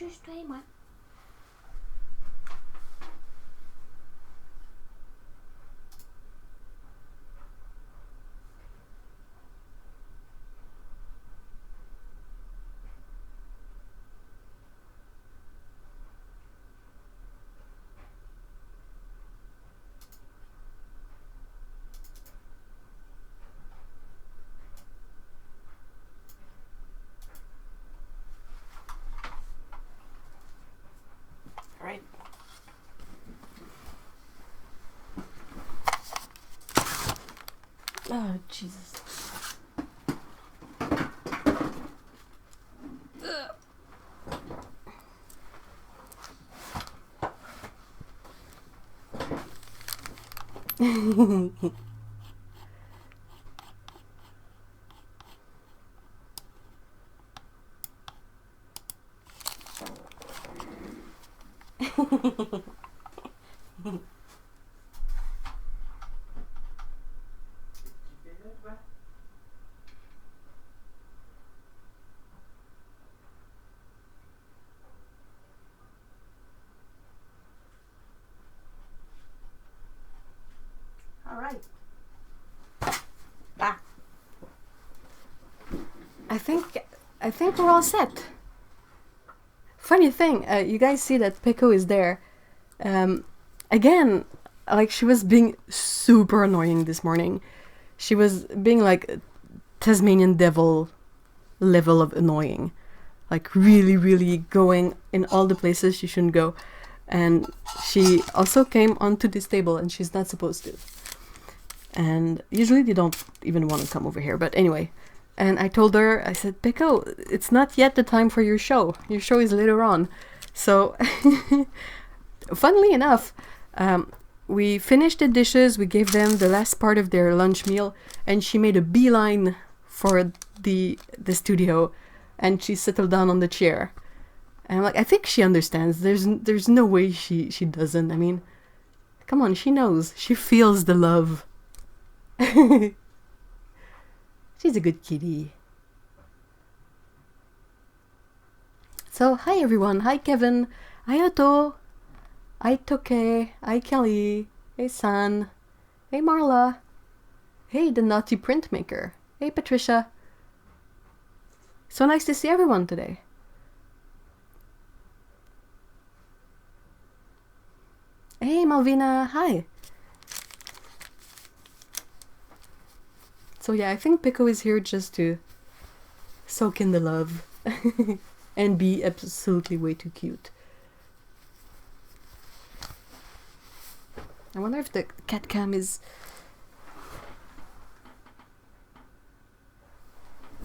juste toi et moi. Right. Oh, Jesus. All right. Ah. I think we're all set. Funny thing, you guys see that Pico is there. Again, like she was being super annoying this morning. She was being like Tasmanian devil level of annoying. Like really, really going in all the places she shouldn't go. And she also came onto this table and she's not supposed to. And usually they don't even want to come over here, but anyway. And I told her, I said, Pico, it's not yet the time for your show. Your show is later on. So, funnily enough, we finished the dishes, we gave them the last part of their lunch meal, and she made a beeline for the studio, and she settled down on the chair. And I'm like, I think she understands. There's no way she doesn't. I mean, come on, she knows. She feels the love. She's a good kitty. So, hi everyone. Hi Kevin. Hi Otto. Hi Toke. Hi Kelly. Hey San. Hey Marla. Hey the naughty printmaker. Hey Patricia. So nice to see everyone today. Hey Malvina. Hi. So yeah, I think Pico is here just to soak in the love and be absolutely way too cute. I wonder if the cat cam is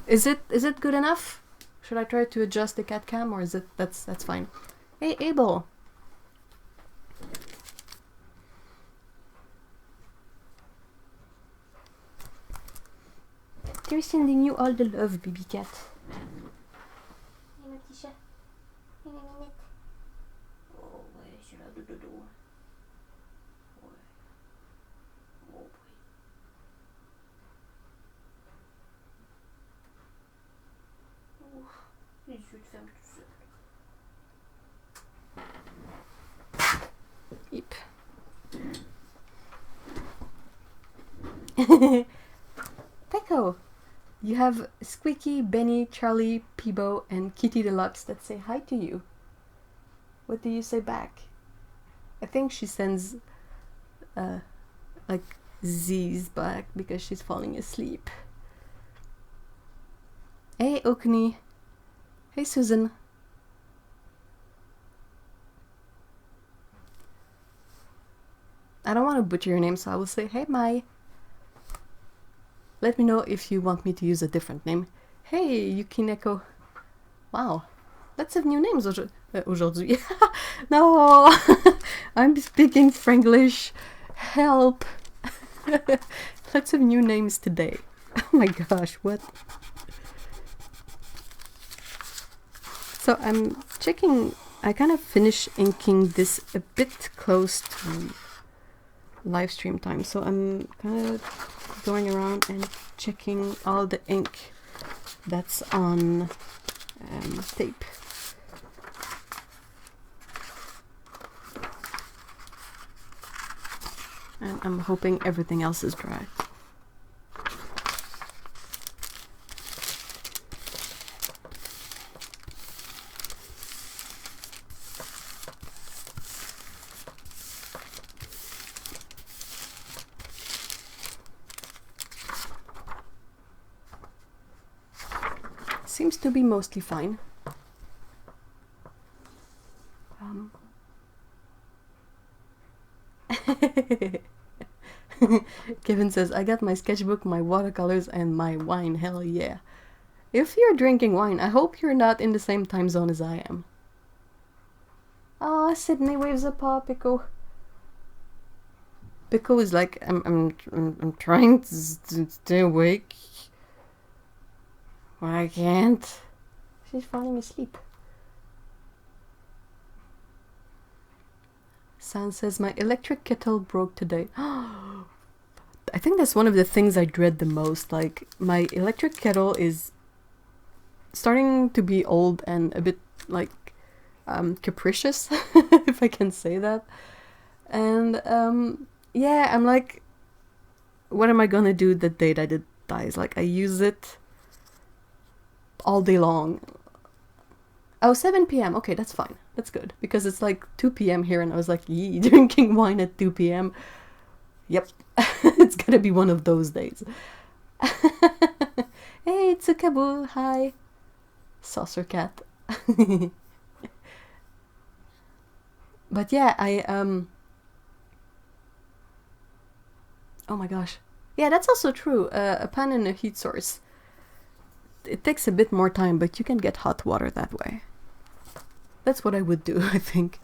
it good enough? Should I try to adjust the cat cam, or is it that's fine? Hey Abel. They're sending you all the love, baby cat. Hey, mon petit chat. Hey, ma minette. Oh, ouais, c'est l'heure de dodo. Ouais. Oh, oui. Ouf, les yeux de ferme tout seul. Yep. Pecco, you have Squeaky, Benny, Charlie, Peebo, and Kitty Deluxe that say hi to you. What do you say back? I think she sends like Z's back because she's falling asleep. Hey Okuni. Hey Susan. I don't want to butcher your name, so I will say hey Mai. Let me know if you want me to use a different name. Hey Yukineko. Wow. Lots of new names aujourd'hui. No, I'm speaking Franglish. Help. Lots of new names today. Oh my gosh, what? So I'm checking, I kind of finished inking this a bit close to live stream time. So I'm kind of going around and checking all the ink that's on tape. And I'm hoping everything else is dry. Seems to be mostly fine. Kevin says, I got my sketchbook, my watercolors, and my wine. Hell yeah. If you're drinking wine, I hope you're not in the same time zone as I am. Ah, Sydney waves a paw, Pico. Pico is like, I'm trying to stay awake. But I can't. She's falling asleep. San says, my electric kettle broke today. I think that's one of the things I dread the most. Like, my electric kettle is starting to be old and a bit, like, capricious, if I can say that. And, yeah, I'm like, what am I gonna do the day that it dies? Like, I use it all day long. Oh, 7 p.m. Okay, that's fine. That's good. Because it's like 2 p.m. here and I was like, yee, drinking wine at 2 p.m. Yep. It's gonna be one of those days. Hey, it's a Kabul. Hi. Saucer cat. But yeah, oh my gosh. Yeah, that's also true. A pan and a heat source. It takes a bit more time, but you can get hot water that way. That's what I would do, I think.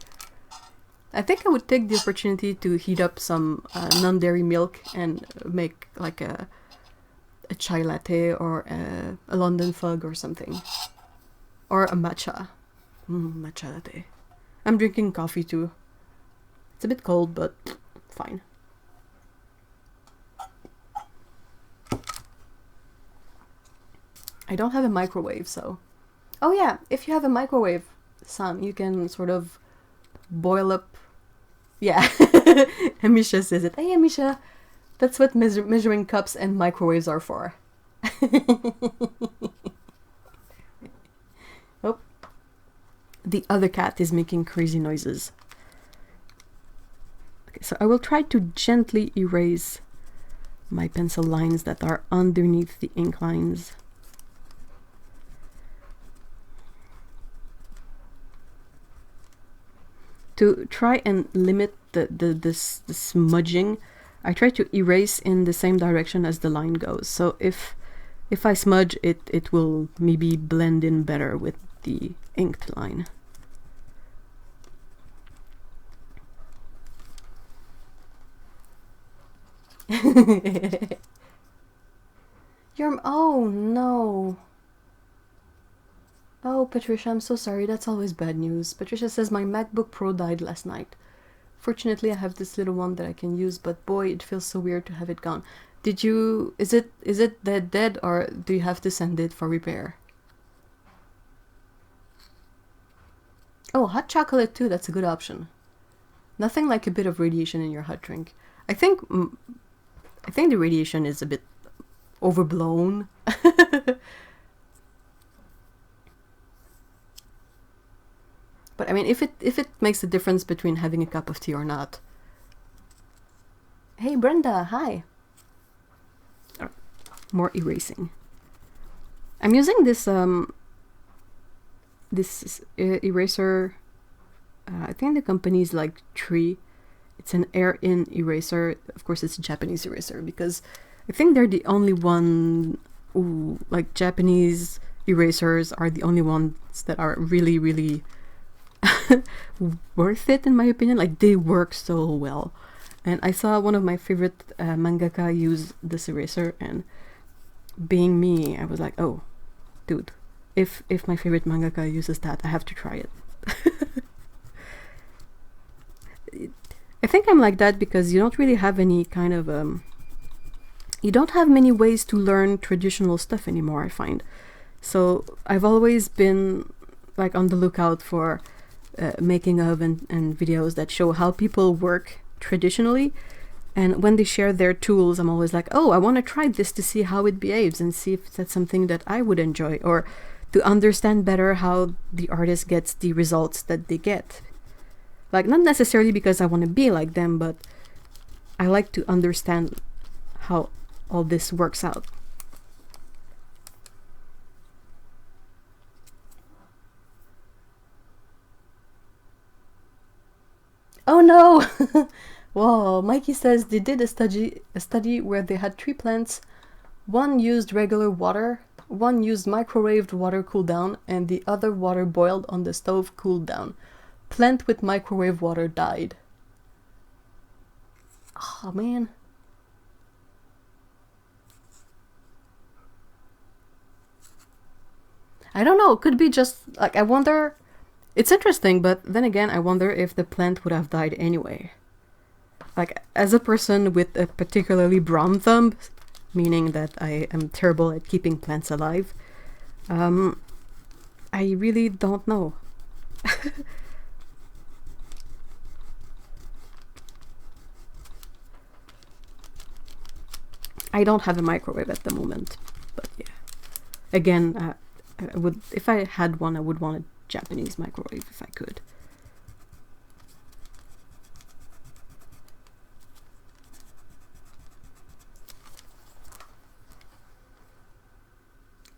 I think I would take the opportunity to heat up some non-dairy milk and make like a chai latte or a London fug or something. Or a matcha. Matcha latte. I'm drinking coffee too. It's a bit cold, but fine. I don't have a microwave, so... Oh yeah, if you have a microwave, Sam, you can sort of boil up... Yeah, Amisha says it. Hey Amisha, that's what measuring cups and microwaves are for. Oh, the other cat is making crazy noises. Okay, so I will try to gently erase my pencil lines that are underneath the ink lines. To try and limit the smudging, I try to erase in the same direction as the line goes. So if I smudge, it will maybe blend in better with the inked line. Oh no. Oh, Patricia, I'm so sorry. That's always bad news. Patricia says, my MacBook Pro died last night. Fortunately, I have this little one that I can use, but boy, it feels so weird to have it gone. Did you... Is it dead, or do you have to send it for repair? Oh, hot chocolate too. That's a good option. Nothing like a bit of radiation in your hot drink. I think the radiation is a bit overblown. But I mean, if it makes a difference between having a cup of tea or not. Hey Brenda, hi. More erasing. I'm using this eraser. I think the company is like Tree. It's an air-in eraser. Of course, it's a Japanese eraser because I think they're the only one. Ooh, like Japanese erasers are the only ones that are really, really worth it, in my opinion. Like, they work so well. And I saw one of my favorite mangaka use this eraser, and being me, I was like, oh, dude, if my favorite mangaka uses that, I have to try it. I think I'm like that because you don't really have any kind of you don't have many ways to learn traditional stuff anymore, I find. So I've always been like on the lookout for making of and videos that show how people work traditionally, And when they share their tools, I'm always like, oh, I want to try this to see how it behaves and see if that's something that I would enjoy, or to understand better how the artist gets the results that they get. Like, not necessarily because I want to be like them, but I like to understand how all this works out. Oh no! Whoa, Mikey says they did a study where they had 3 plants. One used regular water, one used microwaved water cooled down, and the other water boiled on the stove cooled down. Plant with microwave water died. Oh man. I don't know, it could be just, like, I wonder... It's interesting, but then again, I wonder if the plant would have died anyway. Like, as a person with a particularly brown thumb, meaning that I am terrible at keeping plants alive, I really don't know. I don't have a microwave at the moment, but yeah. Again, I would, if I had one, I would want a Japanese microwave if I could.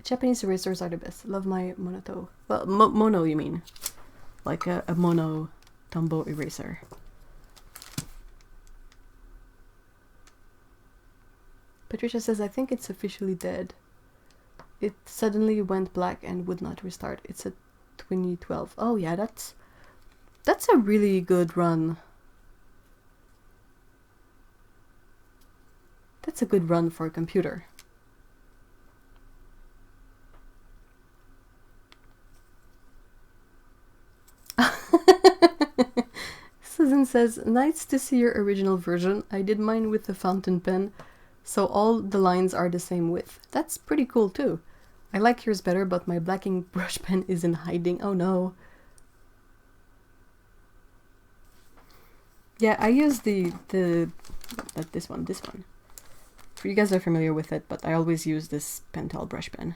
Japanese erasers are the best. Love my Monoto. Well, mono, you mean? Like a mono Tombow eraser. Patricia says, I think it's officially dead. It suddenly went black and would not restart. It's a 2012. Oh yeah, that's a really good run. That's a good run for a computer. Susan says, nice to see your original version. I did mine with the fountain pen, so all the lines are the same width. That's pretty cool too. I like yours better, but my blacking brush pen is in hiding. Oh no. Yeah, I use this one. You guys are familiar with it, but I always use this Pentel brush pen.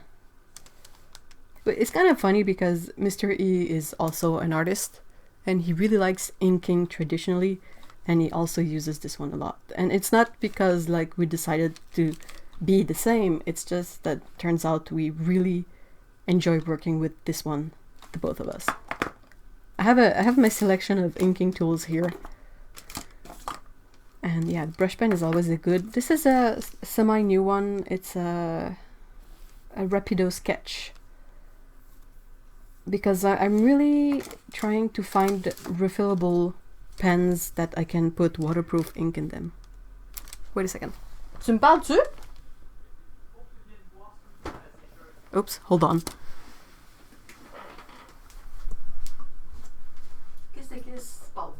But it's kind of funny because Mr. E is also an artist, and he really likes inking traditionally, and he also uses this one a lot. And it's not because like we decided to be the same, it's just that turns out we really enjoy working with this one, the both of us. I have my selection of inking tools here. And yeah, the brush pen is always a good... This is a semi-new one. It's a Rapido Sketch. Because I'm really trying to find refillable pens that I can put waterproof ink in them. Wait a second. Tu me parles-tu? Oops, hold on. Qu'est-ce qui se passe?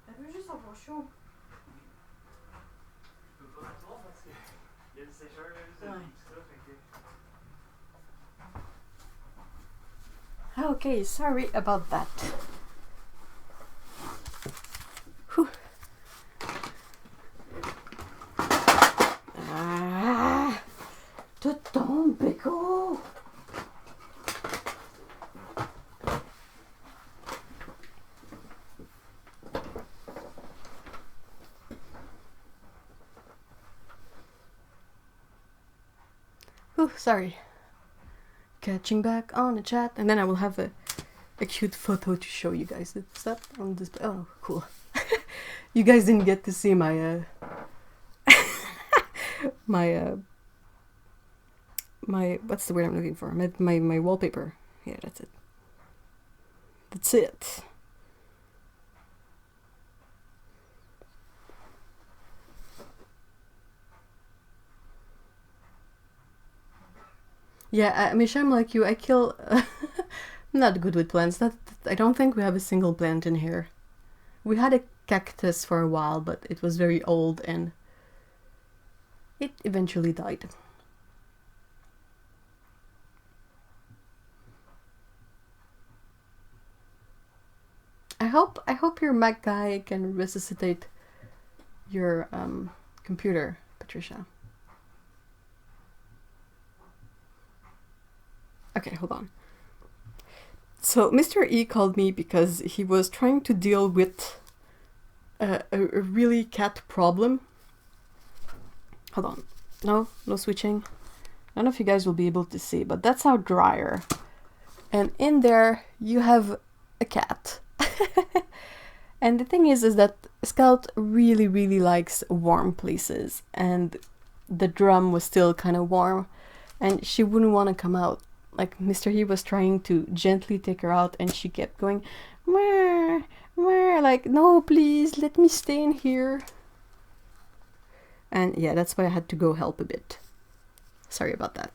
Elle veut juste avoir chaud. Je peux pas t'asseoir parce qu'il y a le sécheur, Ouais. tout ça, fait que... Okay, sorry about that. Whew. Ah, te tombe, Beko. Ooh, sorry. Catching back on the chat, and then I will have a cute photo to show you guys. Is that on display? Oh, cool. You guys didn't get to see my my what's the word I'm looking for? My wallpaper. Yeah, that's it. That's it. Yeah, I mean, I'm like you. I kill. I'm not good with plants. I don't think we have a single plant in here. We had a cactus for a while, but it was very old and it eventually died. I hope your Mac guy can resuscitate your computer, Patricia. Okay, hold on. So Mr. E called me because he was trying to deal with a really cat problem. Hold on. No switching. I don't know if you guys will be able to see, but that's our dryer. And in there you have a cat. And the thing is that Scout really likes warm places, and the drum was still kind of warm and she wouldn't want to come out. Like Mr. He was trying to gently take her out and she kept going, "Meow, meow," like, "No, please, let me stay in here." And yeah, that's why I had to go help a bit. Sorry about that.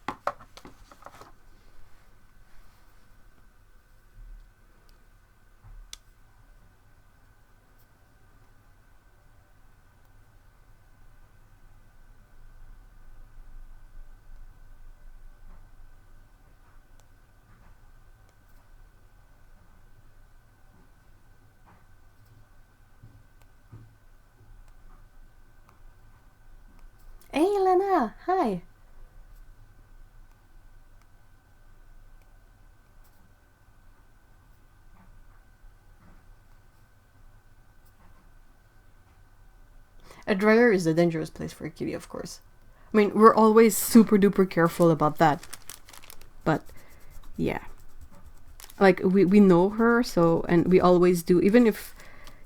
Hey, Lena, hi. A dryer is a dangerous place for a kitty, of course. I mean, we're always super duper careful about that. But, yeah. Like, we know her, so, and we always do, even if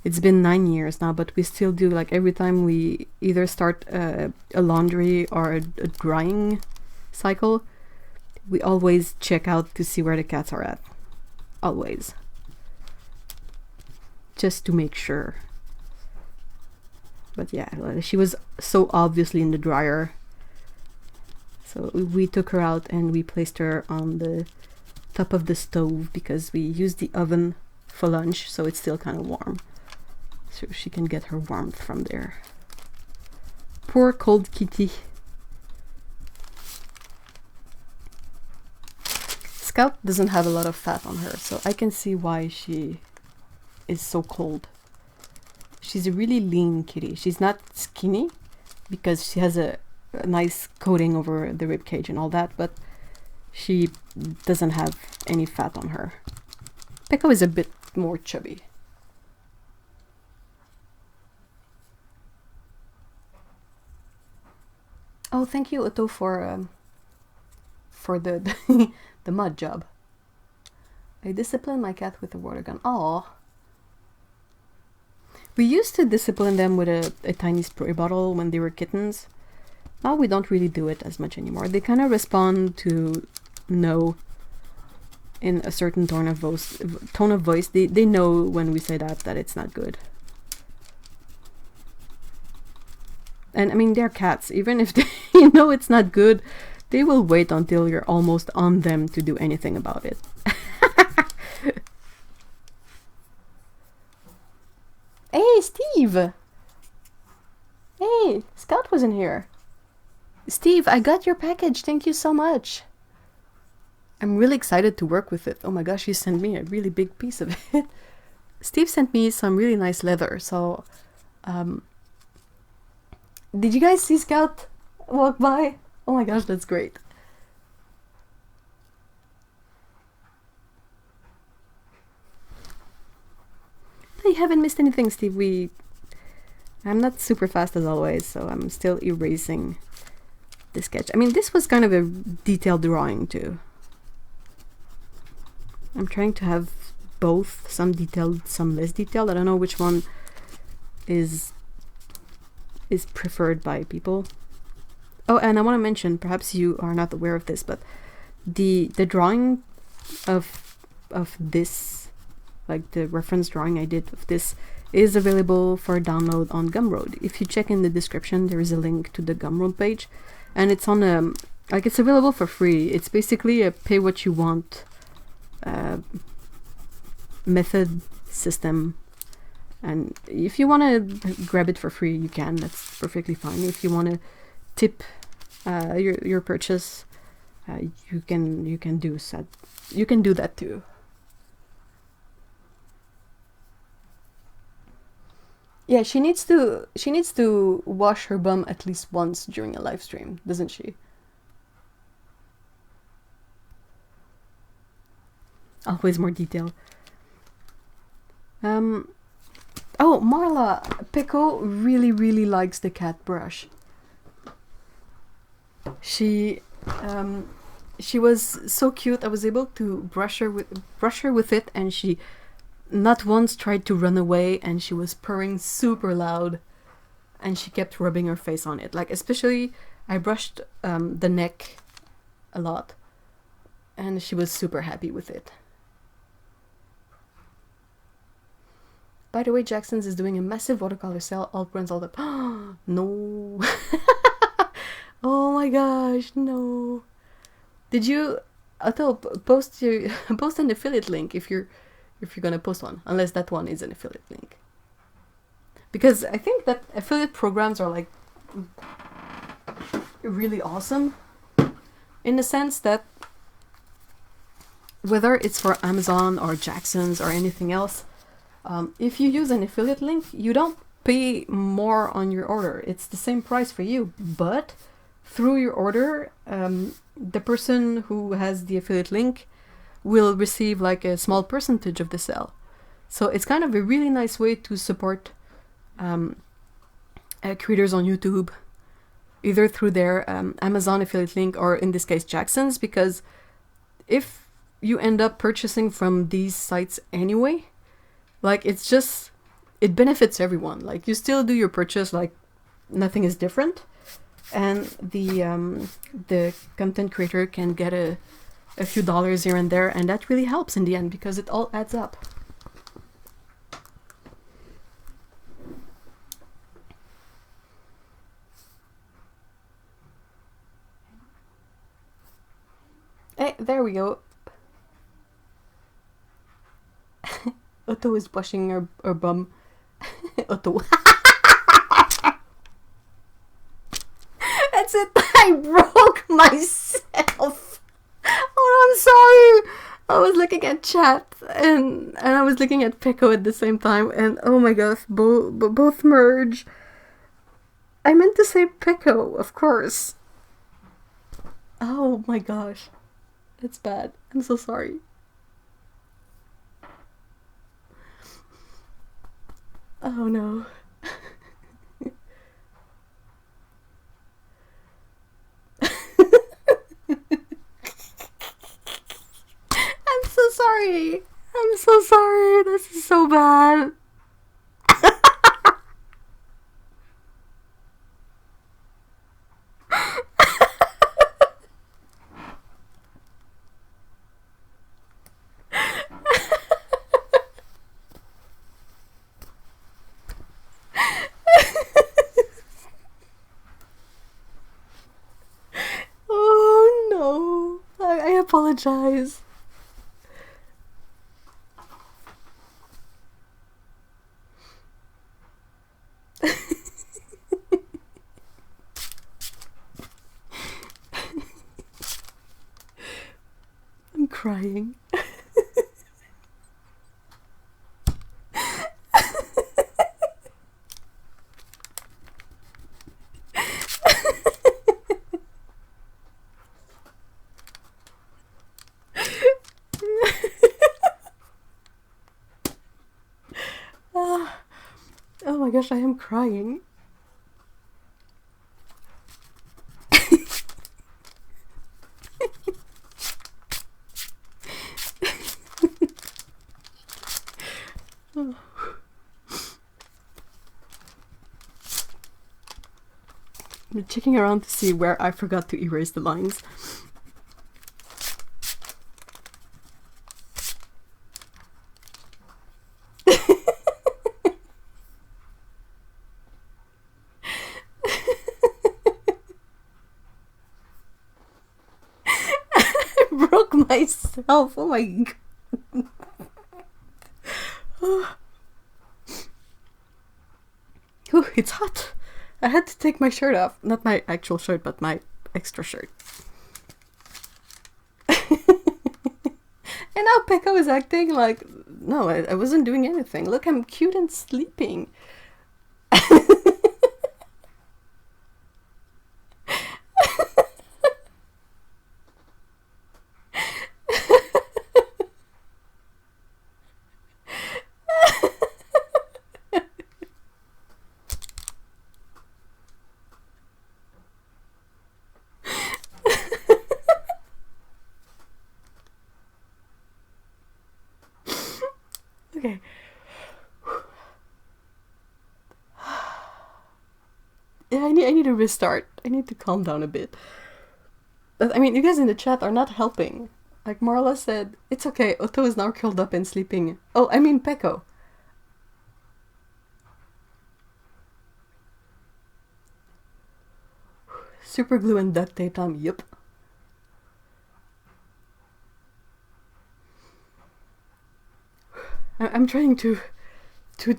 it's been 9 years now, but we still do, like, every time we either start a laundry or a drying cycle, we always check out to see where the cats are at. Always. Just to make sure. But yeah, she was so obviously in the dryer. So we took her out and we placed her on the top of the stove because we used the oven for lunch, so it's still kind of warm. So she can get her warmth from there. Poor cold kitty. Scout doesn't have a lot of fat on her, so I can see why she is so cold. She's a really lean kitty. She's not skinny because she has a nice coating over the rib cage and all that, but she doesn't have any fat on her. Peko is a bit more chubby. Oh, thank you, Otto, for the the mud job. I disciplined my cat with a water gun. Aww. We used to discipline them with a tiny spray bottle when they were kittens. Now we don't really do it as much anymore. They kind of respond to no in a certain tone of voice. They know when we say that it's not good. And I mean, they're cats. Even if they know it's not good, they will wait until you're almost on them to do anything about it. Steve! Hey, Scout was in here. Steve, I got your package. Thank you so much. I'm really excited to work with it. Oh my gosh, he sent me a really big piece of it. Steve sent me some really nice leather, so... did you guys see Scout walk by? Oh my gosh, that's great. You haven't missed anything, Steve. I'm not super fast as always, so I'm still erasing the sketch. I mean, this was kind of a detailed drawing too. I'm trying to have both, some detailed, some less detailed. I don't know which one is preferred by people. Oh, and I want to mention, perhaps you are not aware of this, but the drawing of this, like the reference drawing I did of this, is available for download on Gumroad. If you check in the description, there is a link to the Gumroad page, and it's on like it's available for free. It's basically a pay what you want method system, and if you want to grab it for free, you can. That's perfectly fine. If you want to tip your purchase, you can do that too. Yeah, she needs to wash her bum at least once during a live stream, doesn't she? Always more detail. Oh, Marla, Pico really likes the cat brush. She was so cute. I was able to brush her with it, and she not once tried to run away, and she was purring super loud, and she kept rubbing her face on it. Like, especially I brushed the neck a lot, and she was super happy with it. By the way, Jackson's is doing a massive watercolor sale, all prints, all the... No. Oh my gosh, no. Did you... Otto, post an affiliate link if you're gonna post one, unless that one is an affiliate link. Because I think that affiliate programs are like really awesome in the sense that whether it's for Amazon or Jackson's or anything else, if you use an affiliate link, you don't pay more on your order. It's the same price for you, but through your order, the person who has the affiliate link will receive like a small percentage of the sale. So it's kind of a really nice way to support creators on YouTube, either through their Amazon affiliate link or in this case Jackson's, because if you end up purchasing from these sites anyway, like it benefits everyone. Like you still do your purchase like nothing is different, and the content creator can get a few dollars here and there, and that really helps in the end because it all adds up. Hey, there we go. Otto is washing her bum. Otto. That's it. I broke myself. Oh, I'm sorry. I was looking at chat and I was looking at Peko at the same time, and oh my gosh, both merge. I meant to say Peko, of course. Oh my gosh. That's bad. I'm so sorry. Oh no. I'm so sorry. I'm so sorry. This is so bad. Oh no. I apologize. I'm crying. Oh my gosh, I am crying. I'm checking around to see where I forgot to erase the lines. I broke myself. Oh my god. Ooh, it's hot. I had to take my shirt off. Not my actual shirt, but my extra shirt. And now Pekka is acting like, no, I wasn't doing anything. Look, I'm cute and sleeping. Okay. Yeah, I need a restart. I need to calm down a bit. But I mean, you guys in the chat are not helping. Like Marla said, it's okay, Otto is now curled up and sleeping. Oh, I mean Pekko. Super glue and duct tape time, yup. I'm trying to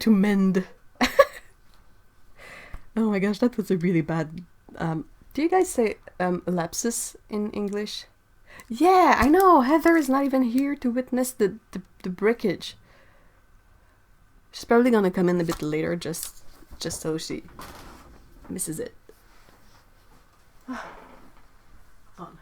mend. Oh my gosh, that was a really bad. Do you guys say lapsus in English? Yeah, I know. Heather is not even here to witness the breakage. She's probably gonna come in a bit later, just so she misses it. Hold on.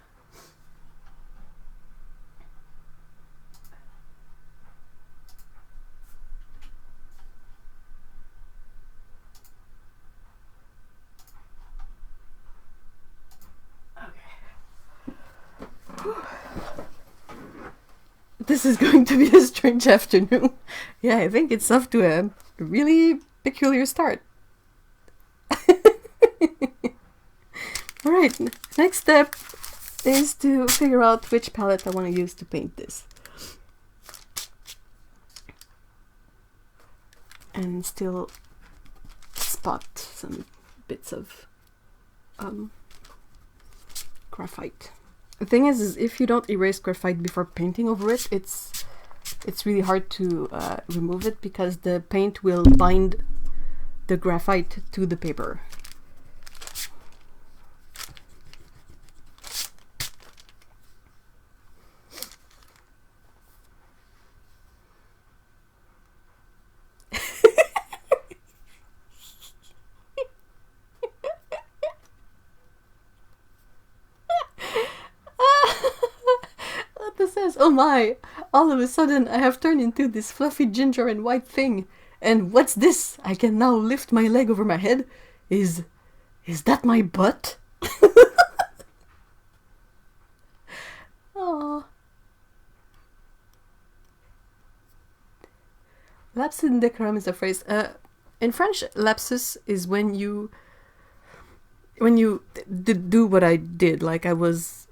This is going to be a strange afternoon. Yeah, I think it's off to a really peculiar start. Alright, next step is to figure out which palette I want to use to paint this. And still spot some bits of graphite. The thing is if you don't erase graphite before painting over it, it's really hard to remove it because the paint will bind the graphite to the paper. Oh my! All of a sudden I have turned into this fluffy ginger and white thing. And what's this? I can now lift my leg over my head. Is that my butt? Aww. Lapsus indecorum is a phrase. In French, lapsus is when you do what I did. Like I was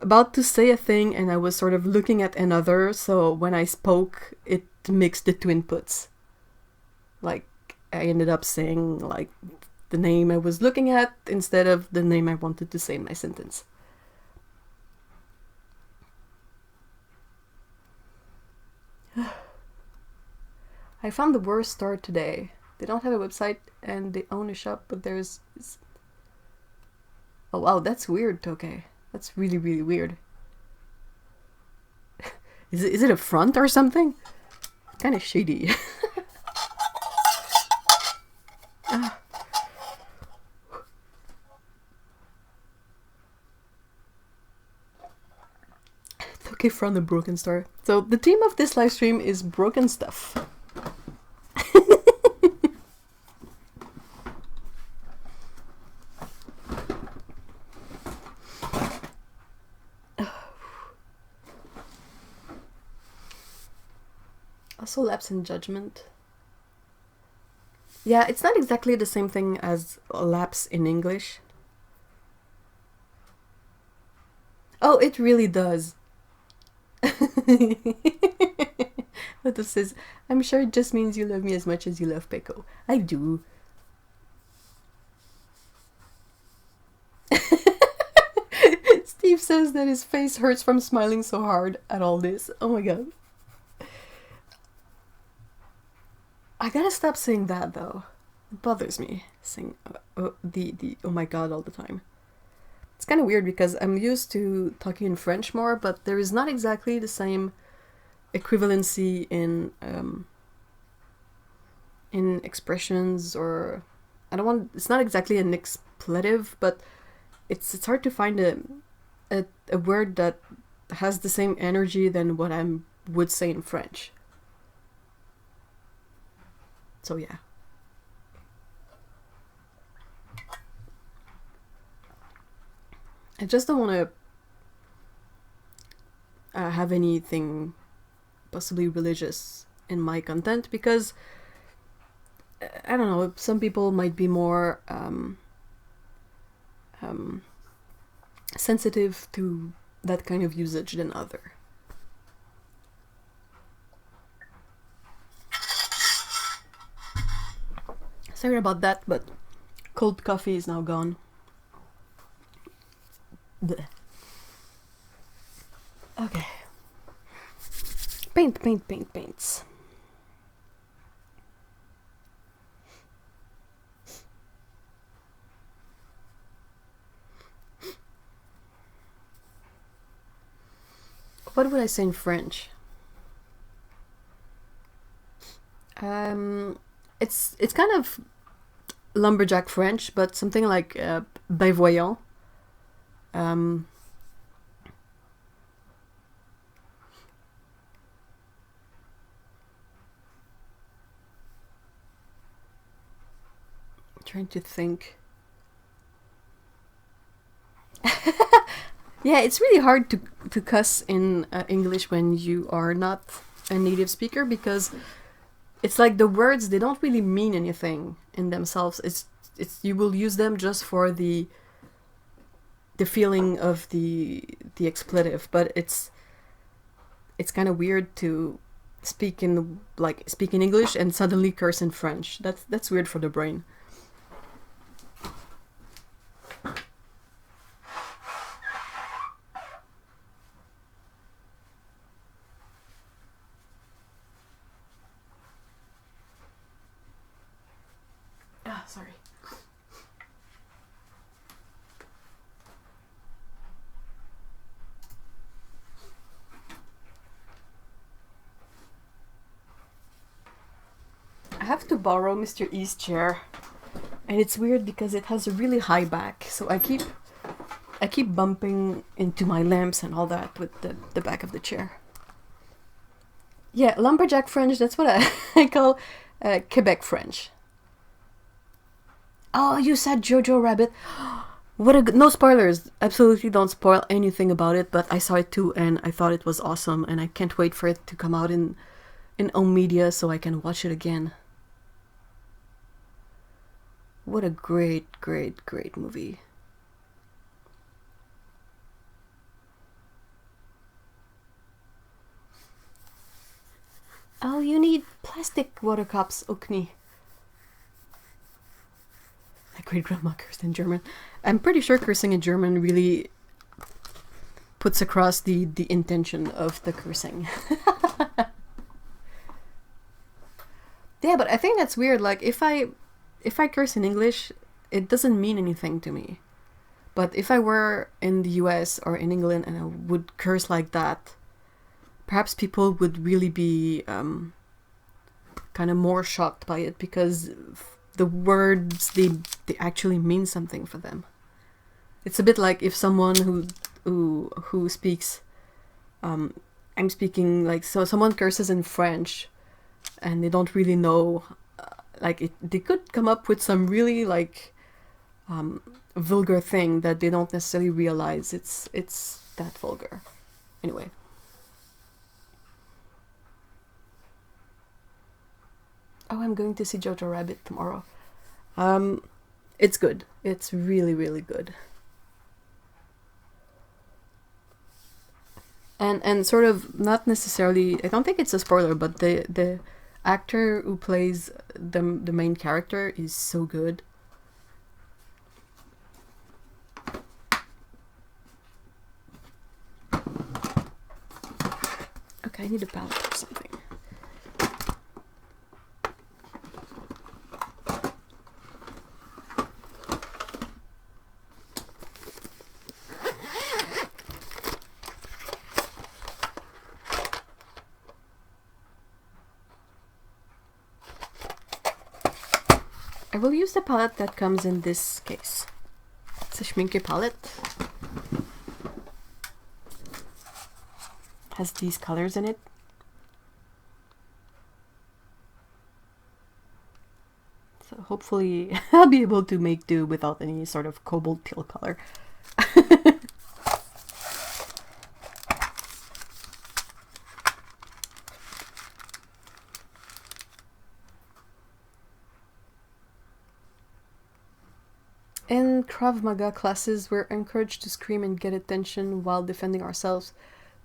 about to say a thing and I was sort of looking at another, so when I spoke it mixed the two inputs. Like I ended up saying like the name I was looking at instead of the name I wanted to say in my sentence. I found the worst store today. They don't have a website and they own a shop, but there's... Oh wow, that's weird, Toke. That's really, really weird. Is it a front or something? Kind of shady. Okay, from the broken star. So the theme of this live stream is broken stuff. Also lapse in judgment. Yeah, it's not exactly the same thing as lapse in English. Oh, it really does. What this says, I'm sure it just means you love me as much as you love Peko. I do. Steve says that his face hurts from smiling so hard at all this. Oh my god. I gotta stop saying that though. It bothers me saying the oh my god all the time. It's kind of weird because I'm used to talking in French more, but there is not exactly the same equivalency in expressions, or it's not exactly an expletive, but it's hard to find a word that has the same energy than what I would say in French. So yeah. I just don't want to have anything possibly religious in my content, because I don't know, some people might be more sensitive to that kind of usage than other. Sorry about that, but cold coffee is now gone. Blech. Okay. Paints. What would I say in French? It's kind of lumberjack French, but something like ben voyons. Trying to think. Yeah, it's really hard to cuss in English when you are not a native speaker, because it's like the words, they don't really mean anything in themselves. It's you will use them just for the feeling of the expletive, but it's kind of weird to speak in English and suddenly curse in French. That's weird for the brain. Sorry. I have to borrow Mr. E's chair, and it's weird because it has a really high back, so I keep bumping into my lamps and all that with the back of the chair. Yeah, lumberjack French, that's what I call Quebec French. Oh, you said Jojo Rabbit. No spoilers. Absolutely don't spoil anything about it, but I saw it too and I thought it was awesome, and I can't wait for it to come out in home media so I can watch it again. What a great movie. Oh, you need plastic water cups, Okni. My great-grandma cursed in German. I'm pretty sure cursing in German really puts across the intention of the cursing. Yeah, but I think that's weird. Like, if I curse in English, it doesn't mean anything to me. But if I were in the US or in England and I would curse like that, perhaps people would really be kind of more shocked by it, because the words, they actually mean something for them. It's a bit like if someone who speaks, I'm speaking like, so someone curses in French and they don't really know, they could come up with some really like vulgar thing that they don't necessarily realize it's that vulgar. Anyway. Oh, I'm going to see Jojo Rabbit tomorrow. It's good. It's really, really good. And sort of, not necessarily, I don't think it's a spoiler, but the actor who plays the main character is so good. Okay, I need a palette or something. I will use the palette that comes in this case. It's a Schminke palette. Has these colors in it. So hopefully I'll be able to make do without any sort of cobalt teal color. In Krav Maga classes, we're encouraged to scream and get attention while defending ourselves,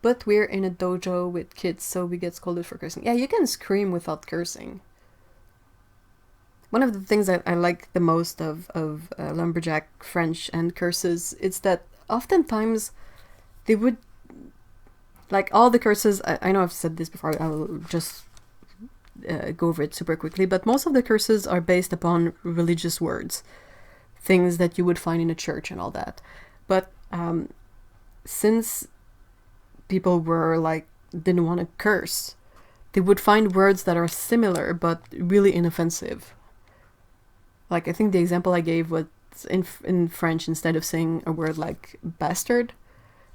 but we're in a dojo with kids, so we get scolded for cursing. Yeah, you can scream without cursing. One of the things that I like the most of Lumberjack French and curses is that oftentimes they would, like all the curses, I know I've said this before, I'll just go over it super quickly, but most of the curses are based upon religious words. Things that you would find in a church and all that. But since people were like, didn't want to curse, they would find words that are similar but really inoffensive. Like, I think the example I gave was in French, instead of saying a word like bastard,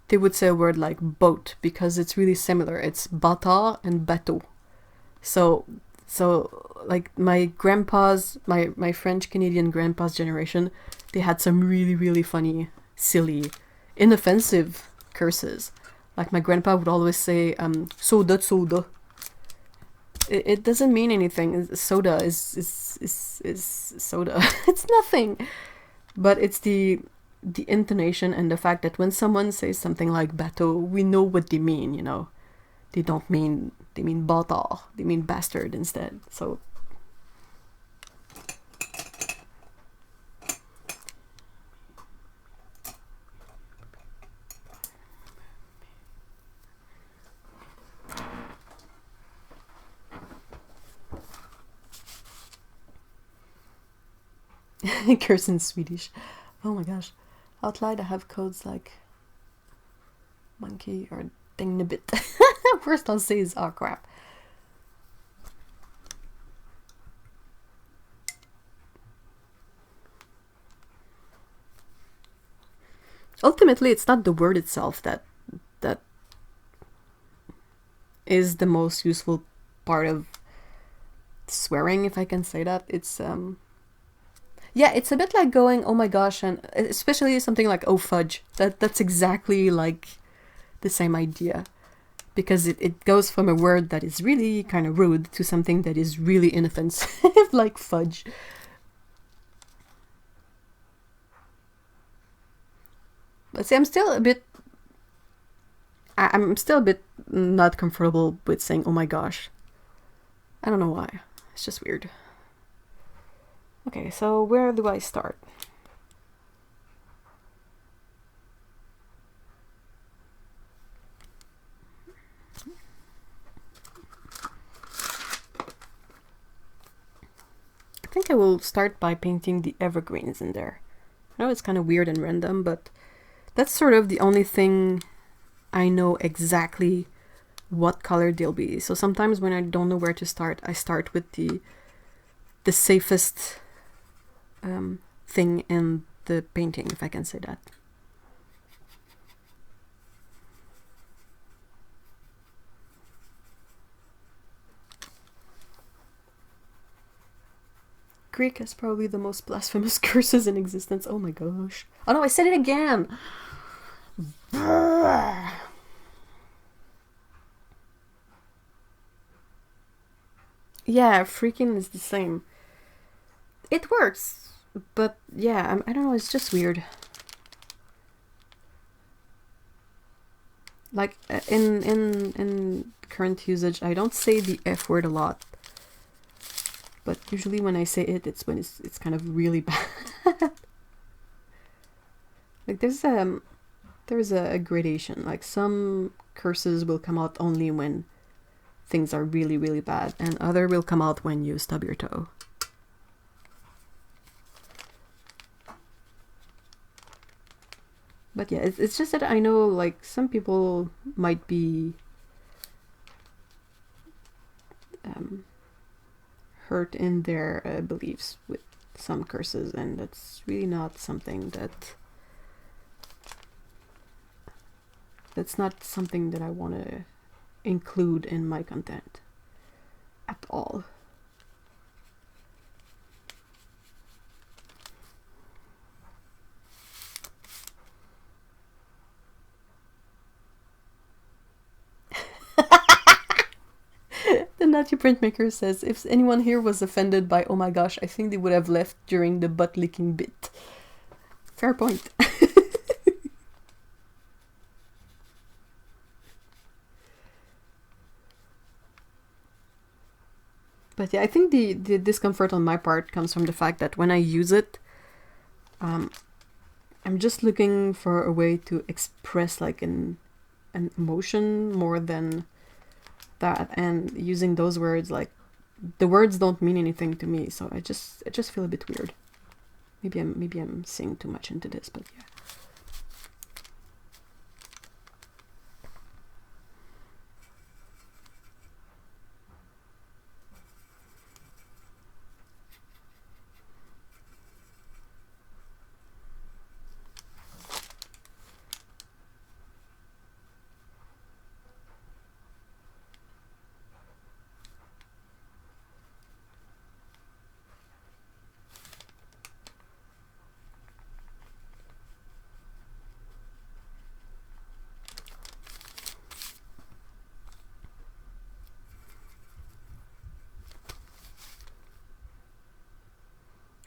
they would say a word like boat, because it's really similar. It's bâtard and bateau. So like my grandpa's, my French-Canadian grandpa's generation, they had some really, really funny, silly, inoffensive curses. Like my grandpa would always say, soda. It doesn't mean anything. Soda is soda. It's nothing. But it's the intonation and the fact that when someone says something like bateau, we know what they mean, you know. They mean bâtard, they mean bastard instead. So curse in Swedish. Oh my gosh. Out loud I have codes like monkey or dingnibit. Worst I'll say is oh crap. Ultimately, it's not the word itself that is the most useful part of swearing, if I can say that. It's yeah, it's a bit like going oh my gosh, and especially something like oh fudge. That's exactly like the same idea. Because it goes from a word that is really kind of rude to something that is really inoffensive, like fudge. But see, I'm still a bit not comfortable with saying oh my gosh. I don't know why. It's just weird. Okay, so where do I start? I think I will start by painting the evergreens in there. I know it's kind of weird and random, but that's sort of the only thing I know exactly what color they'll be. So sometimes when I don't know where to start, I start with the safest thing in the painting, if I can say that. Greek is probably the most blasphemous curses in existence. Oh my gosh. Oh no, I said it again! Yeah, freaking is the same. It works, but yeah, I don't know, it's just weird. Like, in current usage, I don't say the F word a lot. But usually when I say it, it's when it's kind of really bad. Like there's a gradation. Like some curses will come out only when things are really, really bad, and other will come out when you stub your toe. But yeah, it's just that I know like some people might be hurt in their beliefs with some curses, and that's really not something that's not something that I want to include in my content at all. The Natty Printmaker says, if anyone here was offended by oh my gosh, I think they would have left during the butt licking bit. Fair point. But yeah, I think the discomfort on my part comes from the fact that when I use it, I'm just looking for a way to express like an emotion more than that, and using those words, like the words don't mean anything to me, so I just feel a bit weird. Maybe I'm seeing too much into this, but yeah.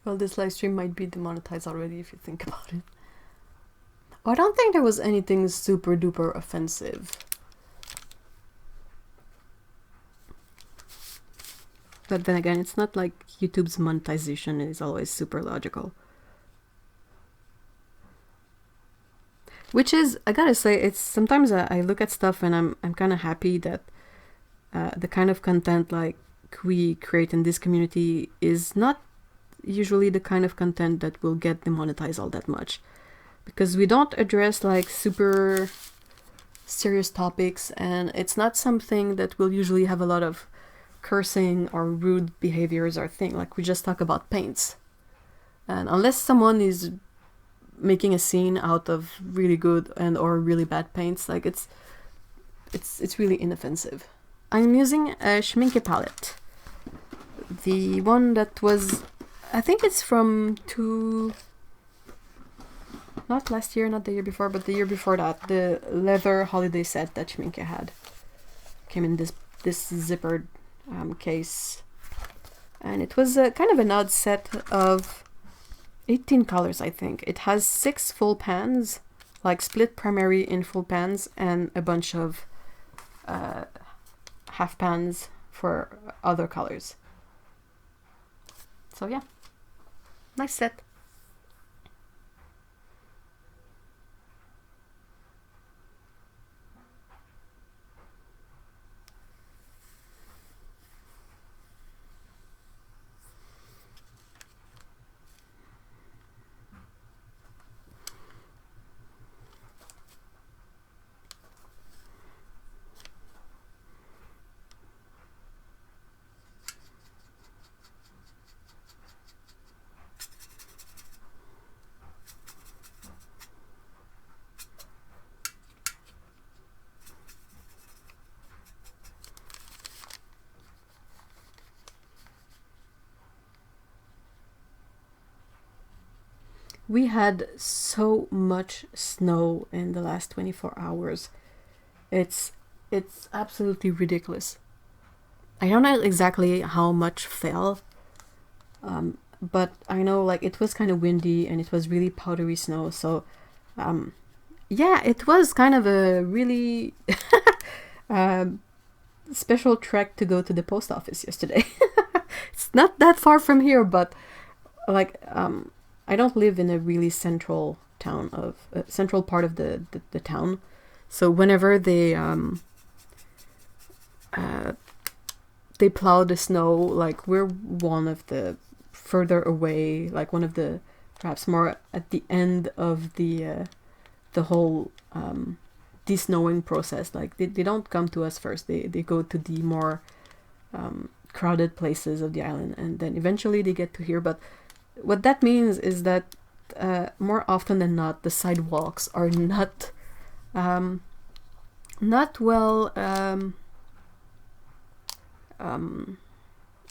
Well, this live stream might be demonetized already if you think about it. I don't think there was anything super duper offensive. But then again, it's not like YouTube's monetization is always super logical. Which is, I gotta say, it's sometimes I look at stuff and I'm kind of happy that the kind of content like we create in this community is not usually the kind of content that will get demonetized all that much, because we don't address like super serious topics, and it's not something that will usually have a lot of cursing or rude behaviors or thing. Like we just talk about paints, and unless someone is making a scene out of really good and or really bad paints, like it's really inoffensive. I'm using a Schminke palette, the one that was, I think it's from not last year, not the year before, but the year before that, the leather holiday set that Schminke had. Came in this zippered case. And it was kind of an odd set of 18 colors, I think. It has 6 full pans, like split primary in full pans, and a bunch of half pans for other colors. So yeah. Nice set. We had so much snow in the last 24 hours. It's absolutely ridiculous. I don't know exactly how much fell, but I know like it was kind of windy and it was really powdery snow. So, yeah, it was kind of a really special trek to go to the post office yesterday. It's not that far from here, but like I don't live in a really central town of central part of the town. So whenever they plow the snow, like we're one of the further away, like one of the perhaps more at the end of the whole de-snowing process. Like they don't come to us first. They go to the more crowded places of the island, and then eventually they get to here. But what that means is that more often than not, the sidewalks are not well.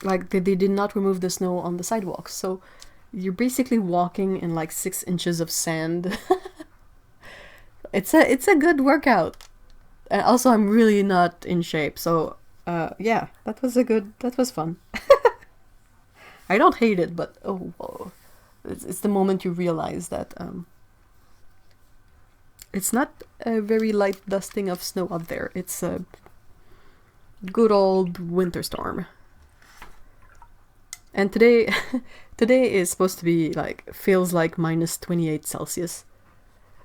Like they did not remove the snow on the sidewalks, so you're basically walking in like 6 inches of sand. It's a good workout. And also, I'm really not in shape, so yeah, that was fun. I don't hate it, but oh, whoa. It's the moment you realize that it's not a very light dusting of snow up there. It's a good old winter storm. And today is supposed to be like, feels like minus 28 Celsius.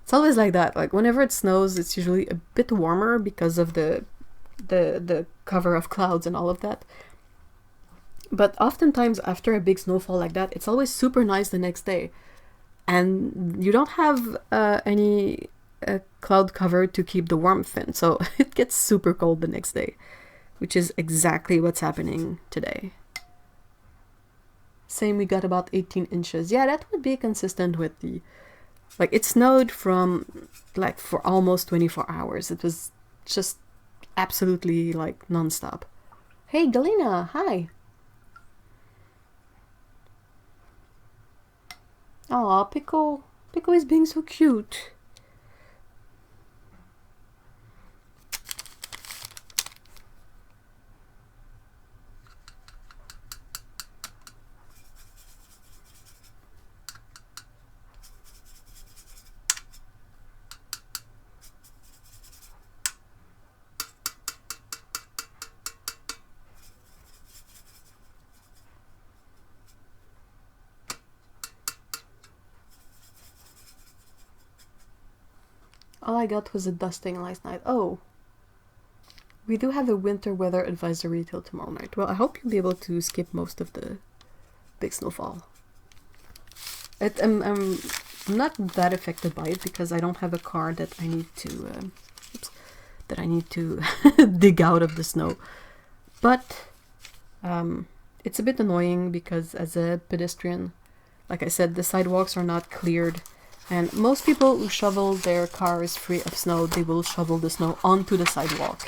It's always like that. Like whenever it snows, it's usually a bit warmer because of the cover of clouds and all of that. But oftentimes after a big snowfall like that, it's always super nice the next day. And you don't have any cloud cover to keep the warmth in. So it gets super cold the next day, which is exactly what's happening today. Same, we got about 18 inches. Yeah, that would be consistent with the... Like, it snowed from, like, for almost 24 hours. It was just absolutely, like, non-stop. Hey, Galina, hi! Aw, Pico. Pico is being so cute. All I got was a dusting last night. Oh. We do have a winter weather advisory till tomorrow night. Well, I hope you'll be able to skip most of the big snowfall. I'm not that affected by it because I don't have a car that I need to dig out of the snow. But it's a bit annoying because as a pedestrian, like I said, the sidewalks are not cleared. And most people who shovel their cars free of snow, they will shovel the snow onto the sidewalk.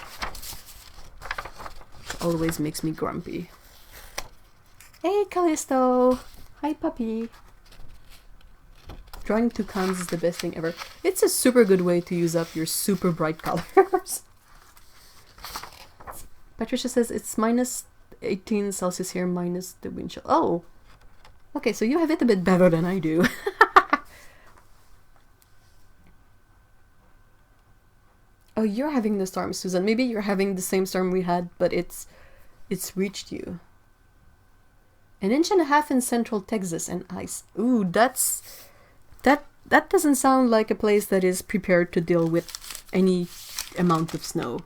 Which always makes me grumpy. Hey, Callisto! Hi, puppy! Drawing toucans is the best thing ever. It's a super good way to use up your super bright colors. Patricia says it's minus 18 Celsius here, minus the wind chill. Oh! Okay, so you have it a bit better than I do. Oh, you're having the storm, Susan. Maybe you're having the same storm we had, but it's reached you. 1.5 inches in central Texas and ice. Ooh, that doesn't sound like a place that is prepared to deal with any amount of snow.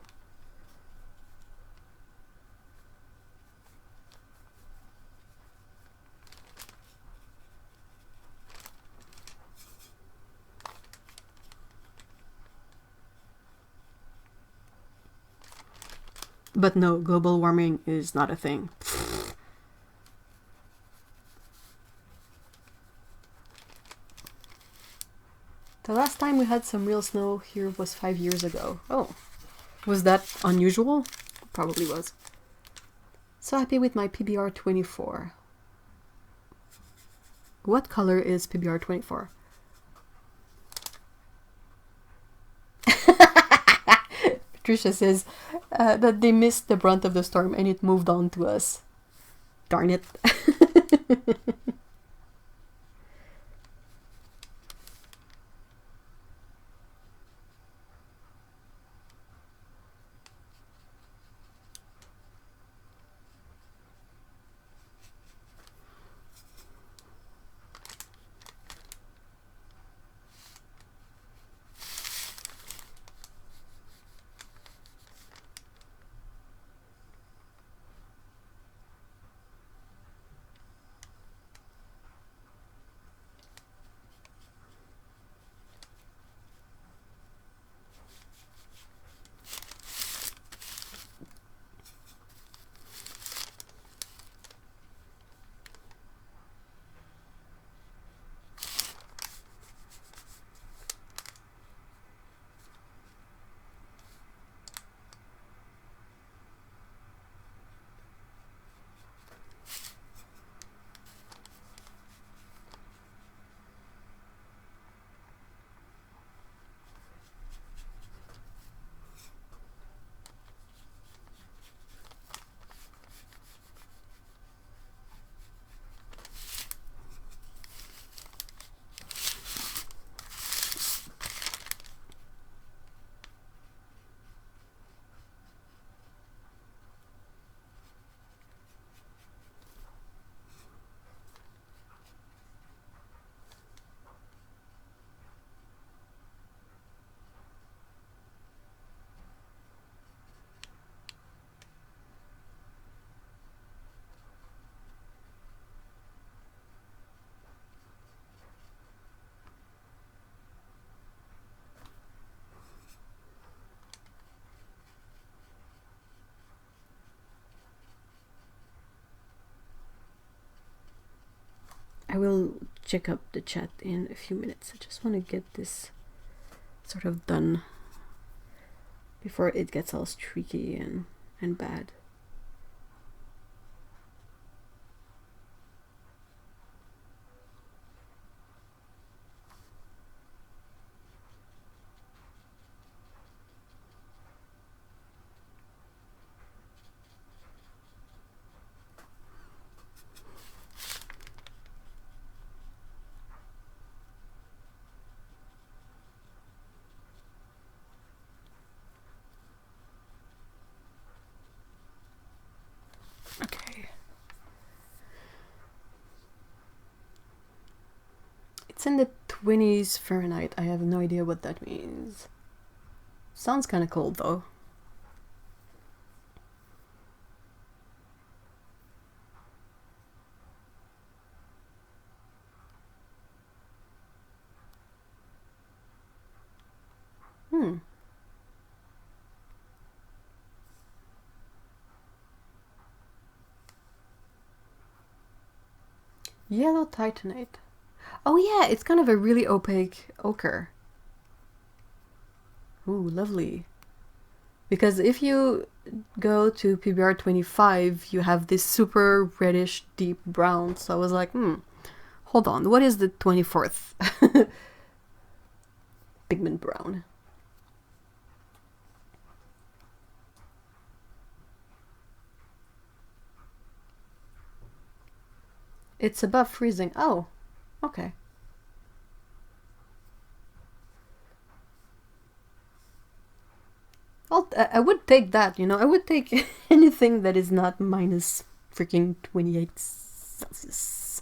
But no, global warming is not a thing. The last time we had some real snow here was 5 years ago. Oh, was that unusual? Probably was. So happy with my PBR 24. What color is PBR 24? Trisha says that they missed the brunt of the storm and it moved on to us. Darn it. I will check up the chat in a few minutes. I just want to get this sort of done before it gets all streaky and bad. It's in the 20s Fahrenheit. I have no idea what that means. Sounds kind of cold though. Yellow titanite. Oh yeah, it's kind of a really opaque ochre. Ooh, lovely. Because if you go to PBR 25, you have this super reddish deep brown. So I was like, hold on, what is the 24th pigment brown? It's above freezing. Oh, okay. I would take that, you know. I would take anything that is not minus freaking 28 Celsius.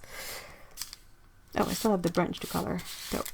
Oh, I still have the branch to color. Dope.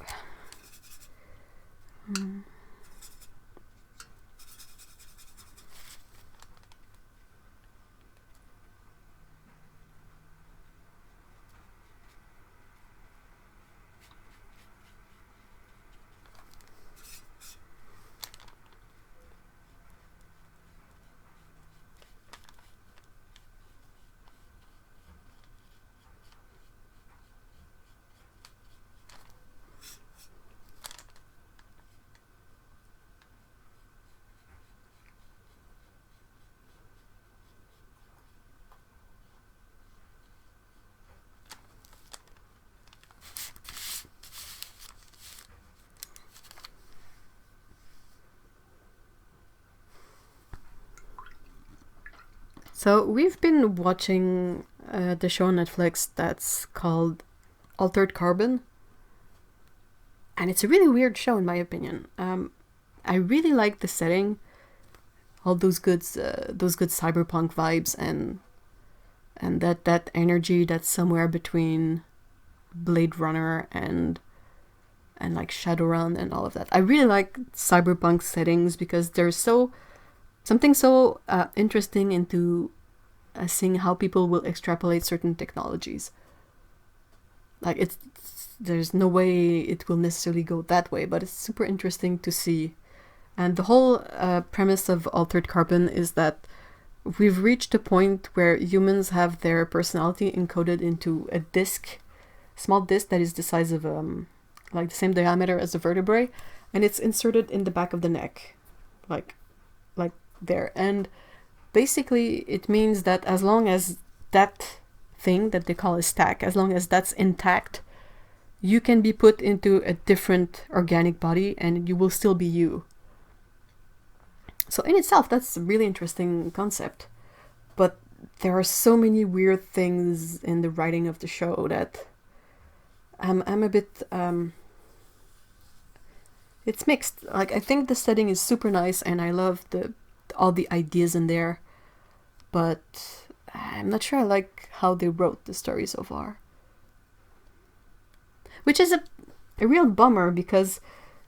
So we've been watching the show on Netflix that's called Altered Carbon. And it's a really weird show in my opinion. I really like the setting, all those good cyberpunk vibes and that energy that's somewhere between Blade Runner and like Shadowrun and all of that. I really like cyberpunk settings because there's something so interesting into seeing how people will extrapolate certain technologies. Like there's no way it will necessarily go that way, but it's super interesting to see. And the whole premise of Altered Carbon is that we've reached a point where humans have their personality encoded into a small disc that is the size of like the same diameter as a vertebrae, and it's inserted in the back of the neck, like there. And basically it means that as long as that thing that they call a stack, as long as that's intact, you can be put into a different organic body and you will still be you. So in itself, that's a really interesting concept. But there are so many weird things in the writing of the show that I'm a bit... it's mixed. Like, I think the setting is super nice and I love all the ideas in there. But I'm not sure I like how they wrote the story so far. Which is a real bummer because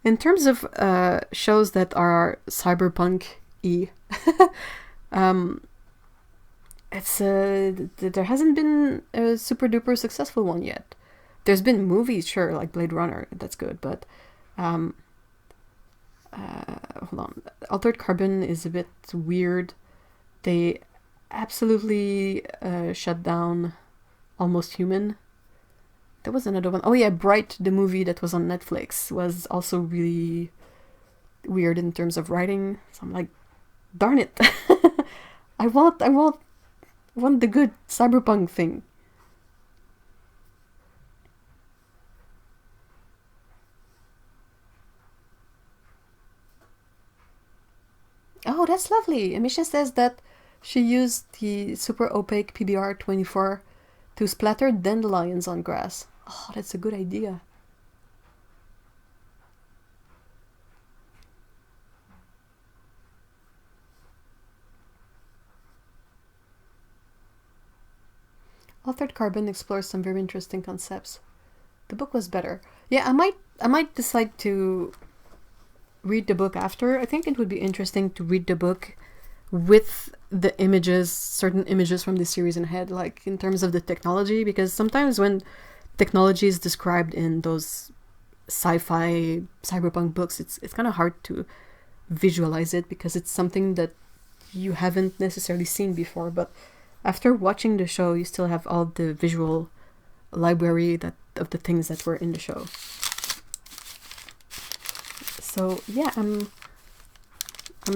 in terms of shows that are cyberpunk-y, there hasn't been a super duper successful one yet. There's been movies, sure, like Blade Runner, that's good, but hold on. Altered Carbon is a bit weird. They absolutely shut down Almost Human. There was another one. Oh yeah, Bright, the movie that was on Netflix, was also really weird in terms of writing. So I'm like, darn it. I want the good cyberpunk thing. Oh, that's lovely. Amisha says that she used the super opaque PBR24 to splatter dandelions on grass. Oh, that's a good idea. Altered Carbon explores some very interesting concepts. The book was better. Yeah, I might decide to read the book after. I think it would be interesting to read the book with the images, certain images from the series in head, like in terms of the technology, because sometimes when technology is described in those sci-fi cyberpunk books, it's kind of hard to visualize it because it's something that you haven't necessarily seen before. But after watching the show, you still have all the visual library of the things that were in the show. So yeah, I'm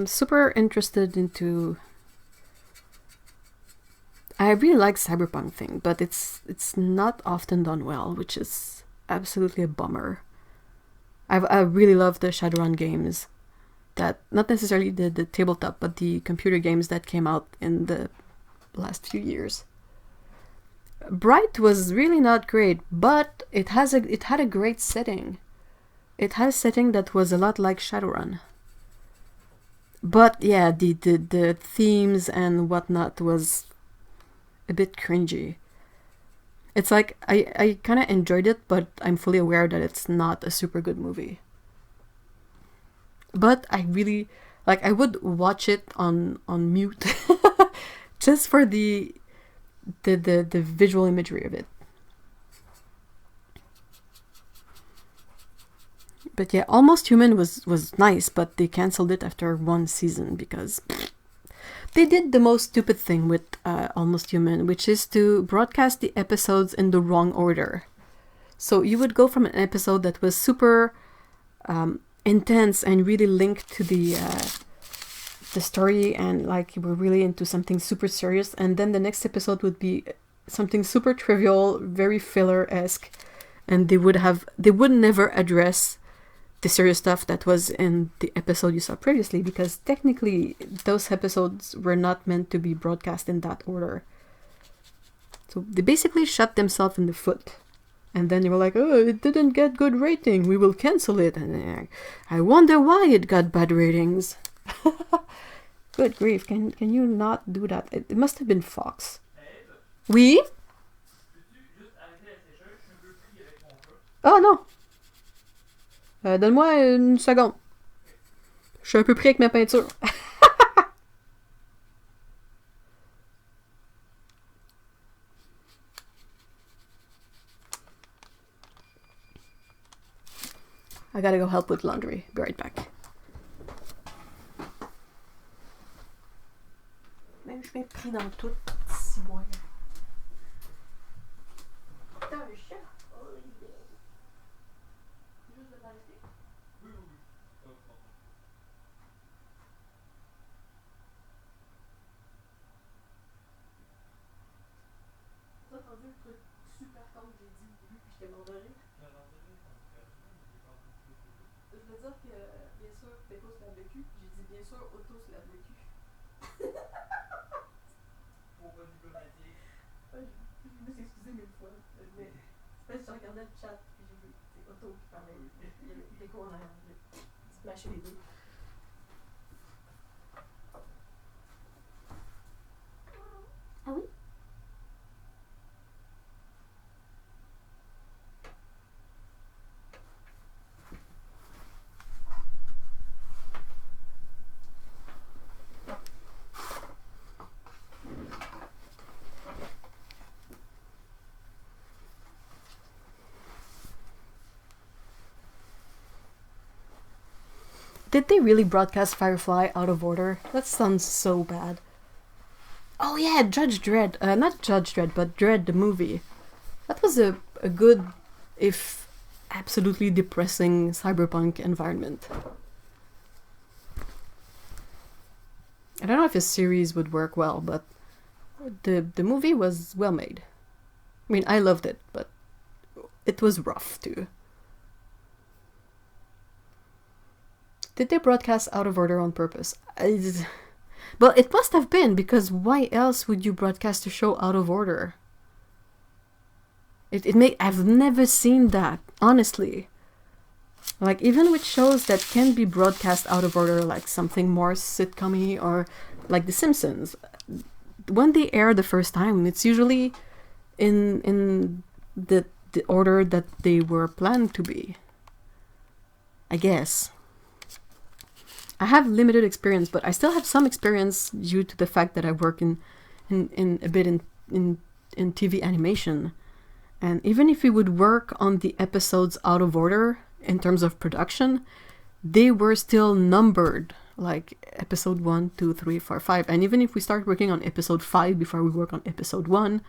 super interested into... I really like cyberpunk thing, but it's not often done well, which is absolutely a bummer. I really love the Shadowrun games, that not necessarily the tabletop, but the computer games that came out in the last few years. Bright was really not great, but it had a great setting. It had a setting that was a lot like Shadowrun. But yeah, the themes and whatnot was a bit cringy. It's like, I kind of enjoyed it, but I'm fully aware that it's not a super good movie. But I really, like, I would watch it on mute just for the visual imagery of it. But yeah, Almost Human was nice, but they cancelled it after one season because they did the most stupid thing with Almost Human, which is to broadcast the episodes in the wrong order. So you would go from an episode that was super intense and really linked to the story, and like you were really into something super serious, and then the next episode would be something super trivial, very filler-esque, and they would never address the serious stuff that was in the episode you saw previously, because technically those episodes were not meant to be broadcast in that order. So they basically shot themselves in the foot. And then they were like, oh, it didn't get good rating, we will cancel it. And I wonder why it got bad ratings. Good grief, can you not do that? It must have been Fox. Oui? Oh non! Donne-moi une seconde. Je suis un peu pris avec ma peinture. I gotta go help with laundry. Be right back. Même je suis pris dans tout, si bon. T'as un chat? Oh, yeah. Juste de l'arrêter? Oui. T'as entendu le truc super con que j'ai dit au début, puis je t'ai mordoré? Je veux dire que, bien sûr, Péco se lave le cul, j'ai dit bien sûr, Otto se lave le cul. Pour pas diplomatique. Ouais, je me suis excusée mille fois. Mais c'est parce que je regardais le chat, puis j'ai vu Otto qui parlait. Il y avait Péco en arrière. J'ai splashé les deux. Ah oui? Did they really broadcast Firefly out of order? That sounds so bad. Oh yeah, Judge Dredd. Not Judge Dredd, but Dredd the movie. That was a good, if absolutely depressing cyberpunk environment. I don't know if a series would work well, but the movie was well made. I mean, I loved it, but it was rough too. Did they broadcast out of order on purpose? Well, it must have been, because why else would you broadcast a show out of order? I've never seen that, honestly. Like, even with shows that can be broadcast out of order, like something more sitcom-y or like The Simpsons, when they air the first time, it's usually in the order that they were planned to be. I guess. I have limited experience, but I still have some experience due to the fact that I work in a bit in TV animation. And even if we would work on the episodes out of order in terms of production, they were still numbered, like episode 1, 2, 3, 4, 5. And even if we start working on episode 5 before we work on episode 1,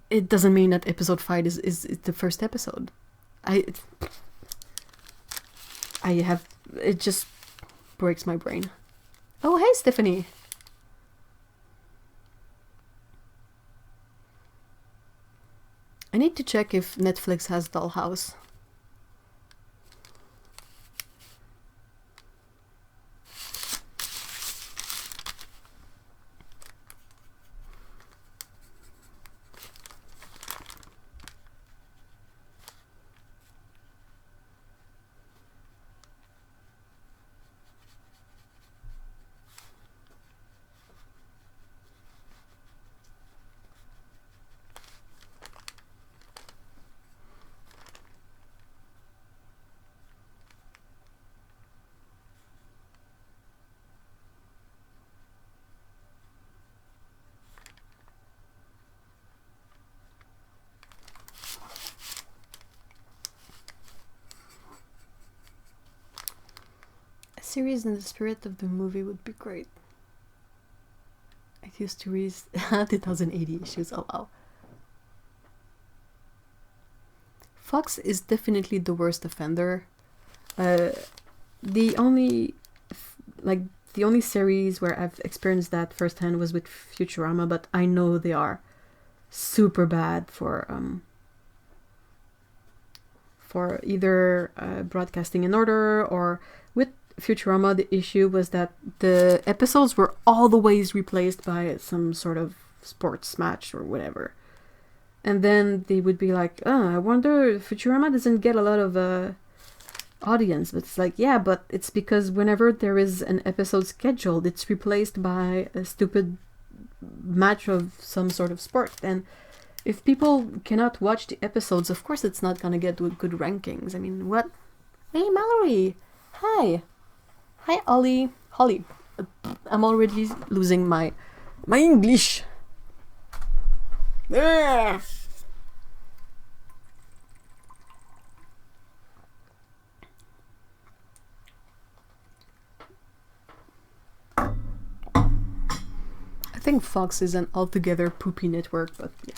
it doesn't mean that episode 5 is the first episode. It just breaks my brain. Oh, hey, Stephanie. I need to check if Netflix has Dollhouse. Series in the spirit of the movie would be great. I used to read 2080 issues. Oh wow. Fox is definitely the worst offender. The only series where I've experienced that firsthand was with Futurama, but I know they are super bad for for either broadcasting in order, or with Futurama, the issue was that the episodes were always replaced by some sort of sports match or whatever. And then they would be like, I wonder, Futurama doesn't get a lot of audience. But it's like, yeah, but it's because whenever there is an episode scheduled, it's replaced by a stupid match of some sort of sport. And if people cannot watch the episodes, of course it's not gonna get good rankings. I mean, what? Hey, Mallory! Hi! Hi, Ollie. Holly. I'm already losing my English. Ah! I think Fox is an altogether poopy network, but yeah.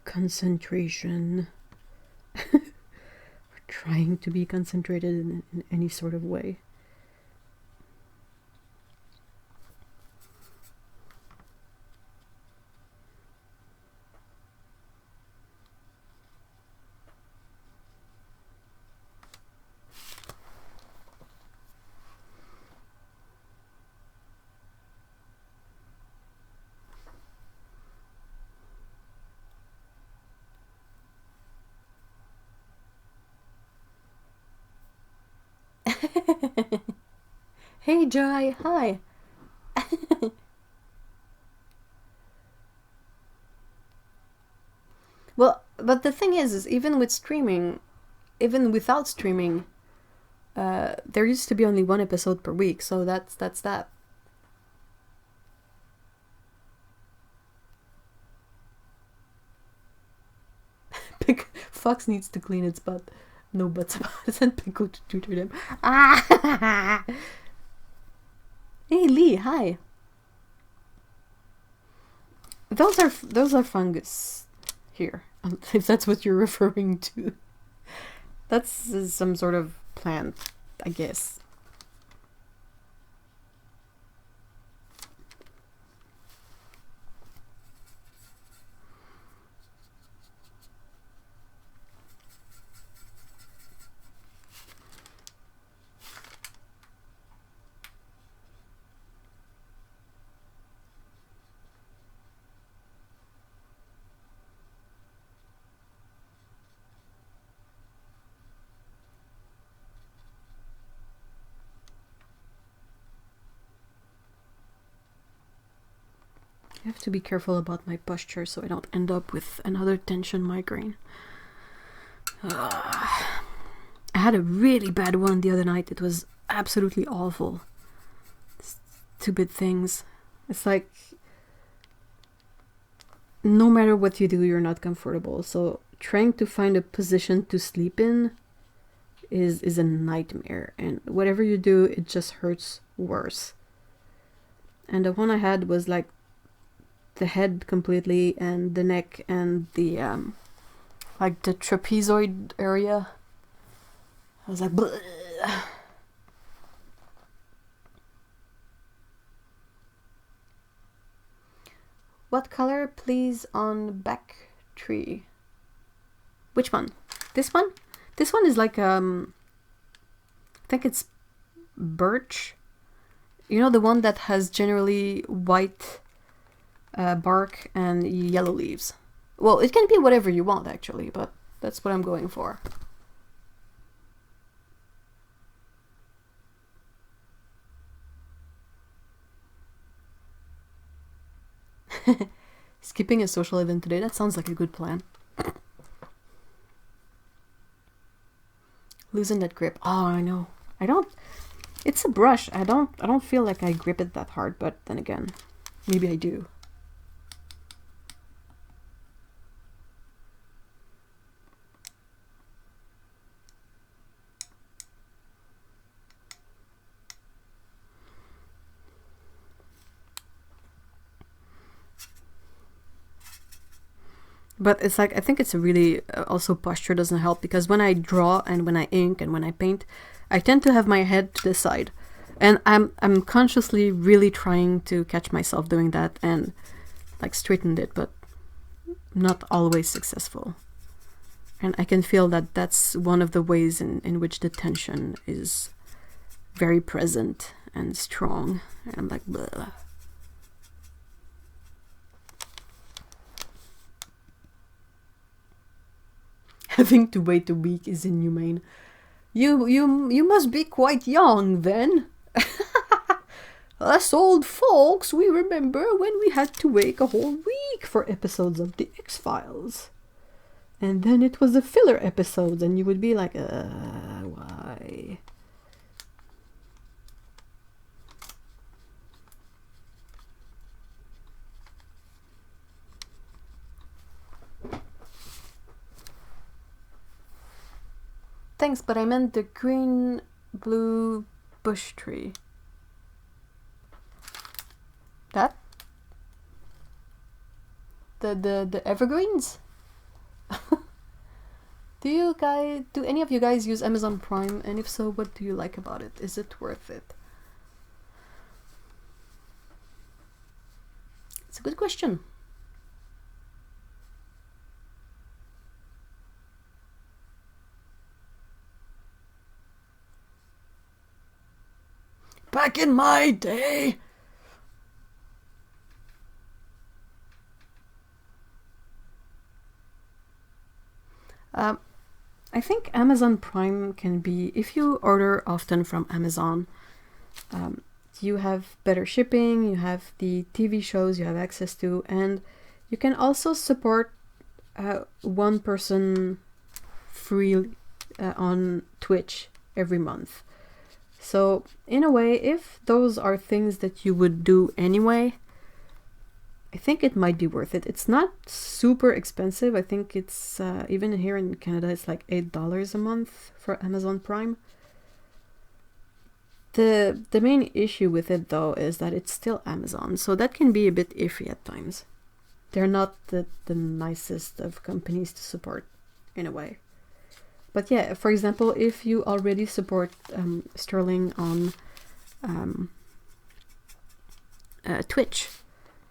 Concentration. We're trying to be concentrated in any sort of way. Hey Joy, hi. Well, but the thing is even with streaming, even without streaming, there used to be only one episode per week, so that's that. Fox needs to clean its butt. No buts about it. Send Pico to tutor them. Ah! Hey Lee, hi. Those are fungus here, if that's what you're referring to. That's some sort of plant, I guess. I have to be careful about my posture so I don't end up with another tension migraine. I had a really bad one the other night. It was absolutely awful. Stupid things. It's like, no matter what you do, you're not comfortable. So trying to find a position to sleep in is a nightmare. And whatever you do, it just hurts worse. And the one I had was like the head completely, and the neck, and the like the trapezoid area. I was like, bleh. what color please on back tree? Which one? This one? This one is like I think it's birch. You know, the one that has generally white bark and yellow leaves. Well, it can be whatever you want actually, but that's what I'm going for. Skipping a social event today, that sounds like a good plan. Losing that grip. Oh, I know. I don't... It's a brush. I don't feel like I grip it that hard, but then again, maybe I do. But it's like, I think it's a really, also posture doesn't help, because when I draw and when I ink and when I paint, I tend to have my head to the side. And I'm consciously really trying to catch myself doing that and like straightened it, but not always successful. And I can feel that that's one of the ways in which the tension is very present and strong. And I'm like, bleh. Having to wait a week is inhumane. You must be quite young then. Us old folks, we remember when we had to wait a whole week for episodes of The X-Files. And then it was a filler episode, and you would be like, why? Thanks, but I meant the green, blue bush tree. That? The evergreens? Do any of you guys use Amazon Prime? And if so, what do you like about it? Is it worth it? It's a good question. Back in my day. I think Amazon Prime can be, if you order often from Amazon, you have better shipping, you have the TV shows you have access to, and you can also support one person free on Twitch every month. So in a way, if those are things that you would do anyway, I think it might be worth it. It's not super expensive. I think it's, even here in Canada, it's like $8 a month for Amazon Prime. The main issue with it though is that it's still Amazon, so that can be a bit iffy at times. They're not the nicest of companies to support in a way. But yeah, for example, if you already support Sterling on Twitch,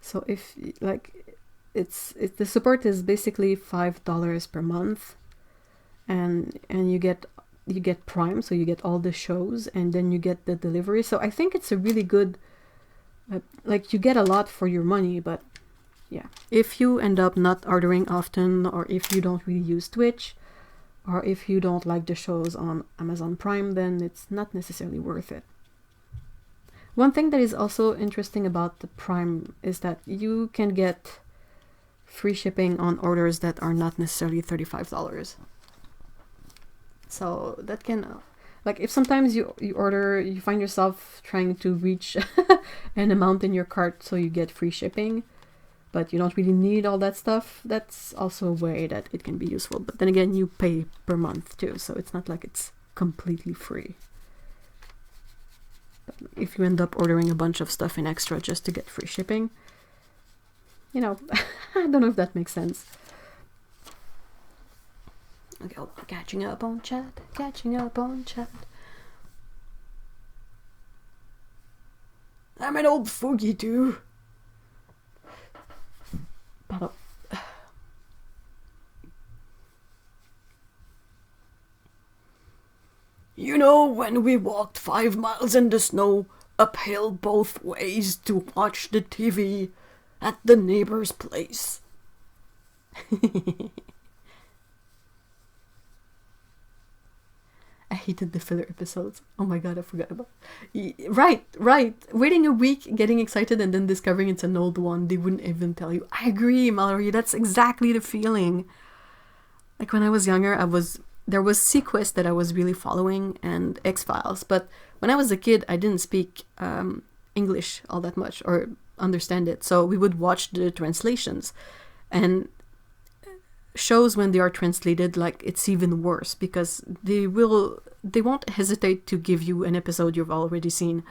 so if like the support is basically $5 per month, and you get Prime, so you get all the shows, and then you get the delivery. So I think it's a really good, like you get a lot for your money. But yeah, if you end up not ordering often, or if you don't really use Twitch, or if you don't like the shows on Amazon Prime, then it's not necessarily worth it. One thing that is also interesting about the Prime is that you can get free shipping on orders that are not necessarily $35. So that can, like if sometimes you order, you find yourself trying to reach an amount in your cart so you get free shipping, but you don't really need all that stuff, that's also a way that it can be useful. But then again, you pay per month too, so it's not like it's completely free. But if you end up ordering a bunch of stuff in extra just to get free shipping, you know, I don't know if that makes sense. Okay, oh, catching up on chat. I'm an old fogey too. Pardon. You know, when we walked 5 miles in the snow, uphill both ways to watch the TV at the neighbor's place. I hated the filler episodes. Oh my god, I forgot about Right. Waiting a week, getting excited, and then discovering it's an old one. They wouldn't even tell you. I agree, Mallory. That's exactly the feeling. Like when I was younger, there was Sequest that I was really following and X-Files. But when I was a kid, I didn't speak English all that much or understand it. So we would watch the translations. And shows when they are translated, like, it's even worse because they won't hesitate to give you an episode you've already seen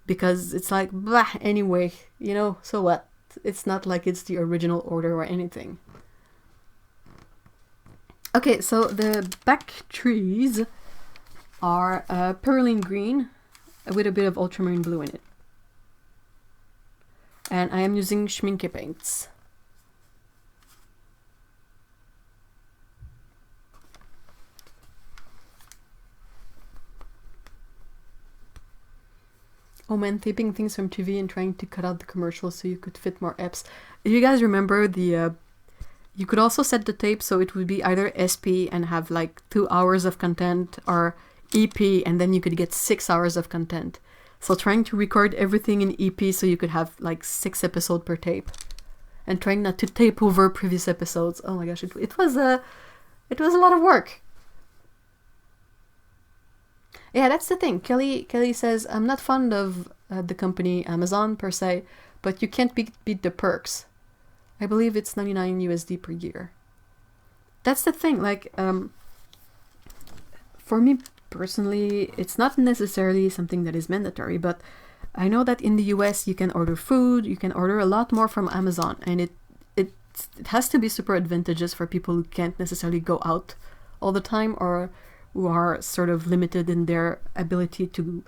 because it's like, blah, anyway, you know, so what? It's not like it's the original order or anything. Okay, so the back trees are perylene green with a bit of ultramarine blue in it. And I am using Schminke paints. Oh man, taping things from TV and trying to cut out the commercials so you could fit more eps. You guys remember the... you could also set the tape so it would be either SP and have like 2 hours of content or EP and then you could get 6 hours of content. So trying to record everything in EP so you could have like 6 episodes per tape. And trying not to tape over previous episodes. Oh my gosh, it was a lot of work. Yeah, that's the thing. Kelly says, I'm not fond of the company Amazon per se, but you can't beat the perks. I believe it's 99 USD per year. That's the thing, like, for me personally, it's not necessarily something that is mandatory, but I know that in the US you can order food, you can order a lot more from Amazon, and it has to be super advantageous for people who can't necessarily go out all the time or who are sort of limited in their ability to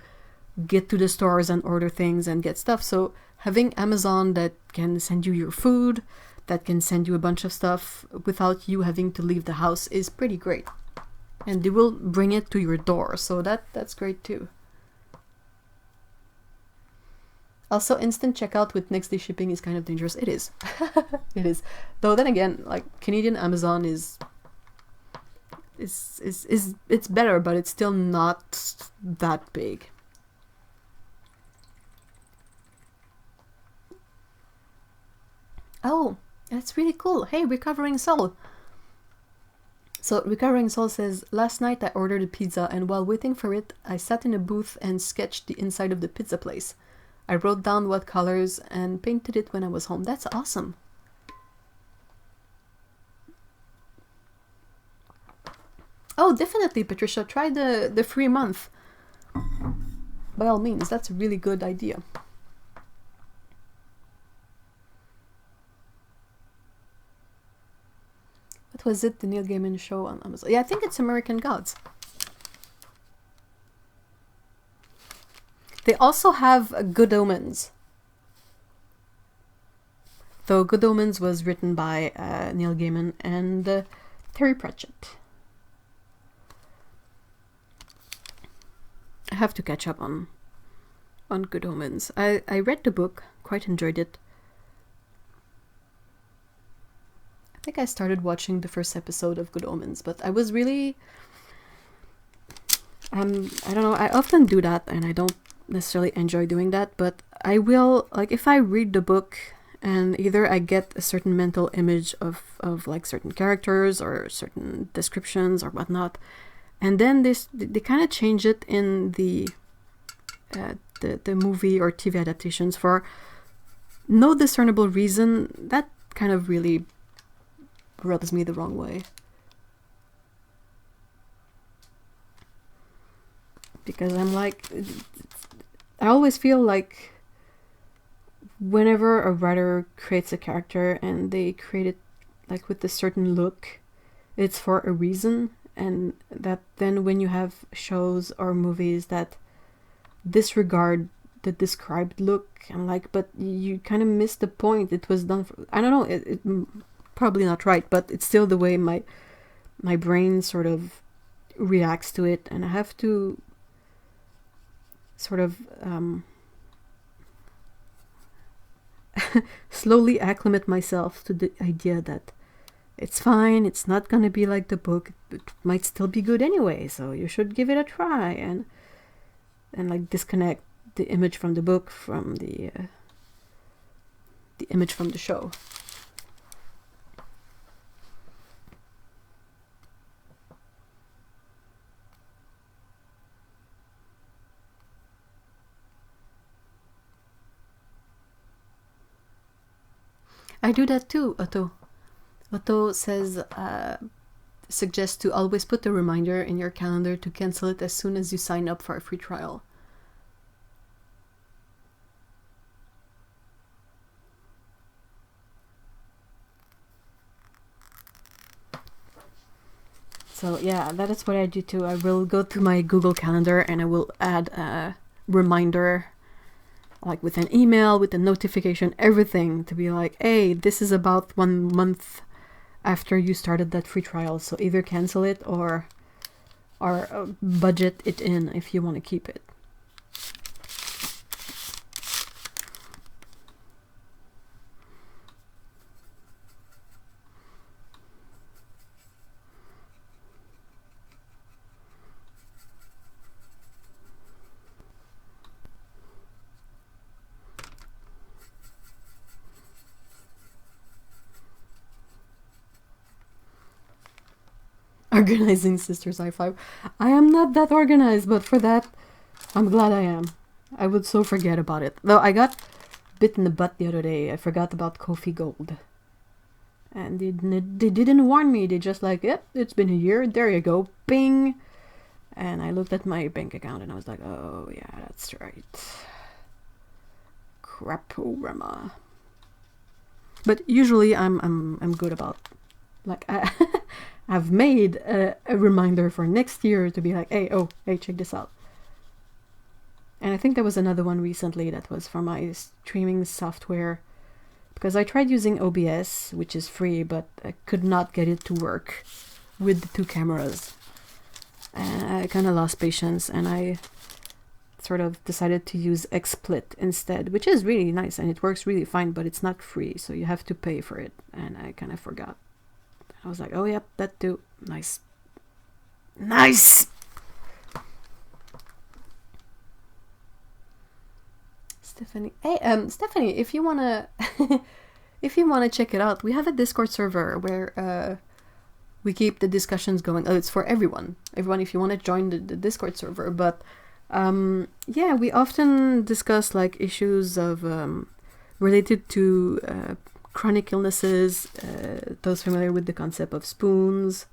get to the stores and order things and get stuff. So having Amazon that can send you your food, that can send you a bunch of stuff without you having to leave the house is pretty great. And they will bring it to your door, so that's great too. Also, instant checkout with next day shipping is kind of dangerous. It is. It is. Though then again, like, Canadian Amazon is it's better, but it's still not that big. Oh, that's really cool. Hey, Recovering Soul. So Recovering Soul says, last night I ordered a pizza and while waiting for it, I sat in a booth and sketched the inside of the pizza place. I wrote down what colors and painted it when I was home. That's awesome. Oh, definitely, Patricia. Try the free month. By all means, that's a really good idea. What was it? The Neil Gaiman show on Amazon? Yeah, I think it's American Gods. They also have Good Omens. Though Good Omens was written by Neil Gaiman and Terry Pratchett. I have to catch up on Good Omens. I read the book, quite enjoyed it. I think I started watching the first episode of Good Omens, but I was really... I don't know, I often do that, and I don't necessarily enjoy doing that, but I will, like, if I read the book, and either I get a certain mental image of like, certain characters, or certain descriptions, or whatnot, and then they kind of change it in the movie or TV adaptations for no discernible reason. That kind of really rubs me the wrong way. Because I'm like, I always feel like whenever a writer creates a character and they create it like with a certain look, it's for a reason. And that then when you have shows or movies that disregard the described look. I'm like, but you kind of missed the point. It was done for, I don't know, it probably not right, but it's still the way my brain sort of reacts to it, and I have to sort of slowly acclimate myself to the idea that it's fine, it's not gonna be like the book, it might still be good anyway, so you should give it a try, and like disconnect the image from the book from the image from the show. I do that too, Otto. Otto says, suggests to always put a reminder in your calendar to cancel it as soon as you sign up for a free trial. So yeah, that is what I do too. I will go to my Google Calendar and I will add a reminder, like with an email, with a notification, everything, to be like, hey, this is about 1 month after you started that free trial, so either cancel it or budget it in if you want to keep it. Organizing sisters high five. I am not that organized, but for that, I'm glad I am. I would so forget about it. Though I got bit in the butt the other day. I forgot about Coffee Gold. And they didn't warn me. They just like, yep, it's been a year. There you go. Bing. And I looked at my bank account and I was like, oh yeah, that's right. Crap-o-rama. But usually I'm good about, like, I've made a reminder for next year to be like, hey, check this out. And I think there was another one recently that was for my streaming software, because I tried using OBS, which is free, but I could not get it to work with the 2 cameras. And I kind of lost patience, and I sort of decided to use XSplit instead, which is really nice and it works really fine, but it's not free, so you have to pay for it, and I kind of forgot. I was like, oh yep, that too. Nice. Nice! Stephanie. Hey, Stephanie, if you wanna check it out, we have a Discord server where we keep the discussions going. Oh, it's for everyone. Everyone, if you want to join the Discord server. But yeah, we often discuss like issues of related to chronic illnesses, those familiar with the concept of spoons,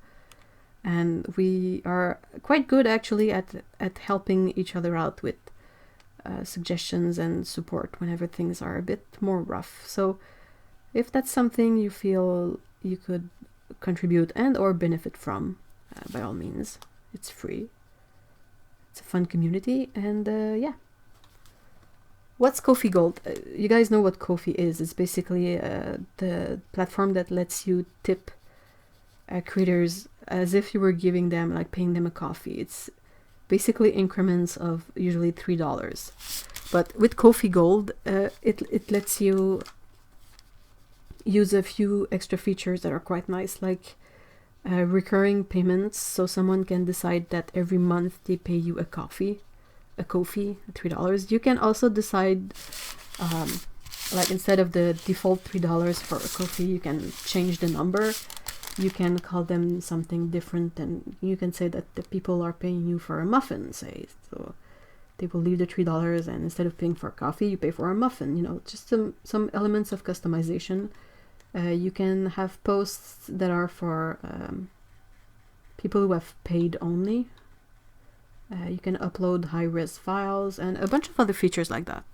and we are quite good actually at helping each other out with suggestions and support whenever things are a bit more rough. So if that's something you feel you could contribute and or benefit from, by all means, it's free. It's a fun community, and yeah. What's Ko-fi Gold? You guys know what Ko-fi is. It's basically the platform that lets you tip creators as if you were giving them, like paying them a coffee. It's basically increments of usually $3. But with Ko-fi Gold, it lets you use a few extra features that are quite nice, like recurring payments, so someone can decide that every month they pay you a coffee, $3. You can also decide, like instead of the default $3 for a coffee, you can change the number. You can call them something different, and you can say that the people are paying you for a muffin, say. So they will leave the $3, and instead of paying for a coffee, you pay for a muffin. You know, just some elements of customization. You can have posts that are for people who have paid only. You can upload high-res files and a bunch of other features like that.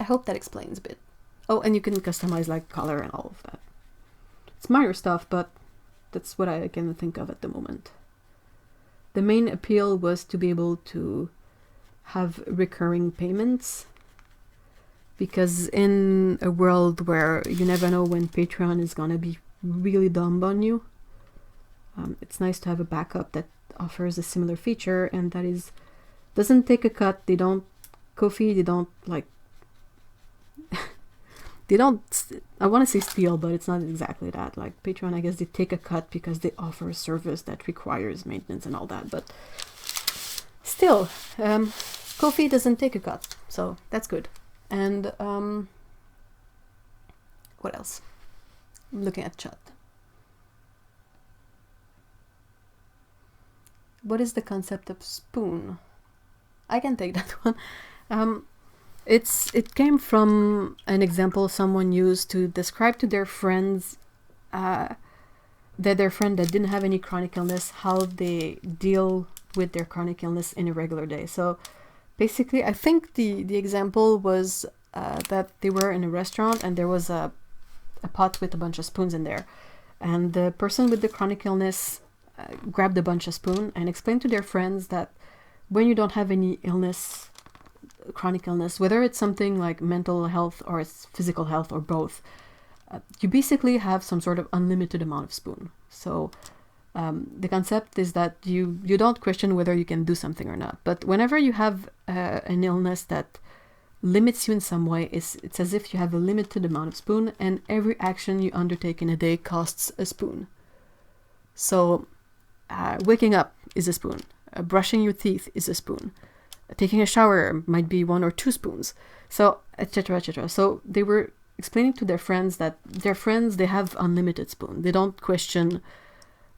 I hope that explains a bit. Oh, and you can customize like color and all of that. It's minor stuff, but that's what I can think of at the moment. the main appeal was to be able to have recurring payments, because in a world where you never know when Patreon is gonna be really dumb on you, it's nice to have a backup that offers a similar feature and that is doesn't take a cut. They don't Ko-fi, they don't like they don't, I want to say steal, but it's not exactly that. Like Patreon, I guess they take a cut because they offer a service that requires maintenance and all that, but still, Ko-fi doesn't take a cut, so that's good. And what else? I'm looking at chat. What is the concept of spoon? I can take that one. It came from an example someone used to describe to their friends, their friend that didn't have any chronic illness, how they deal with their chronic illness in a regular day. So basically, I think the example was that they were in a restaurant and there was a pot with a bunch of spoons in there. And the person with the chronic illness grabbed a bunch of spoons and explained to their friends that when you don't have any illness, chronic illness, whether it's something like mental health or it's physical health or both, you basically have some sort of unlimited amount of spoon. So the concept is that you don't question whether you can do something or not. But whenever you have an illness that limits you in some way, it's as if you have a limited amount of spoon, and every action you undertake in a day costs a spoon. So waking up is a spoon. Brushing your teeth is a spoon. Taking a shower might be 1 or 2 spoons. So etc. etc. So they were explaining to their friends that they have unlimited spoon. They don't question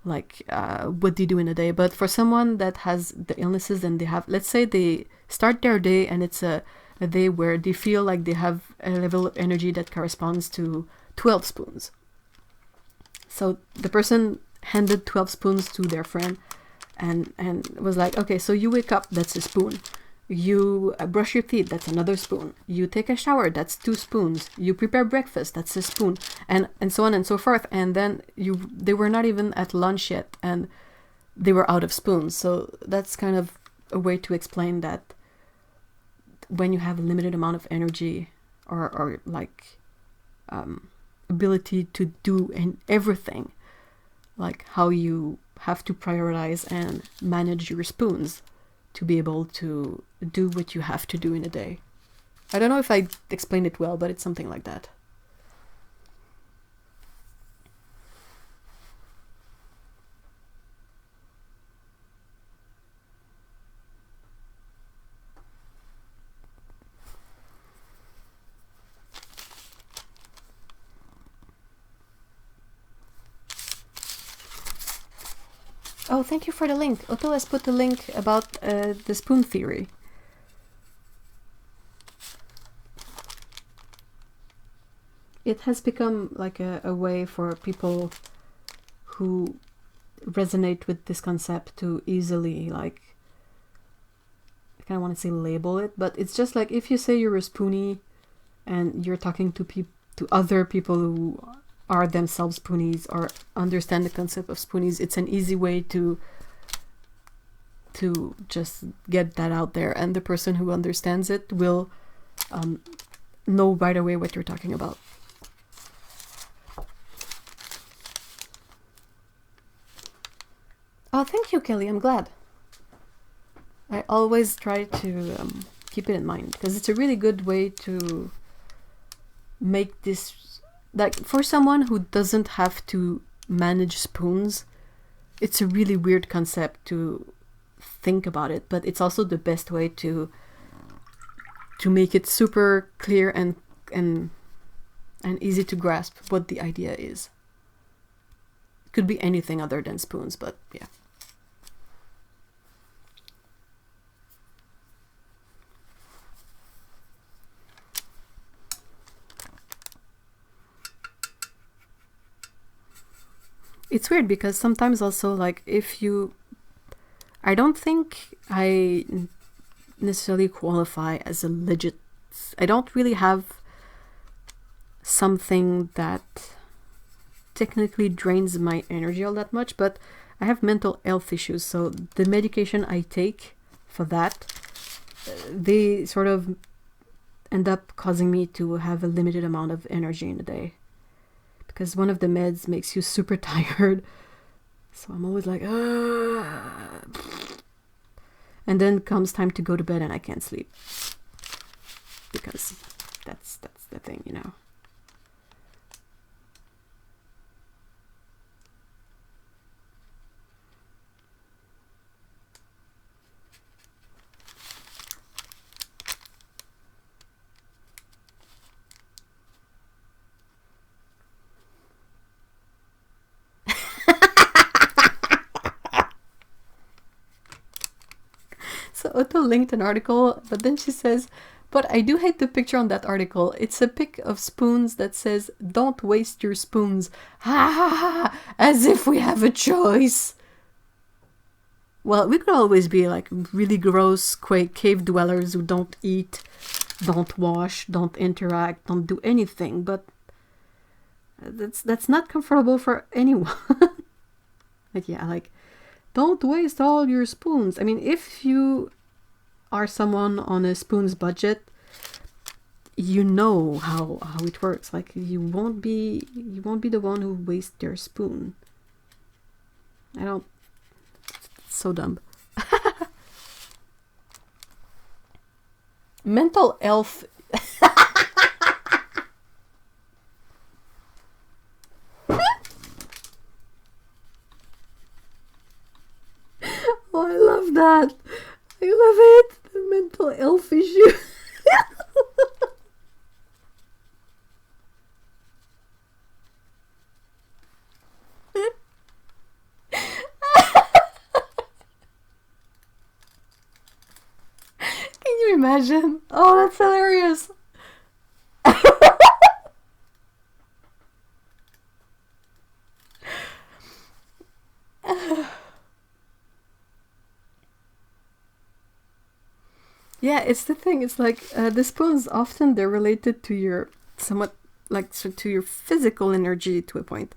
like what they do in a day. But for someone that has the illnesses and they have, let's say they start their day and it's a day where they feel like they have a level of energy that corresponds to 12 spoons. So the person handed 12 spoons to their friend and was like, okay, so you wake up, that's a spoon. You brush your teeth, that's another spoon. You take a shower, that's 2 spoons. You prepare breakfast, that's a spoon, and so on and so forth. And then they were not even at lunch yet, and they were out of spoons. So that's kind of a way to explain that when you have a limited amount of energy or like ability to do everything, like how you have to prioritize and manage your spoons to be able to do what you have to do in a day. I don't know if I explained it well, but it's something like that. Oh, thank you for the link. Otto has put the link about the spoon theory. It has become like a way for people who resonate with this concept to easily, like, I kind of want to say label it, but it's just like if you say you're a spoonie and you're talking to other people who are themselves spoonies or understand the concept of spoonies, it's an easy way to just get that out there, and the person who understands it will know right away what you're talking about. Oh, thank you, Kelly. I'm glad. I always try to keep it in mind because it's a really good way to make this, like, for someone who doesn't have to manage spoons, it's a really weird concept to think about it, but it's also the best way to make it super clear and easy to grasp what the idea is. It could be anything other than spoons, but yeah. It's weird because sometimes also, like, I don't think I necessarily qualify as a legit, I don't really have something that technically drains my energy all that much, but I have mental health issues, so the medication I take for that, they sort of end up causing me to have a limited amount of energy in a day. Because one of the meds makes you super tired. So I'm always like, ah. And then comes time to go to bed and I can't sleep. Because that's the thing, you know. So Otto linked an article, but then she says, but I do hate the picture on that article. It's a pic of spoons that says, don't waste your spoons. Ha ha ha, as if we have a choice. Well, we could always be like really gross cave dwellers who don't eat, don't wash, don't interact, don't do anything, but that's not comfortable for anyone. Like, yeah, like, don't waste all your spoons. I mean, if you are someone on a spoons budget, you know how it works. Like, you won't be the one who wastes your spoon. I don't. It's so dumb. Mental health. Oh, I love that. I love it. The mental health issue. Can you imagine? Oh, that's hilarious. Yeah, it's the thing. It's like the spoons often they're related to your somewhat like to your physical energy to a point,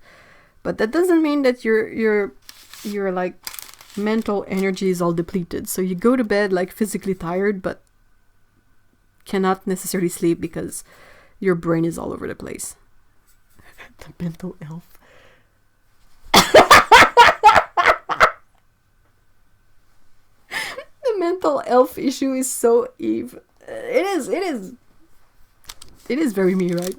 but that doesn't mean that your like mental energy is all depleted. So you go to bed like physically tired, but cannot necessarily sleep because your brain is all over the place. The mental health. Mental health issue is so Eve. It is very me, right?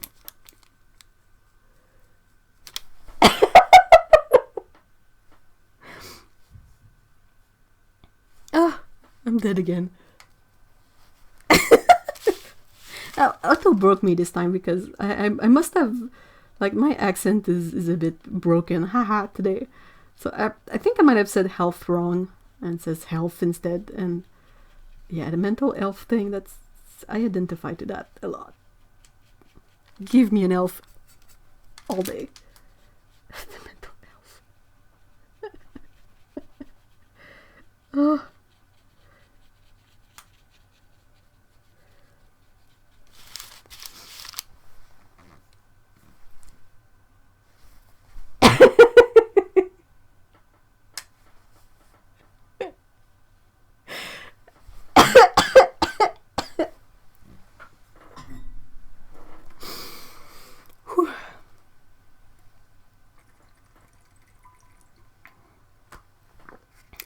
Ah, I'm dead again. Otto broke me this time because I must have, like, my accent is a bit broken, haha, today. So I think I might have said health wrong. And says health instead, and yeah, the mental health thing, that's, I identify to that a lot. Give me an elf all day. The mental health. Oh.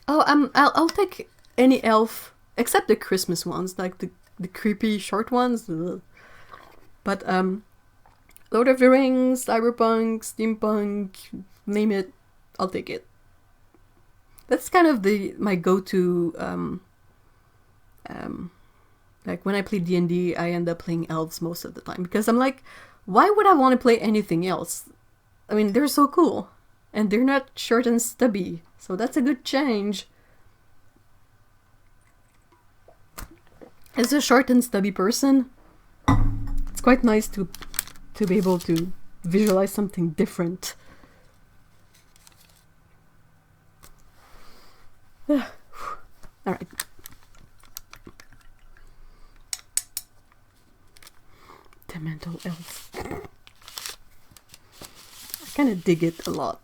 Oh, I'll take any elf except the Christmas ones, like the creepy short ones. Ugh. But Lord of the Rings, Cyberpunk, Steampunk, name it, I'll take it. That's kind of my go-to. Like when I play D&D, I end up playing elves most of the time because I'm like, why would I want to play anything else? I mean, they're so cool, and they're not short and stubby. So that's a good change. As a short and stubby person, it's quite nice to be able to visualize something different. Alright. The mental health. kind of dig it a lot.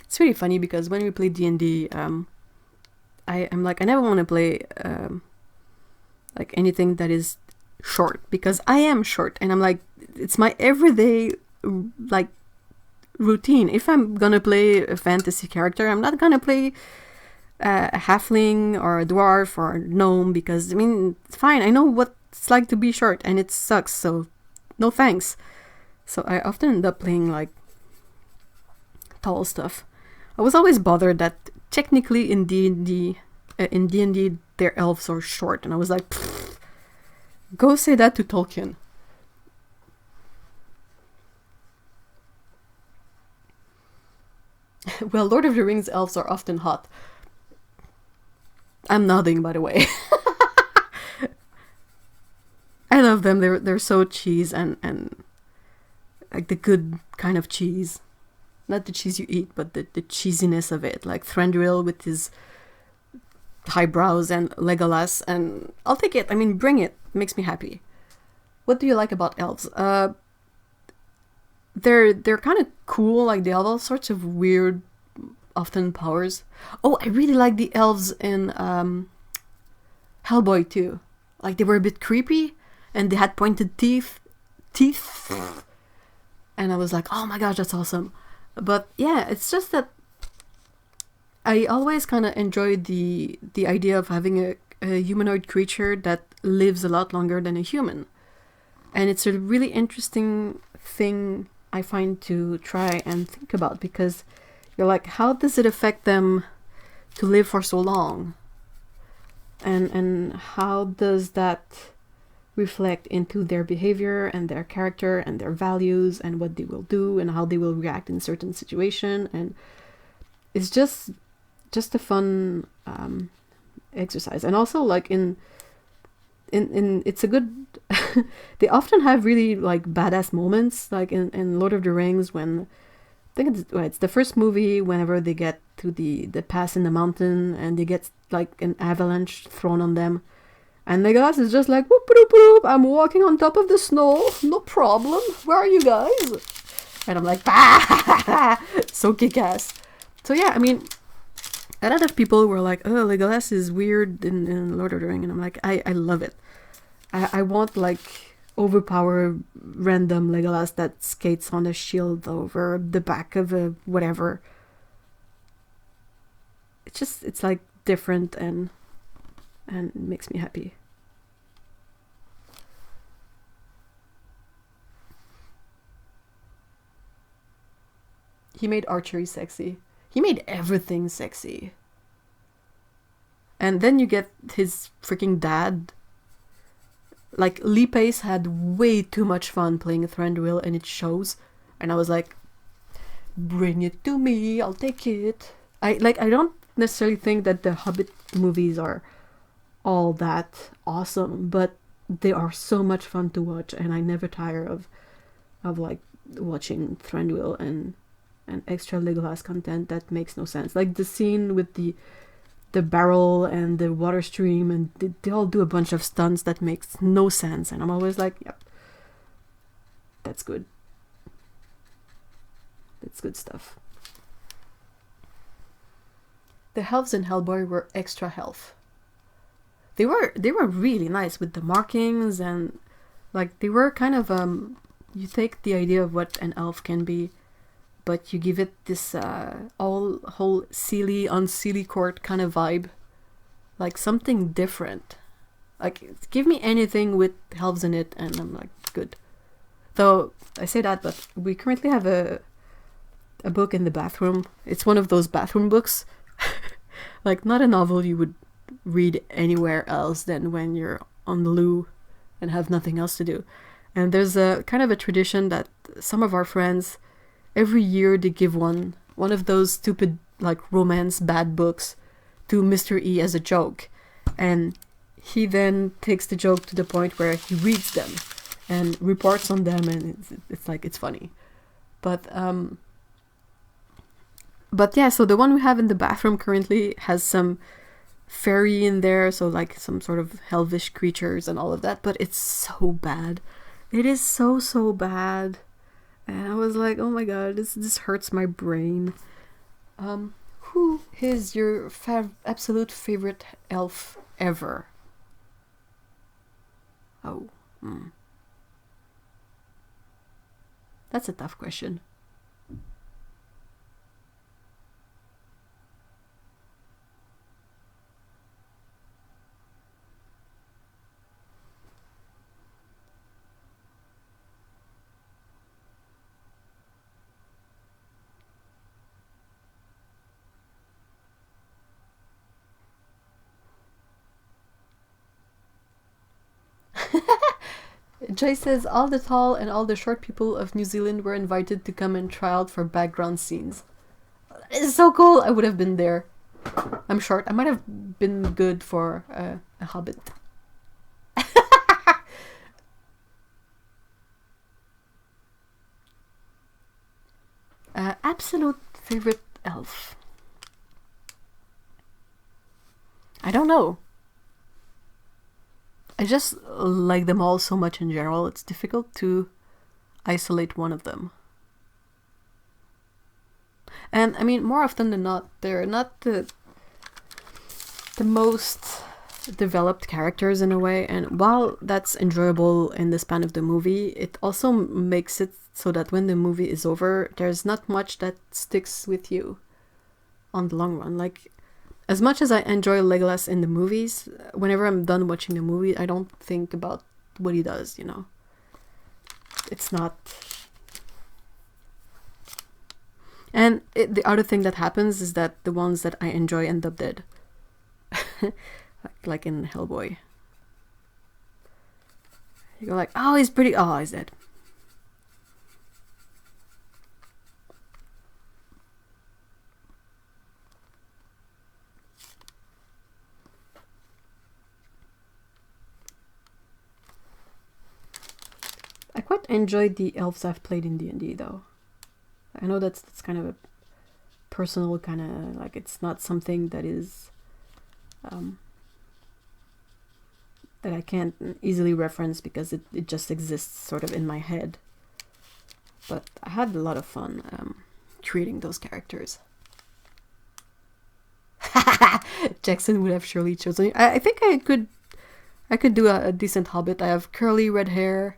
It's really funny because when we play D&D, I'm like, I never want to play like anything that is short, because I am short, and I'm like, it's my everyday like routine. If I'm gonna play a fantasy character, I'm not gonna play a halfling or a dwarf or a gnome, because I mean, it's fine, I know what it's like to be short and it sucks, so no thanks. So I often end up playing like tall stuff. I was always bothered that technically in D&D their elves are short, and I was like, go say that to Tolkien. Well, Lord of the Rings elves are often hot. I'm nodding, by the way. I love them. They're so cheese and like the good kind of cheese. Not the cheese you eat, but the cheesiness of it. Like Thranduil with his highbrows and Legolas, and I'll take it. I mean, bring it. It makes me happy. What do you like about elves? They're kind of cool. Like they have all sorts of weird, often powers. Oh, I really like the elves in Hellboy too. Like they were a bit creepy, and they had pointed teeth, and I was like, oh my gosh, that's awesome. But yeah, it's just that I always kind of enjoyed the idea of having a humanoid creature that lives a lot longer than a human. And it's a really interesting thing I find to try and think about, because you're like, how does it affect them to live for so long? And how does that reflect into their behavior and their character and their values and what they will do and how they will react in certain situation? And it's just a fun exercise. And also like in it's a good they often have really like badass moments, like in Lord of the Rings, when I think it's the first movie, whenever they get to the pass in the mountain and they get like an avalanche thrown on them, and Legolas is just like, whoop, whoop, whoop, I'm walking on top of the snow, no problem, where are you guys? And I'm like, bah! So kick-ass. So yeah, I mean, a lot of people were like, oh, Legolas is weird in Lord of the Rings, and I'm like, I love it. I want like overpowered random Legolas that skates on a shield over the back of a whatever. It's like different and it makes me happy. He made archery sexy. He made everything sexy. And then you get his freaking dad. Like, Lee Pace had way too much fun playing Thranduil, and it shows. And I was like, bring it to me, I'll take it. I don't necessarily think that the Hobbit movies are all that awesome, but they are so much fun to watch, and I never tire of like watching Thranduil and extra Legolas content that makes no sense. Like the scene with the barrel and the water stream, and they all do a bunch of stunts that makes no sense, and I'm always like, yep, that's good. That's good stuff. The elves in Hellboy were extra health. They were really nice with the markings, and like they were kind of you take the idea of what an elf can be, but you give it this whole Seelie on Seelie Court kind of vibe. Like something different. Like, give me anything with elves in it and I'm like, good. Though, I say that, but we currently have a book in the bathroom. It's one of those bathroom books. Like, not a novel you would read anywhere else than when you're on the loo and have nothing else to do. And there's a kind of a tradition that some of our friends, every year they give one of those stupid like romance bad books to Mr. E as a joke, and he then takes the joke to the point where he reads them and reports on them, and it's funny. But yeah, so the one we have in the bathroom currently has some fairy in there, so like some sort of hellish creatures and all of that, but it's so bad. It is so bad. And I was like, oh my god, this hurts my brain. Who is your absolute favorite elf ever? Oh, that's a tough question. Jay says all the tall and all the short people of New Zealand were invited to come and try out for background scenes. It's so cool. I would have been there. I'm short. I might have been good for a hobbit. Absolute favorite elf. I don't know. I just like them all so much in general. It's difficult to isolate one of them. And I mean, more often than not, they're not the most developed characters in a way. And while that's enjoyable in the span of the movie, it also makes it so that when the movie is over, there's not much that sticks with you on the long run. Like, as much as I enjoy Legolas in the movies, whenever I'm done watching the movie, I don't think about what he does, you know. It's not... And the other thing that happens is that the ones that I enjoy end up dead. Like in Hellboy. You go like, oh, he's pretty... Oh, he's dead. I quite enjoyed the elves I've played in D&D though. I know that's kind of a personal kind of, like, it's not something that is that I can't easily reference because it just exists sort of in my head. But I had a lot of fun creating those characters. Jackson would have surely chosen. I think I could do a decent hobbit. I have curly red hair.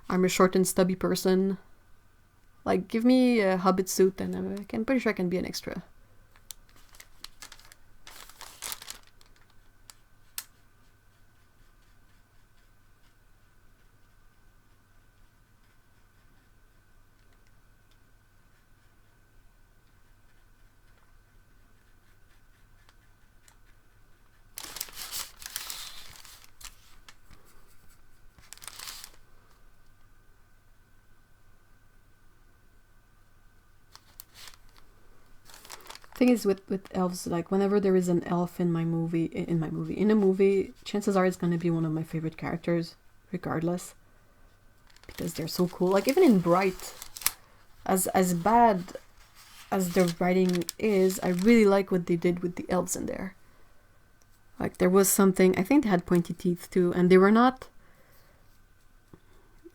I'm a short and stubby person. Like, give me a hobbit suit and I'm pretty sure I can be an extra. Thing is with elves, like whenever there is an elf in a movie, chances are it's gonna be one of my favorite characters, regardless, because they're so cool. Like even in Bright, as bad as their writing is, I really like what they did with the elves in there. Like there was something, I think they had pointy teeth too, and they were not,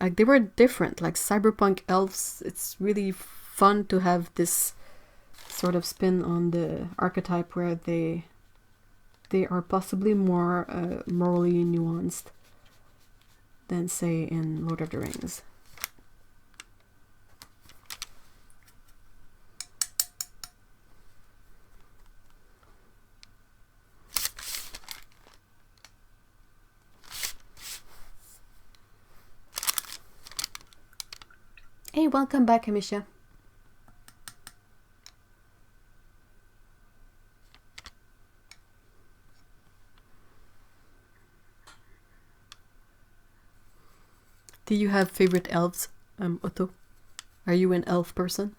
like they were different, like cyberpunk elves. It's really fun to have this sort of spin on the archetype where they are possibly more morally nuanced than, say, in Lord of the Rings. Hey, welcome back, Amisha. Do you have favorite elves, Otto? Are you an elf person?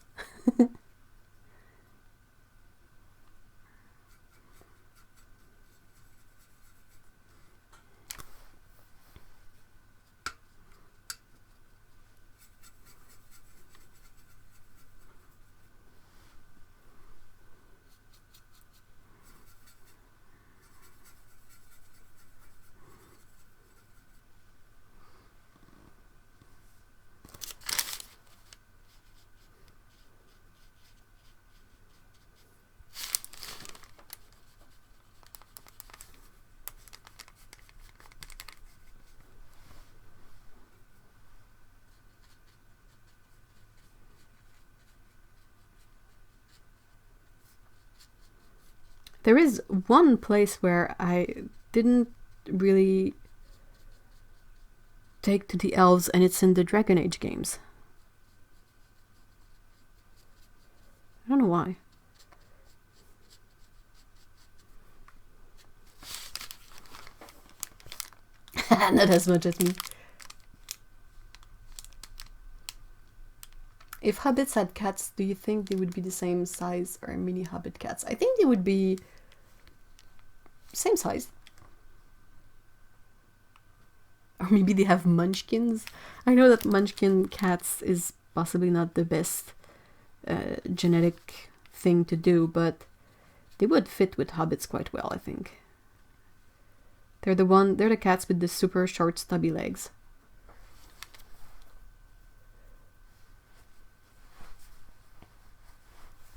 There is one place where I didn't really take to the elves, and it's in the Dragon Age games. I don't know why. Not as much as me. If hobbits had cats, do you think they would be the same size or mini hobbit cats? I think they would be same size. Or maybe they have munchkins. I know that munchkin cats is possibly not the best genetic thing to do, but they would fit with hobbits quite well, I think. They're the cats with the super short stubby legs.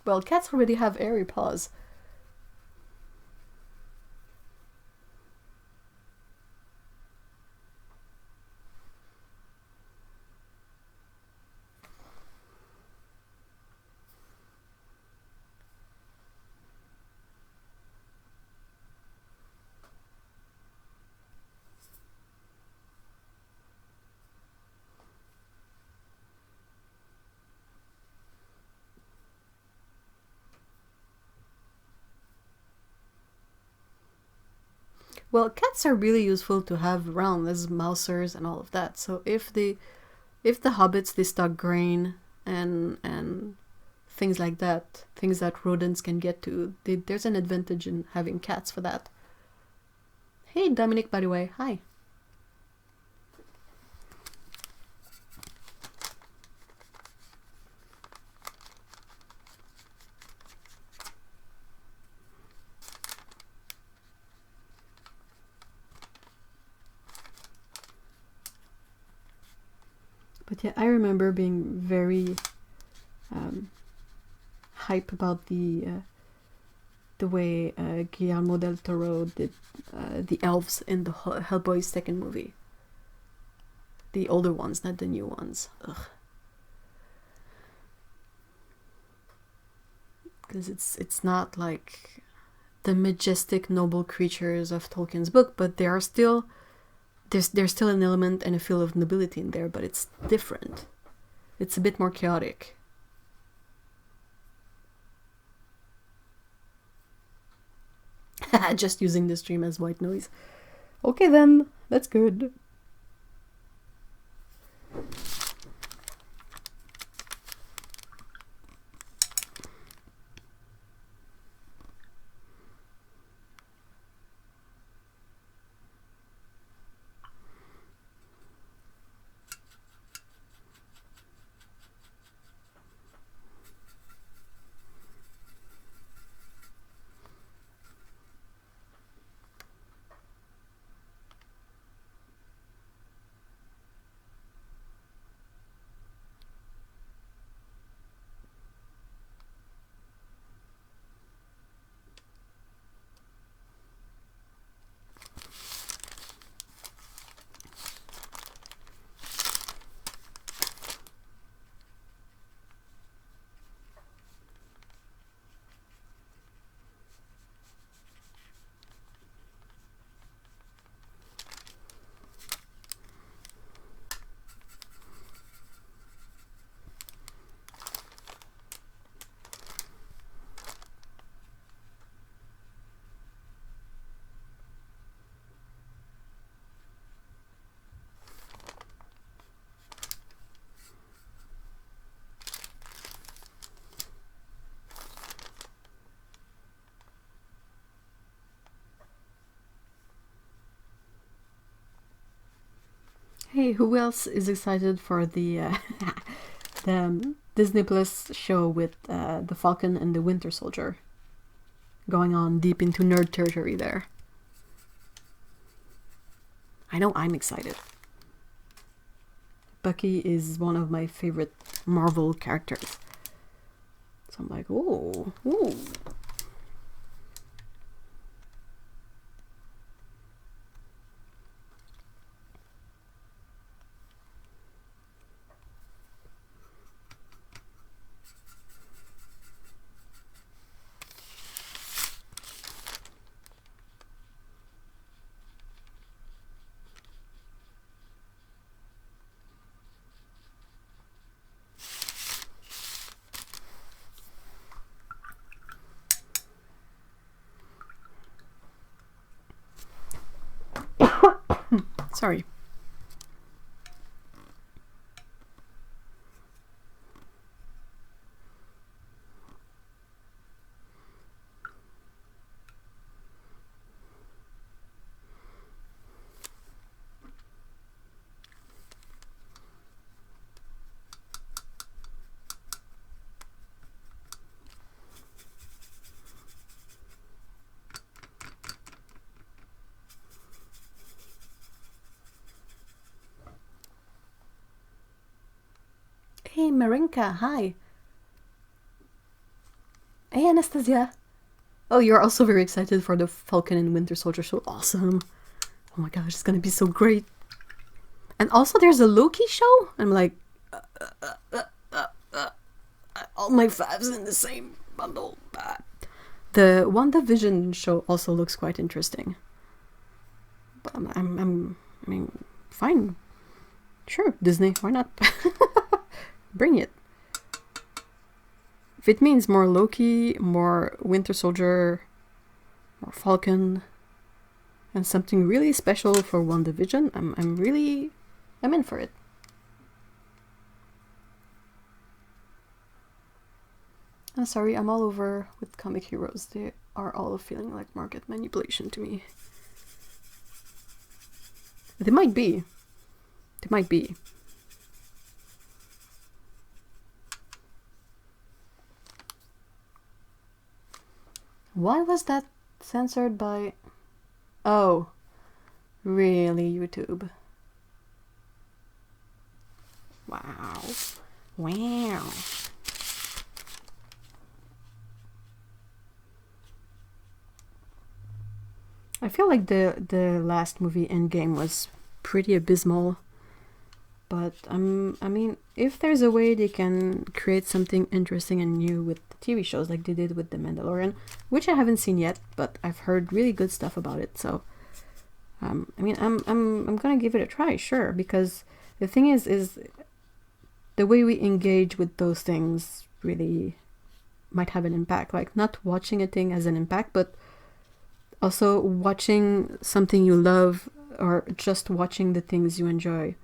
Well, cats already have airy paws. Well, cats are really useful to have around as mousers and all of that. So if the hobbits they stock grain and things like that, things that rodents can get to, there's an advantage in having cats for that. Hey, Dominic, by the way, hi. But yeah, I remember being very hype about the way Guillermo del Toro did the elves in the Hellboy second movie. The older ones, not the new ones. Because it's not like the majestic noble creatures of Tolkien's book, but they are still there's still an element and a feel of nobility in there, but it's different. It's a bit more chaotic. Just using the stream as white noise. Okay then, that's good. Hey, who else is excited for the the Disney Plus show with the Falcon and the Winter Soldier? Going on deep into nerd territory there. I know I'm excited. Bucky is one of my favorite Marvel characters. So I'm like, ooh, ooh. Sorry. Hey, Marinka, hi. Hey, Anastasia. Oh, you're also very excited for the Falcon and Winter Soldier show. Awesome. Oh my gosh, it's gonna be so great. And also there's a Loki show. I'm like, all my faves in the same bundle. The WandaVision show also looks quite interesting. But I mean, fine. Sure, Disney, why not? Bring it. If it means more Loki, more Winter Soldier, more Falcon, and something really special for WandaVision, I'm in for it. I'm sorry, I'm all over with comic heroes. They are all feeling like market manipulation to me. They might be. They might be. Why was that censored by... Oh, really, YouTube? Wow. Wow. I feel like the last movie, Endgame, was pretty abysmal. But I mean, if there's a way they can create something interesting and new with the TV shows like they did with The Mandalorian, which I haven't seen yet, but I've heard really good stuff about it. So, I mean, I'm gonna give it a try, sure, because the thing is the way we engage with those things really might have an impact. Like not watching a thing has an impact, but also watching something you love or just watching the things you enjoy,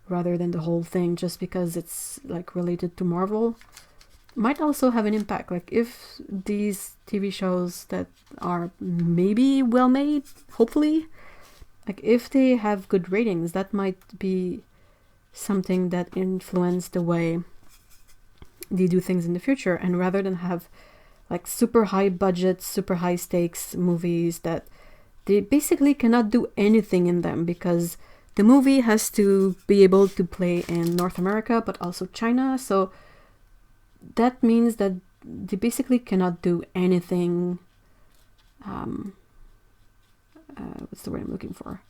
rather than the whole thing just because it's like related to Marvel, might also have an impact. Like if these TV shows that are maybe well made, hopefully, like if they have good ratings, that might be something that influence the way they do things in the future. And rather than have like super high budget, super high stakes movies that they basically cannot do anything in them because the movie has to be able to play in North America, but also China. So that means that they basically cannot do anything. What's the word I'm looking for?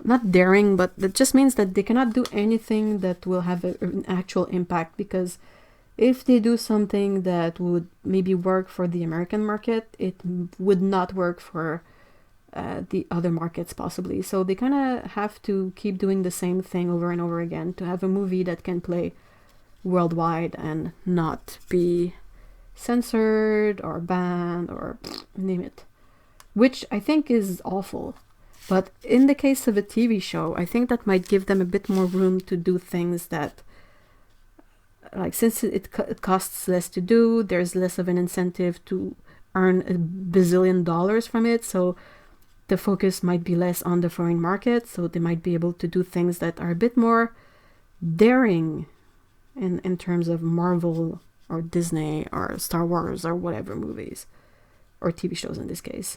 Not daring, but that just means that they cannot do anything that will have an actual impact. Because if they do something that would maybe work for the American market, it would not work for the other markets possibly. So they kind of have to keep doing the same thing over and over again to have a movie that can play worldwide and not be censored or banned or name it, which I think is awful. But in the case of a TV show, I think that might give them a bit more room to do things that, like, since it costs less to do, there's less of an incentive to earn $1 billion from it. So the focus might be less on the foreign market, so they might be able to do things that are a bit more daring in terms of Marvel or Disney or Star Wars or whatever movies, or TV shows in this case.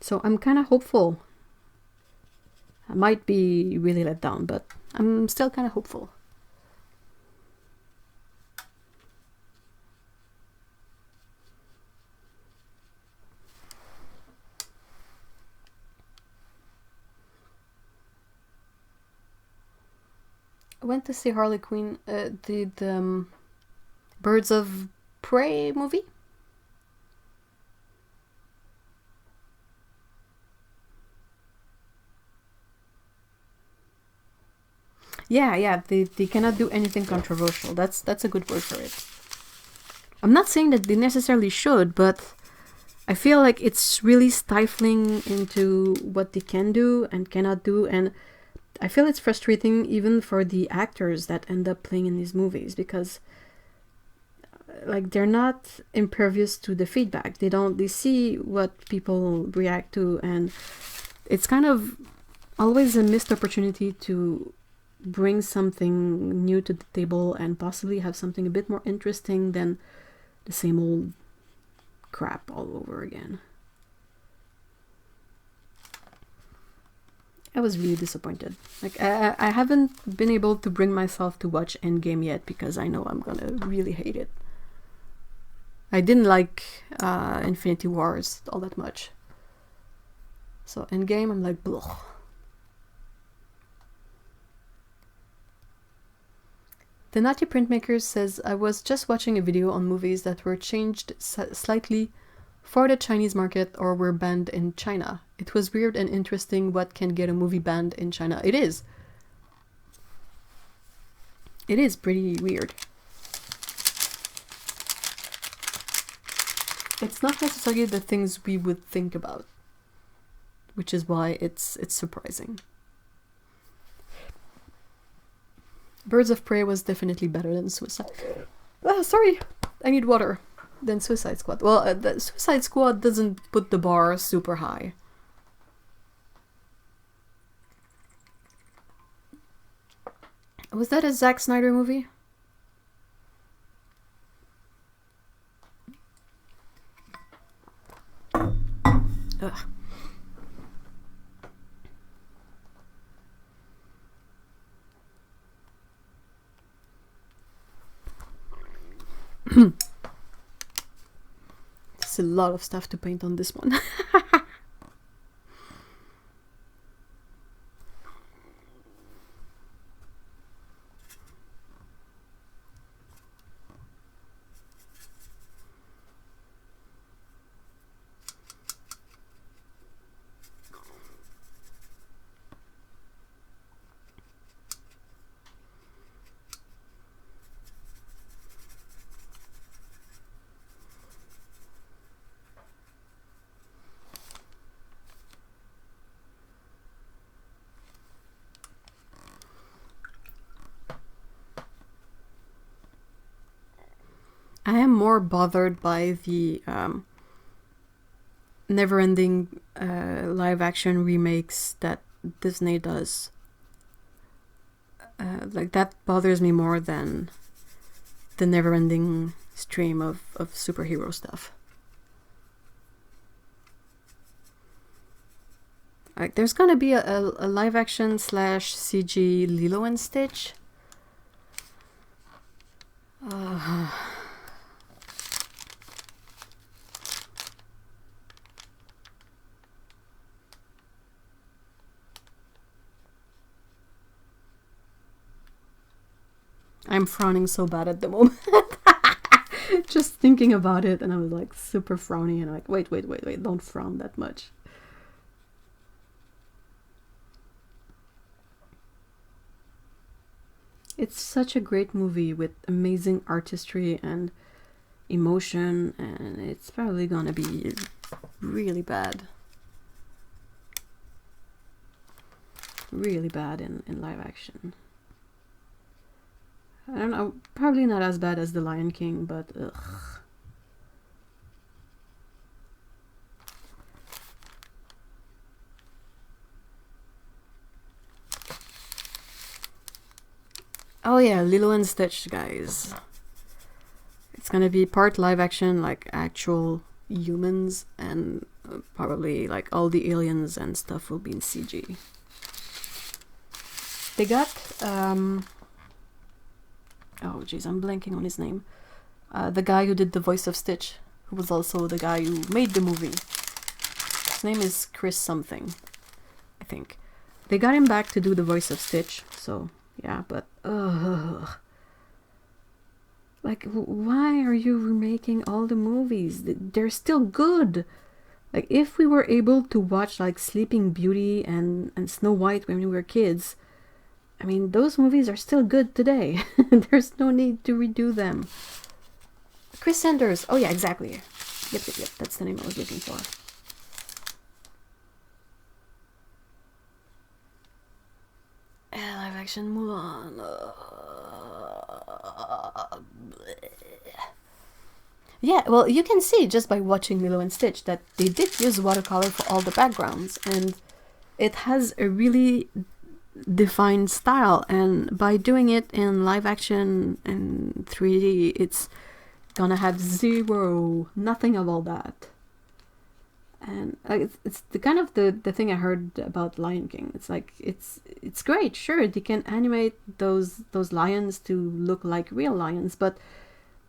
So I'm kind of hopeful. I might be really let down, but I'm still kind of hopeful. I went to see Harley Quinn, the Birds of Prey movie. Yeah, they cannot do anything controversial. That's a good word for it. I'm not saying that they necessarily should, but I feel like it's really stifling into what they can do and cannot do, and I feel it's frustrating even for the actors that end up playing in these movies, because like they're not impervious to the feedback. They see what people react to, and it's kind of always a missed opportunity to bring something new to the table and possibly have something a bit more interesting than the same old crap all over again. I was really disappointed. Like I haven't been able to bring myself to watch Endgame yet because I know I'm gonna really hate it. I didn't like Infinity Wars all that much. So Endgame, I'm like, blech. The Naughty Printmaker says, I was just watching a video on movies that were changed slightly for the Chinese market or were banned in China. It was weird and interesting what can get a movie banned in China. It is. It is pretty weird. It's not necessarily the things we would think about, which is why it's surprising. Birds of Prey was definitely better than Suicide. Sorry, I need water. Than Suicide Squad. Well, the Suicide Squad doesn't put the bar super high. Was that a Zack Snyder movie? Ugh. There's a lot of stuff to paint on this one. I am more bothered by the never-ending live-action remakes that Disney does. Like, that bothers me more than the never-ending stream of superhero stuff. Like, there's gonna be a live-action / CG Lilo and Stitch. I'm frowning so bad at the moment. Just thinking about it, and I was like super frowny, and I'm like, wait, don't frown that much. It's such a great movie with amazing artistry and emotion, and it's probably gonna be really bad. Really bad in live action. I don't know, probably not as bad as The Lion King, but ugh. Oh yeah, Lilo and Stitch, guys. It's gonna be part live action, like actual humans, and probably like all the aliens and stuff will be in CG. They got, oh jeez, I'm blanking on his name. The guy who did the voice of Stitch, who was also the guy who made the movie. His name is Chris something, I think. They got him back to do the voice of Stitch, so yeah, but like, why are you remaking all the movies? They're still good. Like, if we were able to watch like Sleeping Beauty and Snow White when we were kids, I mean, those movies are still good today. There's no need to redo them. Chris Sanders. Oh yeah, exactly. Yep. That's the name I was looking for. Live action Mulan. Yeah, well, you can see just by watching Lilo and Stitch that they did use watercolor for all the backgrounds, and it has a really defined style, and by doing it in live action and 3D, it's gonna have nothing of all that. And it's the kind of the thing I heard about Lion King. It's like it's great, sure, they can animate those lions to look like real lions, but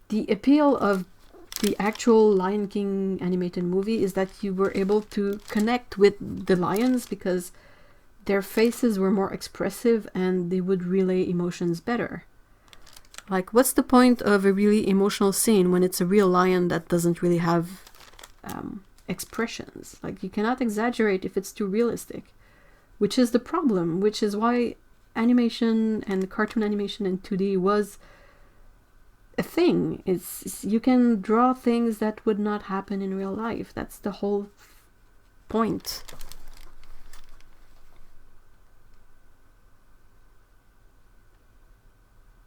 the appeal of the actual Lion King animated movie is that you were able to connect with the lions because their faces were more expressive and they would relay emotions better. Like, what's the point of a really emotional scene when it's a real lion that doesn't really have expressions? Like, you cannot exaggerate if it's too realistic, which is the problem, which is why animation and cartoon animation in 2D was a thing. It's you can draw things that would not happen in real life. That's the whole point.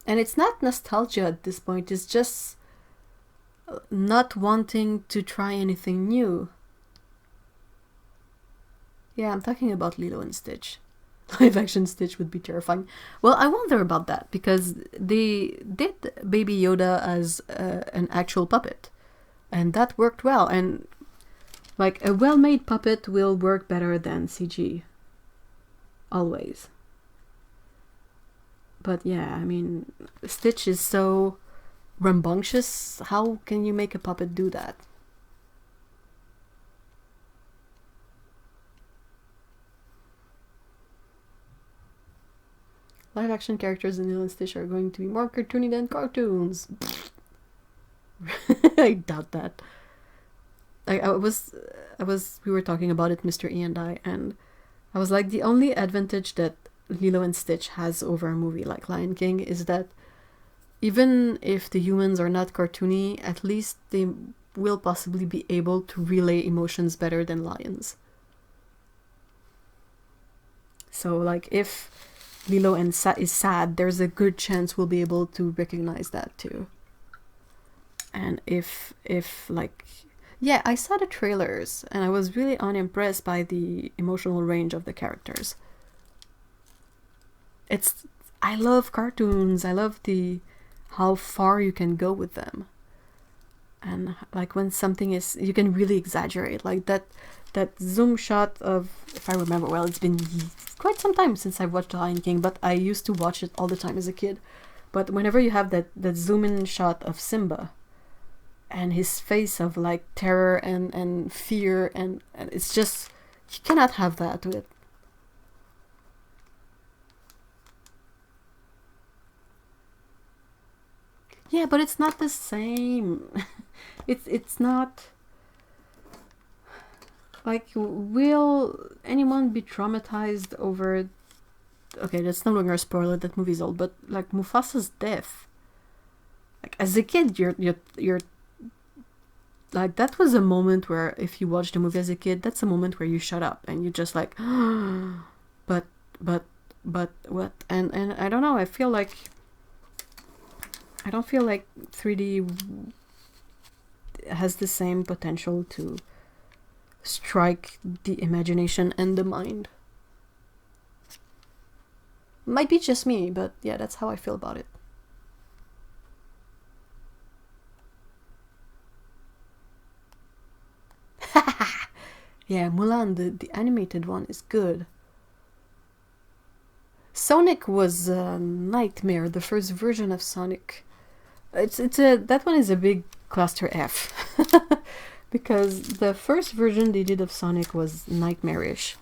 And it's not nostalgia at this point, it's just not wanting to try anything new. Yeah, I'm talking about Lilo and Stitch. Live action Stitch would be terrifying. Well, I wonder about that, because they did Baby Yoda as an actual puppet, and that worked well. And like, a well-made puppet will work better than CG. Always. But yeah, I mean, Stitch is so rambunctious. How can you make a puppet do that? Live action characters in Lilo and Stitch are going to be more cartoony than cartoons. I doubt that. We were talking about it, Mr. E and I was like, the only advantage that Lilo and Stitch has over a movie like Lion King is that even if the humans are not cartoony, at least they will possibly be able to relay emotions better than lions. So, like, if Lilo is sad, there's a good chance we'll be able to recognize that too. And if like, yeah, I saw the trailers and I was really unimpressed by the emotional range of the characters. I love cartoons. I love how far you can go with them. And like, when something is, you can really exaggerate, like that zoom shot of, if I remember well, it's been quite some time since I've watched The Lion King, but I used to watch it all the time as a kid. But whenever you have that zoom in shot of Simba and his face of like terror and fear, and it's just, you cannot have that with. Yeah, but it's not the same. It's not. Like, will anyone be traumatized over... Okay, that's no longer a spoiler, that movie's old, but like Mufasa's death. Like, as a kid, you're like, that was a moment where, if you watch the movie as a kid, that's a moment where you shut up and you just like, but what? And I don't know, I don't feel like 3D has the same potential to strike the imagination and the mind. Might be just me, but yeah, that's how I feel about it. Yeah, Mulan, the animated one, is good. Sonic was a nightmare, the first version of Sonic. That one is a big cluster F. Because the first version they did of Sonic was nightmarish.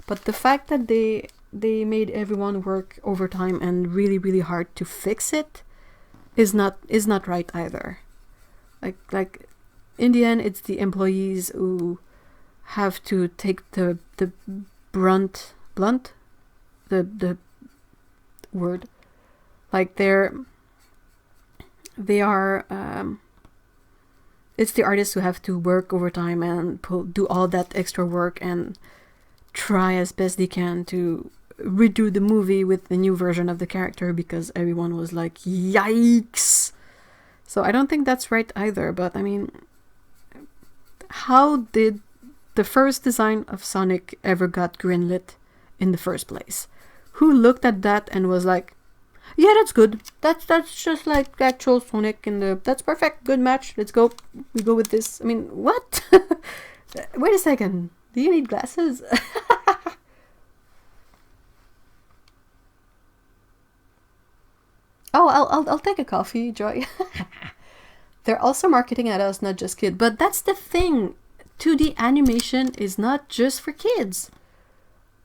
But the fact that they made everyone work overtime and really, really hard to fix it is not right either. Like in the end, it's the employees who have to take the blunt the word. Like they are it's the artists who have to work overtime and do all that extra work and try as best they can to redo the movie with the new version of the character because everyone was like, yikes! So I don't think that's right either, but I mean, how did the first design of Sonic ever got greenlit in the first place? Who looked at that and was like, yeah, that's good. That's just like actual Sonic and that's perfect. Good match. Let's go. We go with this. I mean, what? Wait a second. Do you need glasses? Oh, I'll take a coffee, Joy. They're also marketing at us, not just kids. But that's the thing. 2D animation is not just for kids.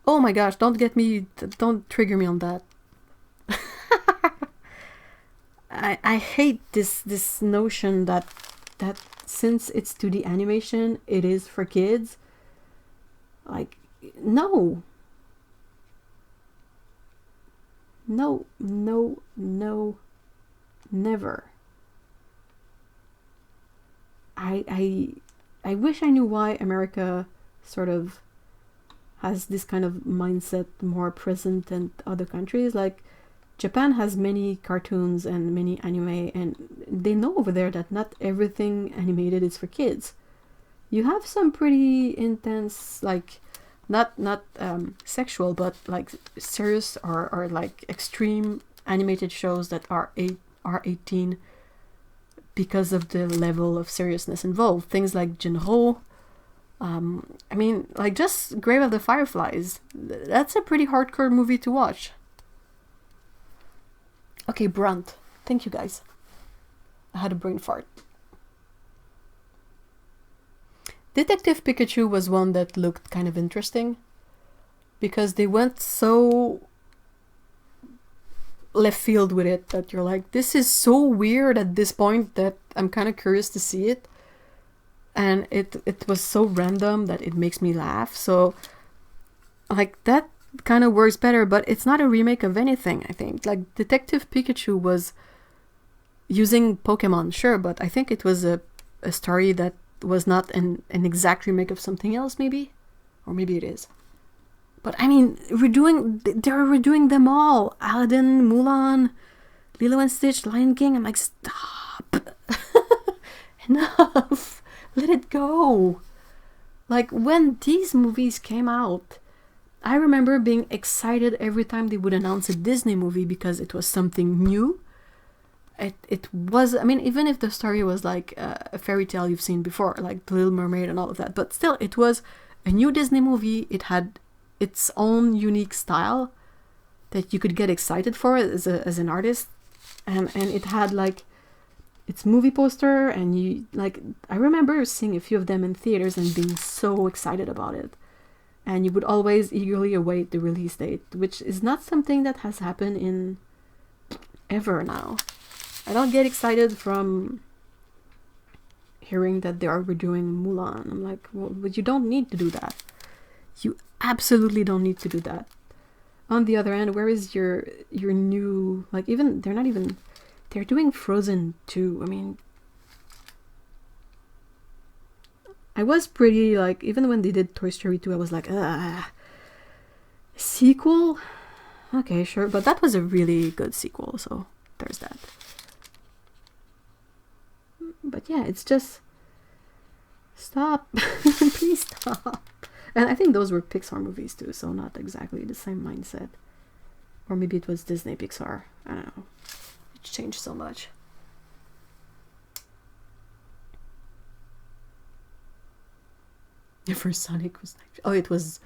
Oh my gosh, don't trigger me on that. I hate this notion that since it's 2D animation, it is for kids. Like, no. No, never. I wish I knew why America sort of has this kind of mindset more present than other countries. Like, Japan has many cartoons and many anime, and they know over there that not everything animated is for kids. You have some pretty intense, like, not sexual, but like serious or like extreme animated shows that are 18 because of the level of seriousness involved. Things like Jinho. I mean, like just Grave of the Fireflies. That's a pretty hardcore movie to watch. Okay, Brunt. Thank you guys. I had a brain fart. Detective Pikachu was one that looked kind of interesting because they went so left field with it that you're like, this is so weird at this point that I'm kind of curious to see it. And it was so random that it makes me laugh. So, like, that kind of works better, but it's not a remake of anything, I think. Like, Detective Pikachu was using Pokemon, sure, but I think it was a story that was not an exact remake of something else, maybe? Or maybe it is. But, I mean, they're redoing them all. Aladdin, Mulan, Lilo and Stitch, Lion King. I'm like, stop. Enough. Let it go. Like, when these movies came out, I remember being excited every time they would announce a Disney movie because it was something new. It was, I mean, even if the story was like a fairy tale you've seen before, like The Little Mermaid and all of that, but still, it was a new Disney movie. It had its own unique style that you could get excited for as an artist, and it had like its movie poster, and you like, I remember seeing a few of them in theaters and being so excited about it, and you would always eagerly await the release date, which is not something that has happened in ever now. I don't get excited from hearing that they are redoing Mulan. I'm like, well, but you don't need to do that. You absolutely don't need to do that. On the other hand, where is your new, like, even, they're doing Frozen 2. I mean, I was pretty, like, even when they did Toy Story 2, I was like, sequel? Okay, sure, but that was a really good sequel, so there's that. But yeah, it's just, stop. Please stop. And I think those were Pixar movies too, so not exactly the same mindset. Or maybe it was Disney Pixar. I don't know. It changed so much. The first Sonic was like, oh, it was.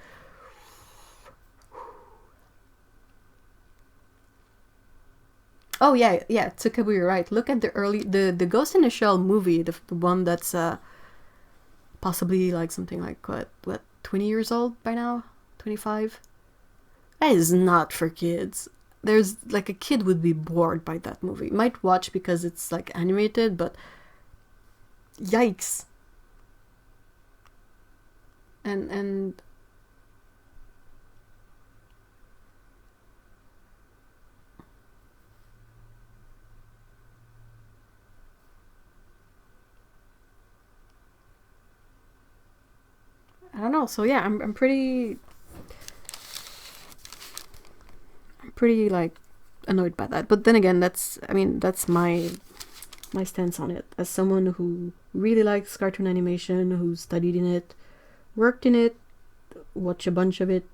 Oh yeah, Tsukabu, you're right. Look at the Ghost in the Shell movie, the one that's possibly like something like what 20 years old by now, 25. That is not for kids. There's like, a kid would be bored by that movie. Might watch because it's like animated, but yikes. And know. So yeah, I'm pretty like annoyed by that. But then again, that's my stance on it. As someone who really likes cartoon animation, who studied in it, worked in it, watch a bunch of it.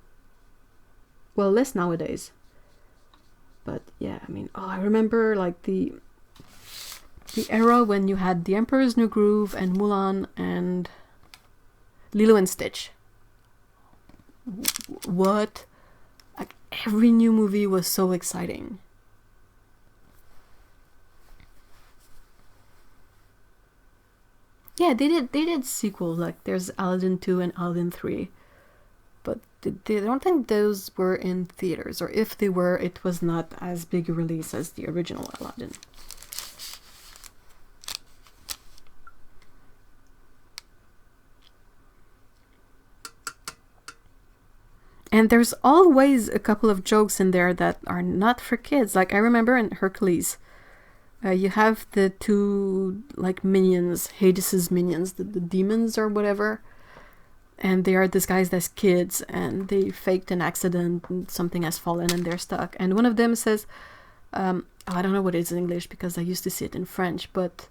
Well, less nowadays. But yeah, I remember like the era when you had The Emperor's New Groove and Mulan and Lilo and Stitch. What? Like every new movie was so exciting. Yeah, they did sequels, like there's Aladdin 2 and Aladdin 3. But I don't think those were in theaters, or if they were, it was not as big a release as the original Aladdin. And there's always a couple of jokes in there that are not for kids. Like I remember in Hercules, you have the two like minions, Hades's minions, the demons or whatever. And they are disguised as kids, and they faked an accident, and something has fallen and they're stuck. And one of them says, I don't know what it is in English because I used to see it in French, but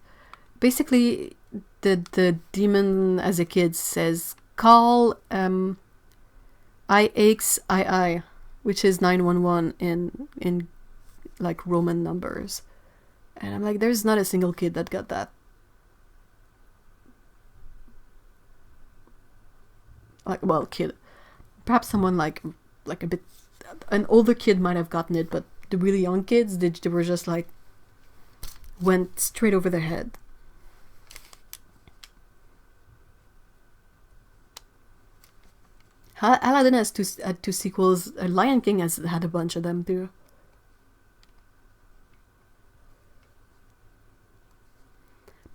basically the demon as a kid says, call IXII, which is 911 in like Roman numbers. And I'm like, there's not a single kid that got that. Like, well, kid. Perhaps someone like a bit, an older kid might have gotten it, but the really young kids, they were just like, went straight over their head. Aladdin has two sequels. Lion King has had a bunch of them too.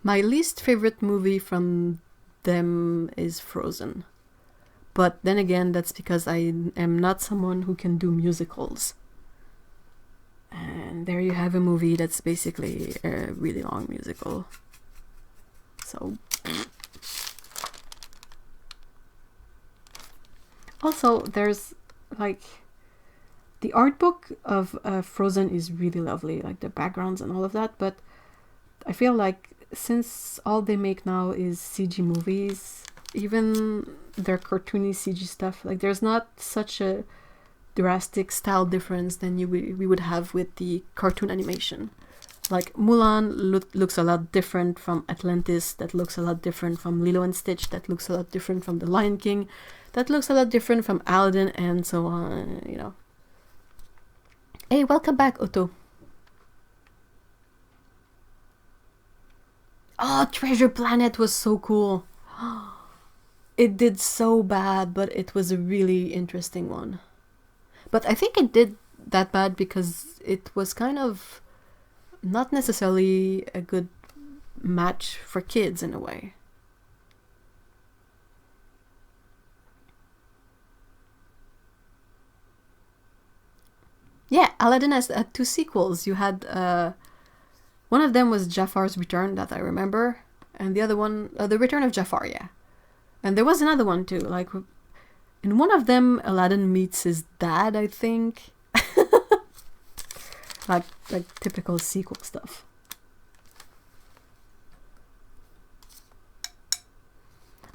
My least favorite movie from them is Frozen. But then again, that's because I am not someone who can do musicals. And there you have a movie that's basically a really long musical. So... Also, there's, like... The art book of Frozen is really lovely, like the backgrounds and all of that, but I feel like since all they make now is CG movies, even their cartoony CG stuff, like there's not such a drastic style difference than we would have with the cartoon animation. Like Mulan looks a lot different from Atlantis, that looks a lot different from Lilo and Stitch, that looks a lot different from The Lion King, that looks a lot different from Aladdin, and so on, you know. Hey, welcome back, Otto. Oh, Treasure Planet was so cool. It did so bad, but it was a really interesting one. But I think it did that bad because it was kind of not necessarily a good match for kids in a way. Yeah, Aladdin has two sequels. You had one of them was Jafar's Return, that I remember, and the other one, The Return of Jafar, yeah. And there was another one too, like in one of them Aladdin meets his dad, I think. like typical sequel stuff.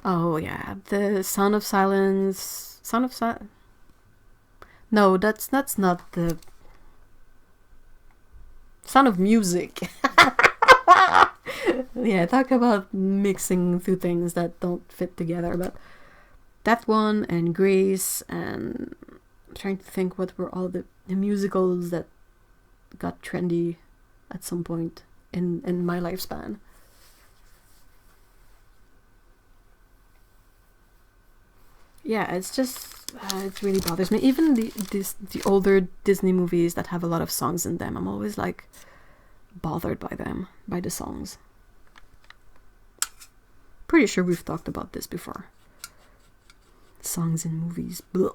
Oh yeah, the Sound of Silence. No, that's not the Sound of Music. Yeah, talk about mixing two things that don't fit together, but that one and Grace, and I'm trying to think what were all the musicals that got trendy at some point in my lifespan. Yeah, it's just it really bothers me. Even the older Disney movies that have a lot of songs in them, I'm always like bothered by them, by the songs. Pretty sure we've talked about this before. Songs in movies. Blah.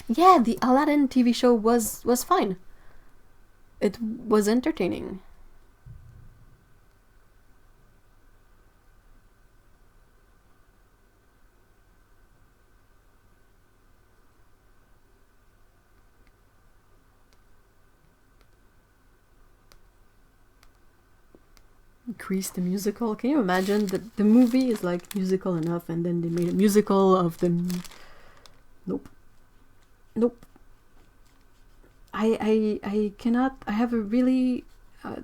Yeah, the Aladdin TV show was fine. It was entertaining. increase the musical. Can you imagine the movie is like musical enough, and then they made a musical of the. Nope. Nope. I cannot. I have a really a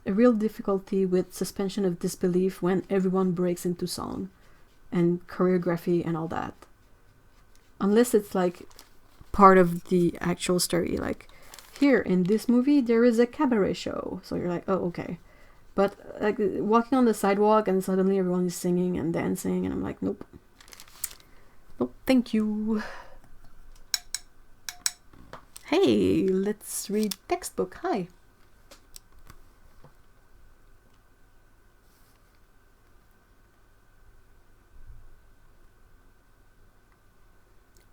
real difficulty with suspension of disbelief when everyone breaks into song and choreography and all that. Unless it's like part of the actual story, like here in this movie there is a cabaret show, so you're like, oh, okay. But like walking on the sidewalk and suddenly everyone is singing and dancing, and I'm like, nope. Nope, thank you. Hey, let's read textbook. Hi.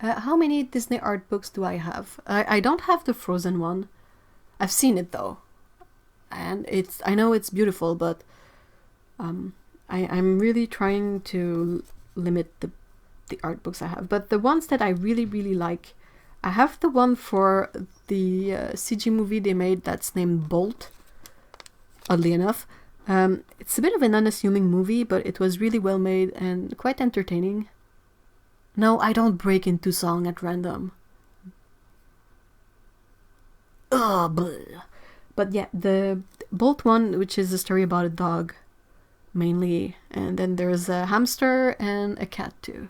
How many Disney art books do I have? I don't have the Frozen one. I've seen it though, and I know it's beautiful, but I'm really trying to limit the art books I have. But the ones that I really, really like, I have the one for the CG movie they made that's named Bolt, oddly enough. It's a bit of an unassuming movie, but it was really well made and quite entertaining. No, I don't break into song at random. Ugh, but yeah, the Bolt one, which is a story about a dog, mainly, and then there's a hamster and a cat too.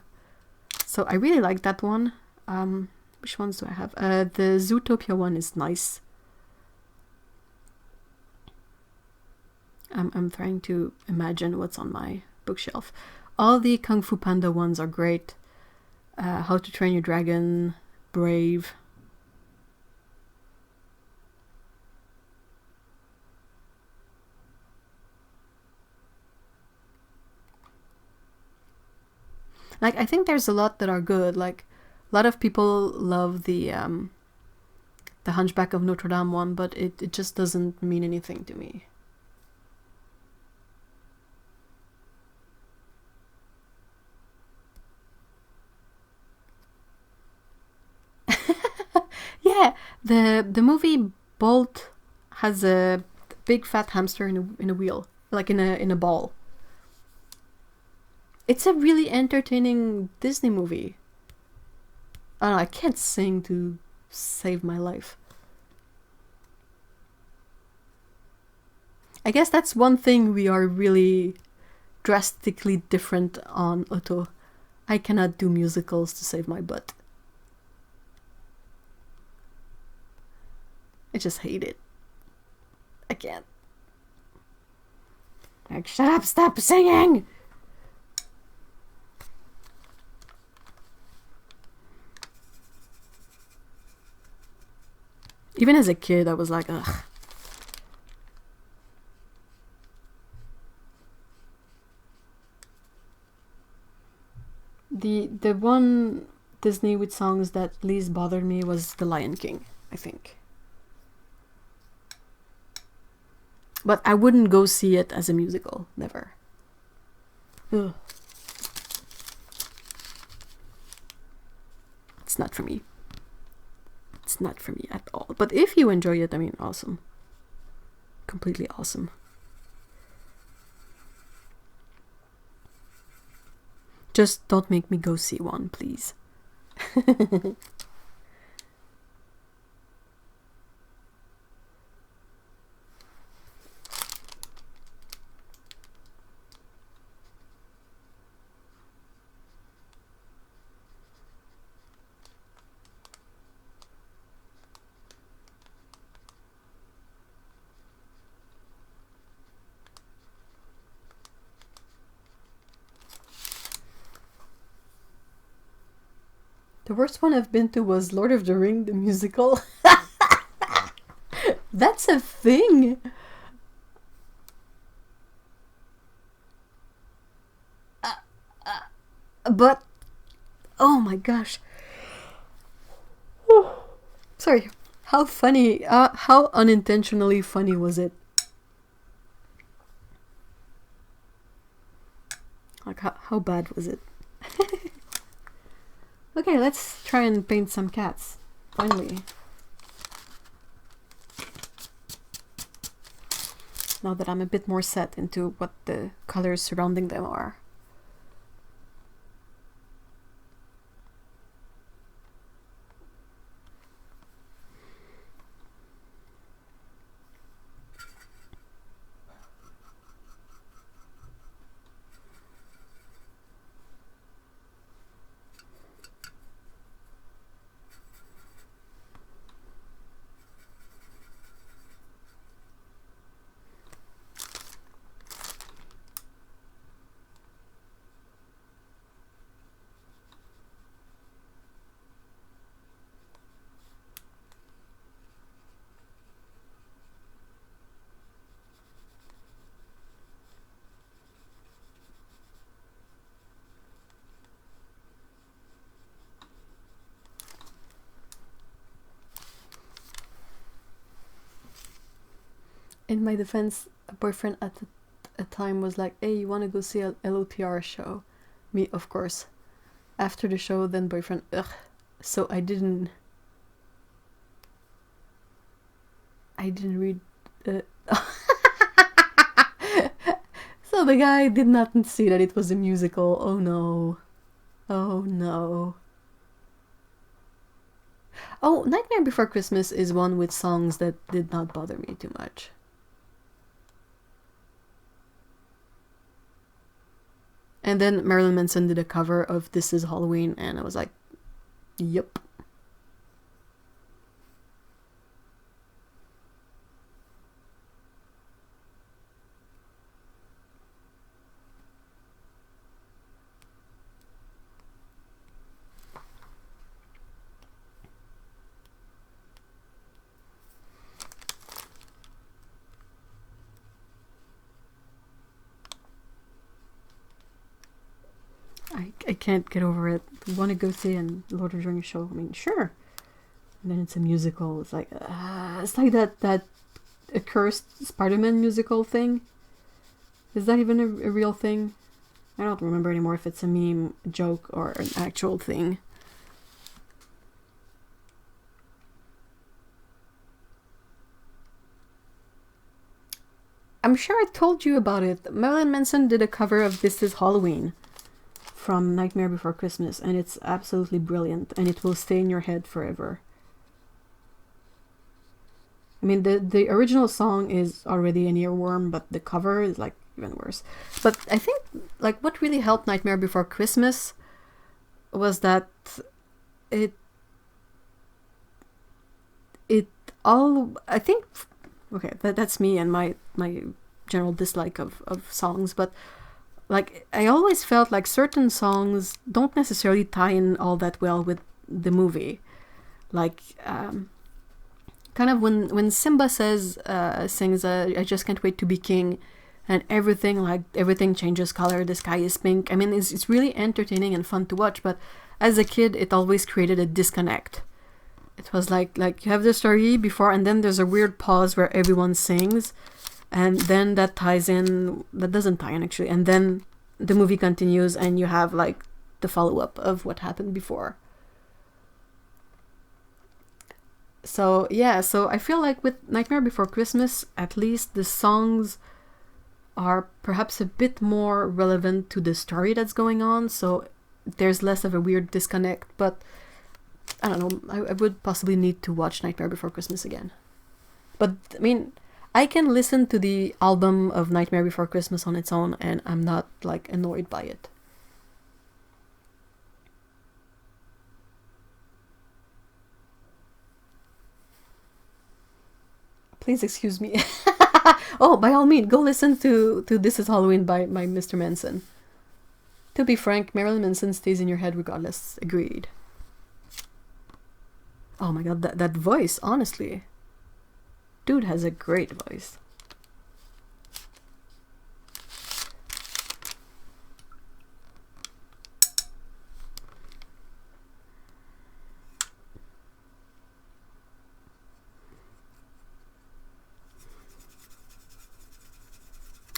So I really like that one. Which ones do I have? The Zootopia one is nice. I'm trying to imagine what's on my bookshelf. All the Kung Fu Panda ones are great. How to Train Your Dragon, Brave. Like, I think there's a lot that are good. Like, a lot of people love the Hunchback of Notre Dame one, but it just doesn't mean anything to me. Yeah, the movie Bolt has a big fat hamster in a wheel, like in a ball. It's a really entertaining Disney movie. I don't know, I can't sing to save my life. I guess that's one thing we are really drastically different on, Otto. I cannot do musicals to save my butt. I just hate it. I can't. Like, shut up, stop singing! Even as a kid, I was like, ugh. The one Disney with songs that least bothered me was The Lion King, I think. But I wouldn't go see it as a musical, never. Ugh. It's not for me. It's not for me at all. But if you enjoy it, I mean, awesome. Completely awesome. Just don't make me go see one, please. The worst one I've been to was Lord of the Ring, the musical. That's a thing. But, oh my gosh. Sorry, how funny, how unintentionally funny was it? Like, how bad was it? Okay, let's try and paint some cats. Finally. now that I'm a bit more set into what the colors surrounding them are. In my defense, a boyfriend at a time was like, hey, you want to go see a LOTR show? Me, of course. After the show, then boyfriend, ugh. So I didn't read... So the guy did not see that it was a musical. Oh no. Oh no. Oh, Nightmare Before Christmas is one with songs that did not bother me too much. And then Marilyn Manson did a cover of This Is Halloween, and I was like, yep. I can't get over it. You want to go see a Lord of the Rings show? I mean, sure. And then it's a musical. It's like that accursed Spider-Man musical thing. Is that even a real thing? I don't remember anymore if it's a meme, a joke, or an actual thing. I'm sure I told you about it. Marilyn Manson did a cover of This Is Halloween from Nightmare Before Christmas, and it's absolutely brilliant, and it will stay in your head forever. I mean, the original song is already an earworm, but the cover is like even worse. But I think like what really helped Nightmare Before Christmas was that it all, I think, okay, that's me and my general dislike of songs, but like I always felt like certain songs don't necessarily tie in all that well with the movie. Like kind of when Simba sings I just can't wait to be king, and everything changes color, the sky is pink. I mean, it's really entertaining and fun to watch, but as a kid it always created a disconnect. It was like you have the story before, and then there's a weird pause where everyone sings, and then that doesn't tie in actually, and then the movie continues and you have like the follow-up of what happened before. So yeah, so I feel like with Nightmare Before Christmas, at least the songs are perhaps a bit more relevant to the story that's going on, so there's less of a weird disconnect, but I don't know, I would possibly need to watch Nightmare Before Christmas again. But I mean, I can listen to the album of Nightmare Before Christmas on its own and I'm not like annoyed by it. Please excuse me. Oh, by all means, go listen to This Is Halloween by Mr. Manson. To be frank, Marilyn Manson stays in your head regardless. Agreed. Oh my god, that voice, honestly. Dude has a great voice.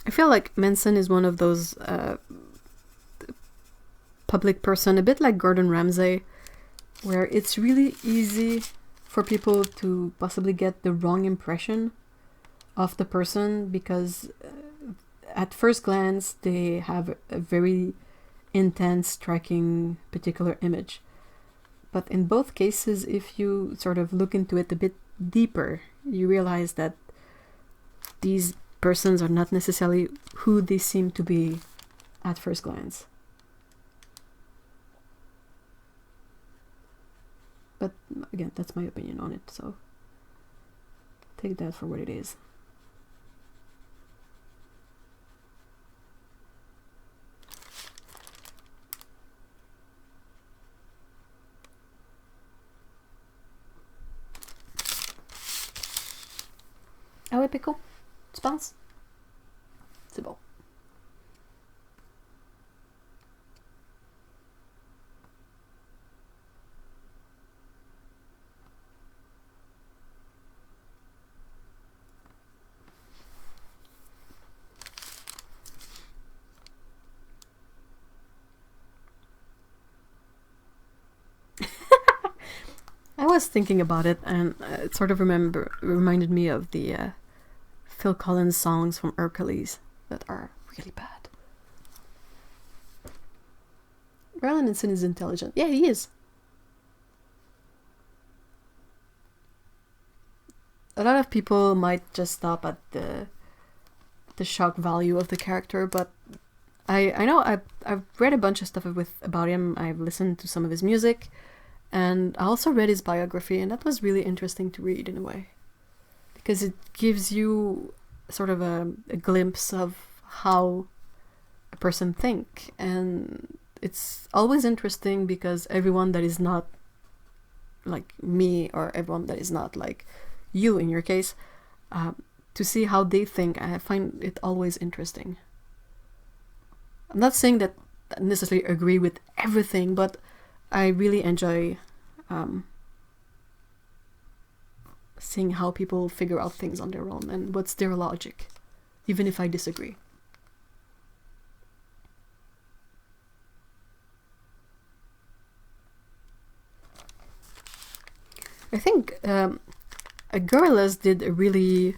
I feel like Manson is one of those public person, a bit like Gordon Ramsay, where it's really easy for people to possibly get the wrong impression of the person, because at first glance they have a very intense, striking particular image. But in both cases, if you sort of look into it a bit deeper, you realize that these persons are not necessarily who they seem to be at first glance. But again, that's my opinion on it, so take that for what it is. Ah ouais, Péco? Tu penses? C'est bon. I was thinking about it, and it sort of reminded me of the Phil Collins songs from Recollet that are really bad. Ryan Ensign is intelligent. Yeah, he is. A lot of people might just stop at the shock value of the character, but I know I've read a bunch of stuff about him. I've listened to some of his music, and I also read his biography, and that was really interesting to read in a way, because it gives you sort of a glimpse of how a person think, and it's always interesting because everyone that is not like me, or everyone that is not like you in your case, to see how they think, I find it always interesting. I'm not saying that I necessarily agree with everything, but I really enjoy seeing how people figure out things on their own and what's their logic, even if I disagree. I think Gorillaz did a really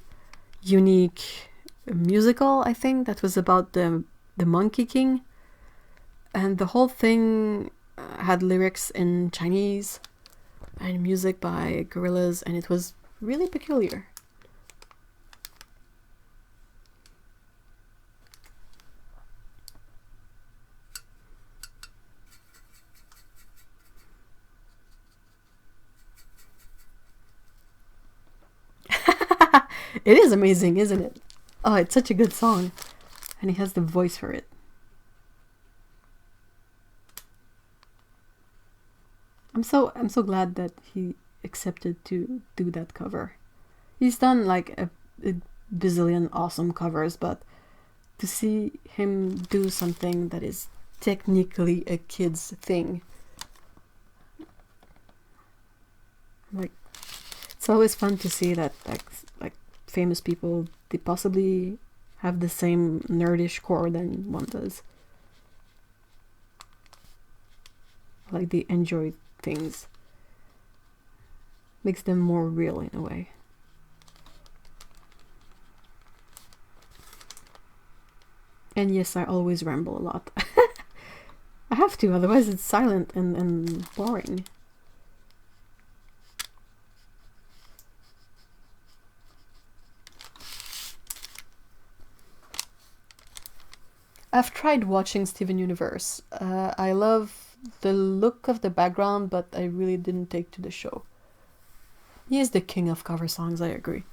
unique musical, I think, that was about the Monkey King, and the whole thing had lyrics in Chinese and music by Gorillaz, and it was really peculiar. It is amazing, isn't it? Oh, it's such a good song, and he has the voice for it. I'm so glad that he accepted to do that cover. He's done like a bazillion awesome covers, but to see him do something that is technically a kid's thing, like, it's always fun to see that like famous people, they possibly have the same nerdish core than one does. Like, they enjoy things. Makes them more real in a way. And yes, I always ramble a lot. I have to, otherwise it's silent and boring. I've tried watching Steven Universe. I love the look of the background, but I really didn't take to the show. He is the king of cover songs, I agree.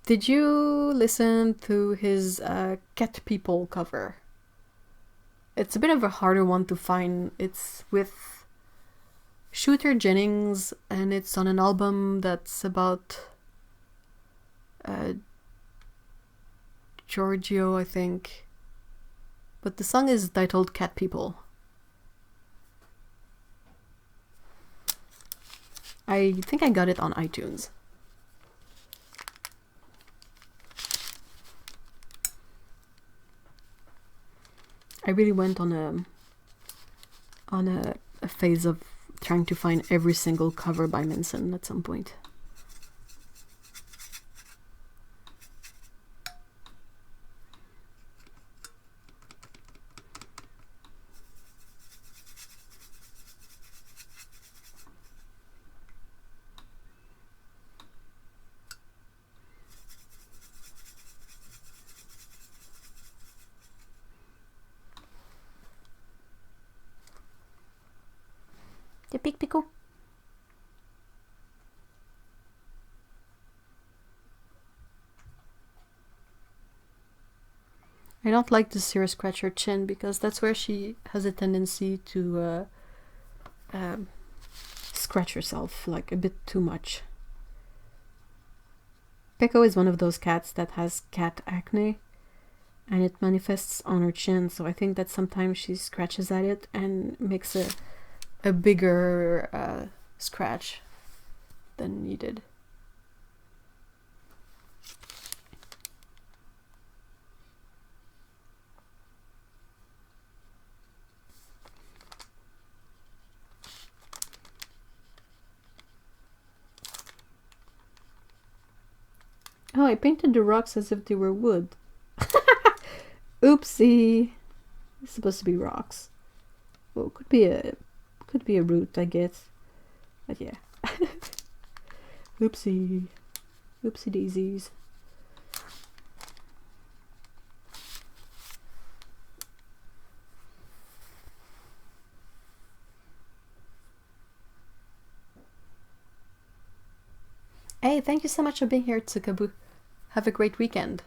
Did you listen to his Cat People cover? It's a bit of a harder one to find. It's with Shooter Jennings, and it's on an album that's about Giorgio, I think. But the song is titled Cat People. I think I got it on iTunes. I really went on a phase of trying to find every single cover by Manson at some point. The big pickle. I don't like to see her scratch her chin because that's where she has a tendency to scratch herself like a bit too much. Pico is one of those cats that has cat acne and it manifests on her chin, so I think that sometimes she scratches at it and makes a bigger scratch than needed. Oh, I painted the rocks as if they were wood. Oopsie. It's supposed to be rocks. Well, could be a root, I guess. But yeah. Oopsie. Oopsie daisies. Hey, thank you so much for being here, Tsukabu. Have a great weekend.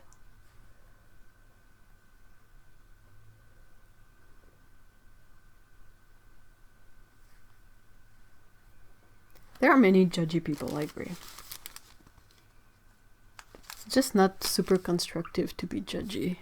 There are many judgy people, I agree. It's just not super constructive to be judgy.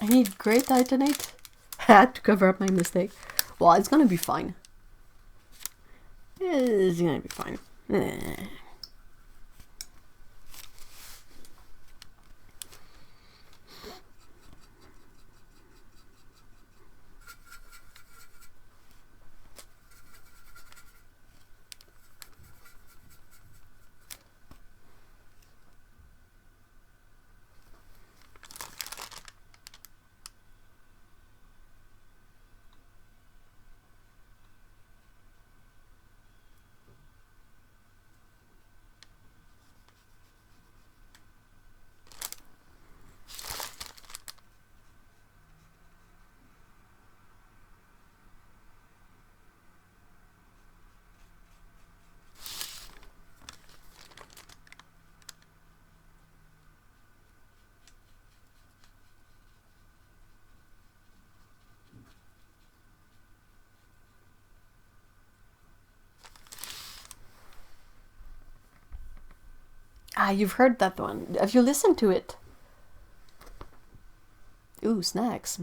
I need gray titanate to cover up my mistake. Well, it's gonna be fine. It's gonna be fine. Ah, you've heard that one. Have you listened to it? Ooh, snacks.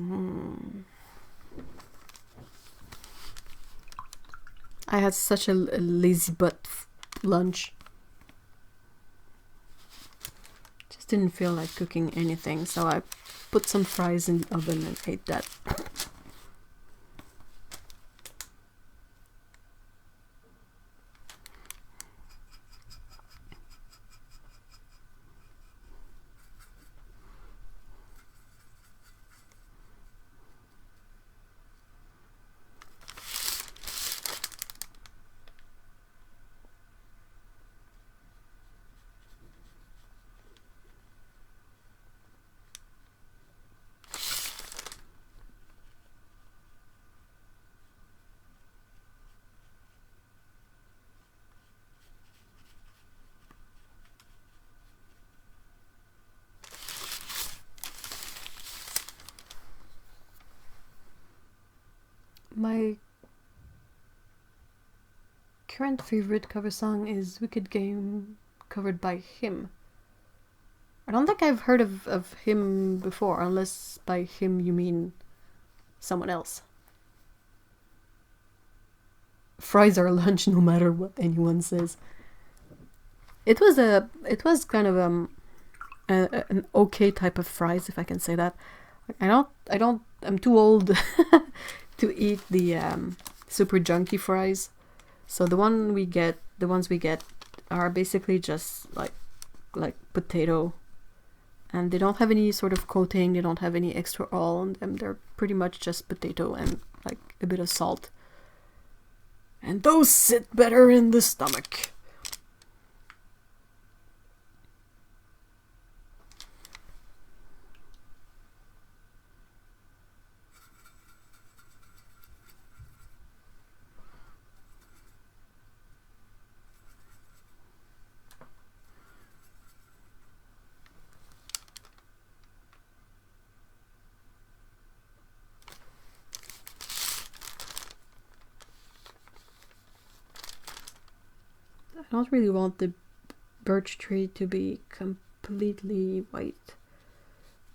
I had such a lazy butt lunch. Just didn't feel like cooking anything, so I put some fries in the oven and ate that. My current favorite cover song is Wicked Game, covered by him. I don't think I've heard of him before, unless by him you mean someone else. Fries are lunch no matter what anyone says. It was kind of an okay type of fries, if I can say that. I'm too old to eat the super junky fries. So the ones we get are basically just like potato, and they don't have any sort of coating, they don't have any extra oil on them. They're pretty much just potato and like a bit of salt. And those sit better in the stomach. I don't really want the birch tree to be completely white,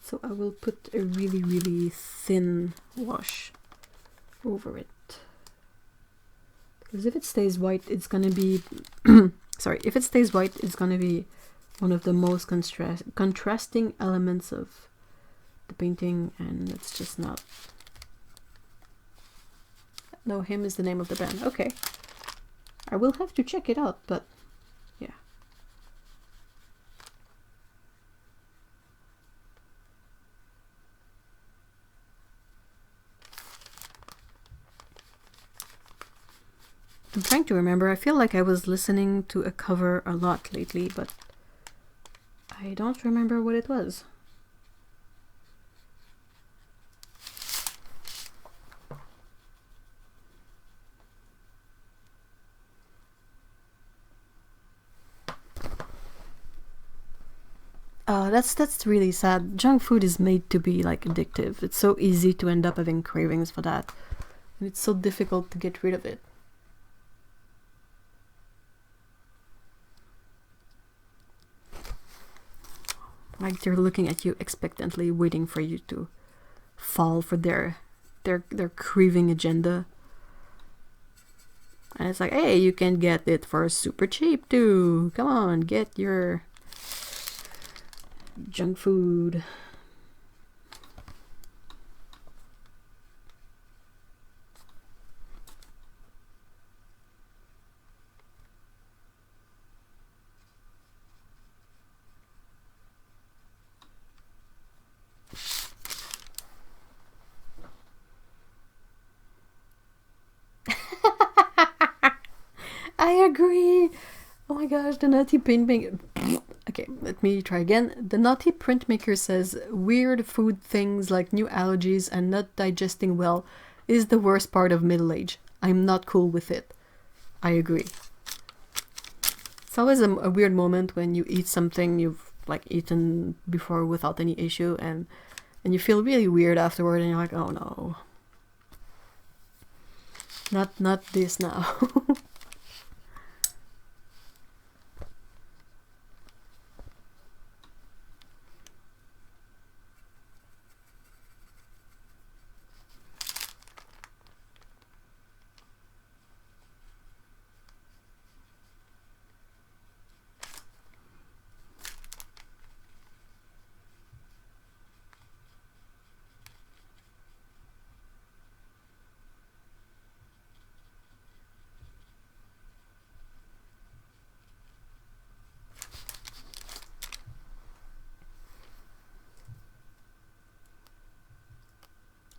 so I will put a really, really thin wash over it. Because if it stays white, it's gonna be sorry, if it stays white, it's gonna be one of the most contrasting elements of the painting, and it's just not. No, Him is the name of the band. Okay. I will have to check it out, but yeah. I'm trying to remember. I feel like I was listening to a cover a lot lately, but I don't remember what it was. That's really sad. Junk food is made to be like addictive. It's so easy to end up having cravings for that. And it's so difficult to get rid of it. Like they're looking at you expectantly, waiting for you to fall for their craving agenda. And it's like, hey, you can get it for super cheap too. Come on, get your junk food. I agree. Oh my gosh, the nutty printmaker. Okay, let me try again. The nutty printmaker says weird food things like new allergies and not digesting well is the worst part of middle age. I'm not cool with it. I agree. It's always a weird moment when you eat something you've like eaten before without any issue, and you feel really weird afterward, and you're like, oh no, not this now.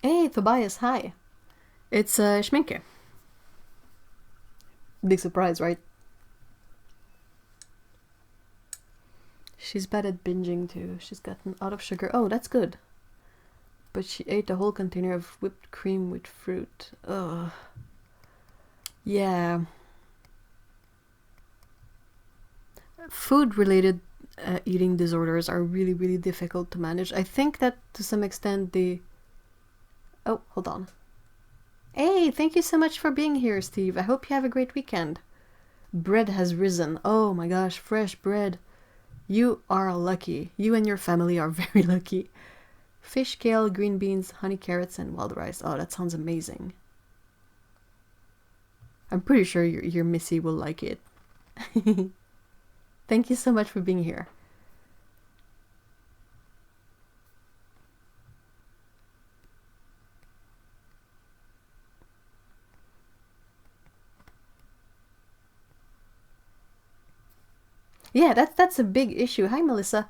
Hey, Tobias, hi. It's Schminke. Big surprise, right? She's bad at binging too. She's gotten out of sugar. Oh, that's good. But she ate a whole container of whipped cream with fruit. Ugh. Yeah. Food-related eating disorders are really, really difficult to manage. I think that to some extent they... Oh, hold on. Hey, thank you so much for being here, Steve. I hope you have a great weekend. Bread has risen. Oh my gosh, fresh bread. You are lucky. You and your family are very lucky. Fish, kale, green beans, honey carrots, and wild rice. Oh, that sounds amazing. I'm pretty sure your Missy will like it. Thank you so much for being here. Yeah, that's a big issue. Hi, Melissa.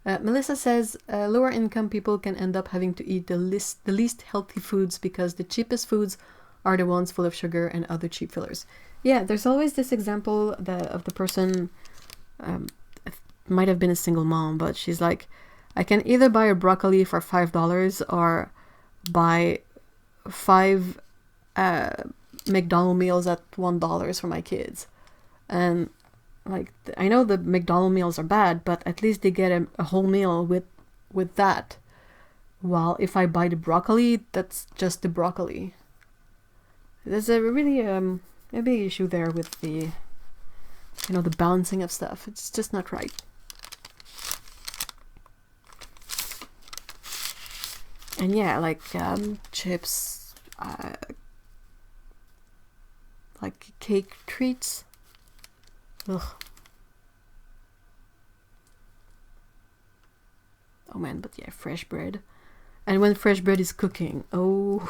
Melissa says lower income people can end up having to eat the least healthy foods because the cheapest foods are the ones full of sugar and other cheap fillers. Yeah, there's always this example of the person, might have been a single mom, but she's like, I can either buy a broccoli for $5 or buy 5 McDonald's meals at $1 for my kids. And like, I know the McDonald's meals are bad, but at least they get a whole meal with that. While if I buy the broccoli, that's just the broccoli. There's a really a big issue there with the, the balancing of stuff. It's just not right. And yeah, like chips, like cake treats. Ugh. Oh man, but yeah, fresh bread. And when fresh bread is cooking, oh.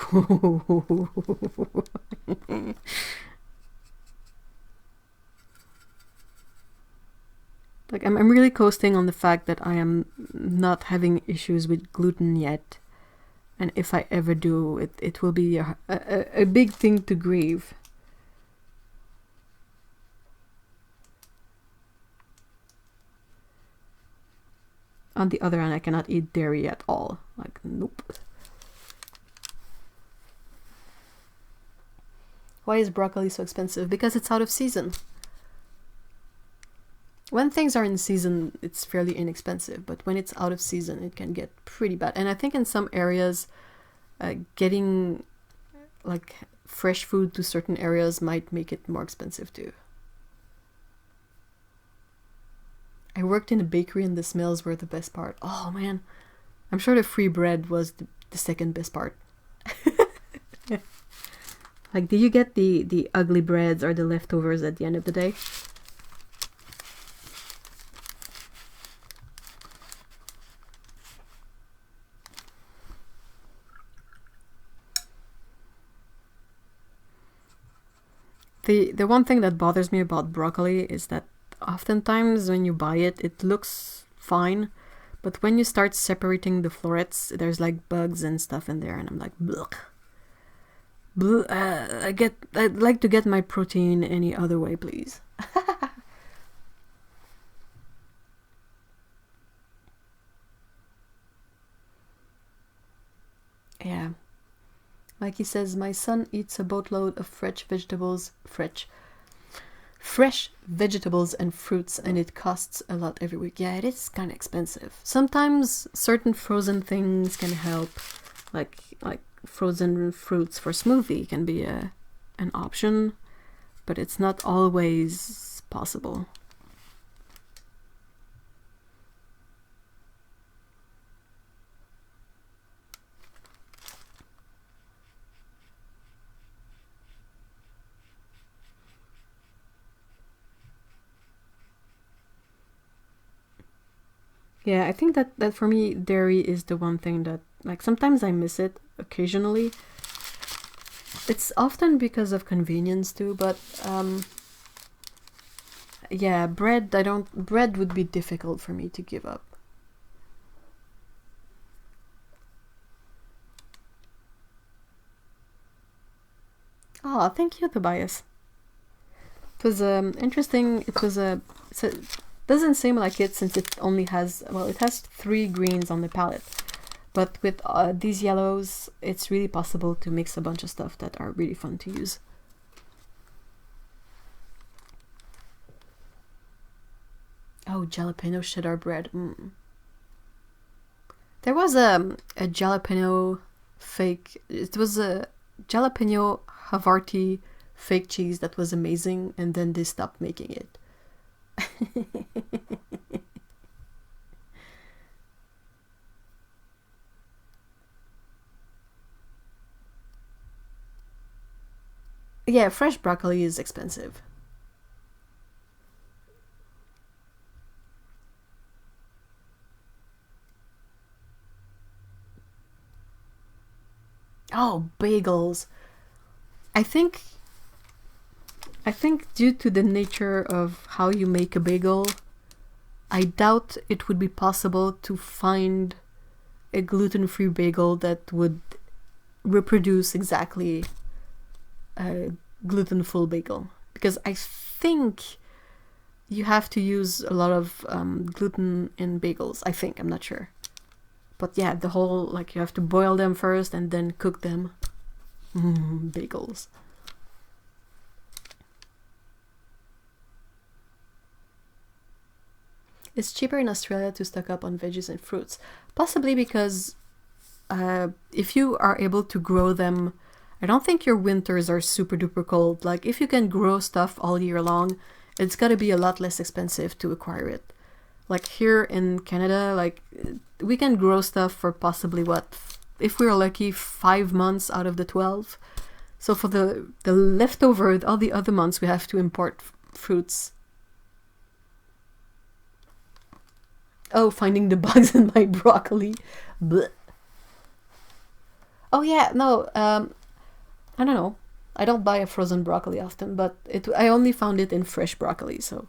Like, I'm really coasting on the fact that I am not having issues with gluten yet. And if I ever do, it will be a big thing to grieve. On the other hand, I cannot eat dairy at all. Like, nope. Why is broccoli so expensive? Because it's out of season. When things are in season, it's fairly inexpensive. But when it's out of season, it can get pretty bad. And I think in some areas, getting like fresh food to certain areas might make it more expensive too. I worked in a bakery and the smells were the best part. Oh man, I'm sure the free bread was the second best part. Like, do you get the ugly breads or the leftovers at the end of the day? The one thing that bothers me about broccoli is that oftentimes when you buy it, it looks fine, but when you start separating the florets, there's like bugs and stuff in there, and I'm like, blech. I'd like to get my protein any other way, please. Yeah. Mikey says, my son eats a boatload of fresh vegetables and fruits, and it costs a lot every week. Yeah, it is kind of expensive. Sometimes certain frozen things can help, like frozen fruits for smoothie can be an option, but it's not always possible. Yeah, I think that for me, dairy is the one thing that, like, sometimes I miss it occasionally. It's often because of convenience too, but yeah, bread would be difficult for me to give up. Oh, thank you, Tobias. It was interesting. It was doesn't seem like it since it only has, well, it has 3 greens on the palette. But with these yellows, it's really possible to mix a bunch of stuff that are really fun to use. Oh, jalapeno cheddar bread. There was a jalapeno fake. It was jalapeno Havarti fake cheese that was amazing, and then they stopped making it. Yeah, fresh broccoli is expensive. Oh, bagels. I think due to the nature of how you make a bagel, I doubt it would be possible to find a gluten-free bagel that would reproduce exactly a gluten-full bagel, because I think you have to use a lot of gluten in bagels. I think, I'm not sure. But yeah, the whole, like, you have to boil them first and then cook them. Bagels. It's cheaper in Australia to stock up on veggies and fruits. Possibly because if you are able to grow them, I don't think your winters are super duper cold. Like, if you can grow stuff all year long, it's gotta be a lot less expensive to acquire it. Like here in Canada, like, we can grow stuff for possibly what, if we're lucky, 5 months out of the 12. So for the leftover, all the other months, we have to import fruits. Oh, finding the bugs in my broccoli. Blech. Oh yeah, no, I don't know. I don't buy a frozen broccoli often, but I only found it in fresh broccoli, so.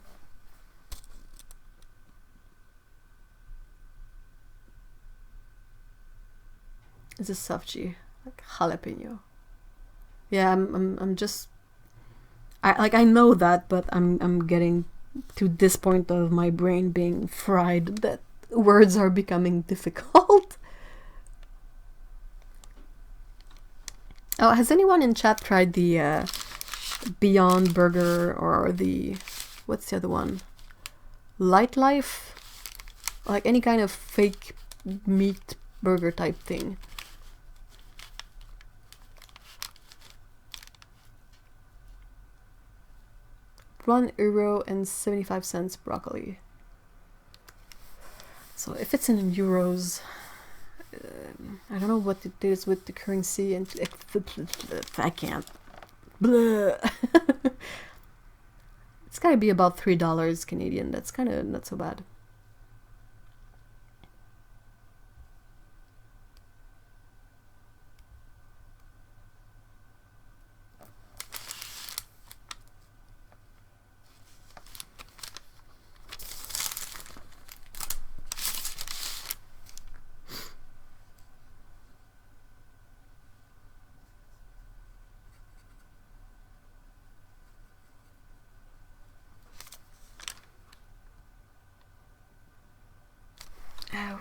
It's a savji, like jalapeno. Yeah, I'm just, I know that, but I'm getting to this point of my brain being fried that words are becoming difficult. Oh, has anyone in chat tried the Beyond Burger or the, what's the other one? Light Life? Like any kind of fake meat burger type thing. €1.75 broccoli. So if it's in euros, I don't know what it is with the currency, and I can't. It's gotta be about $3 Canadian. That's kind of not so bad.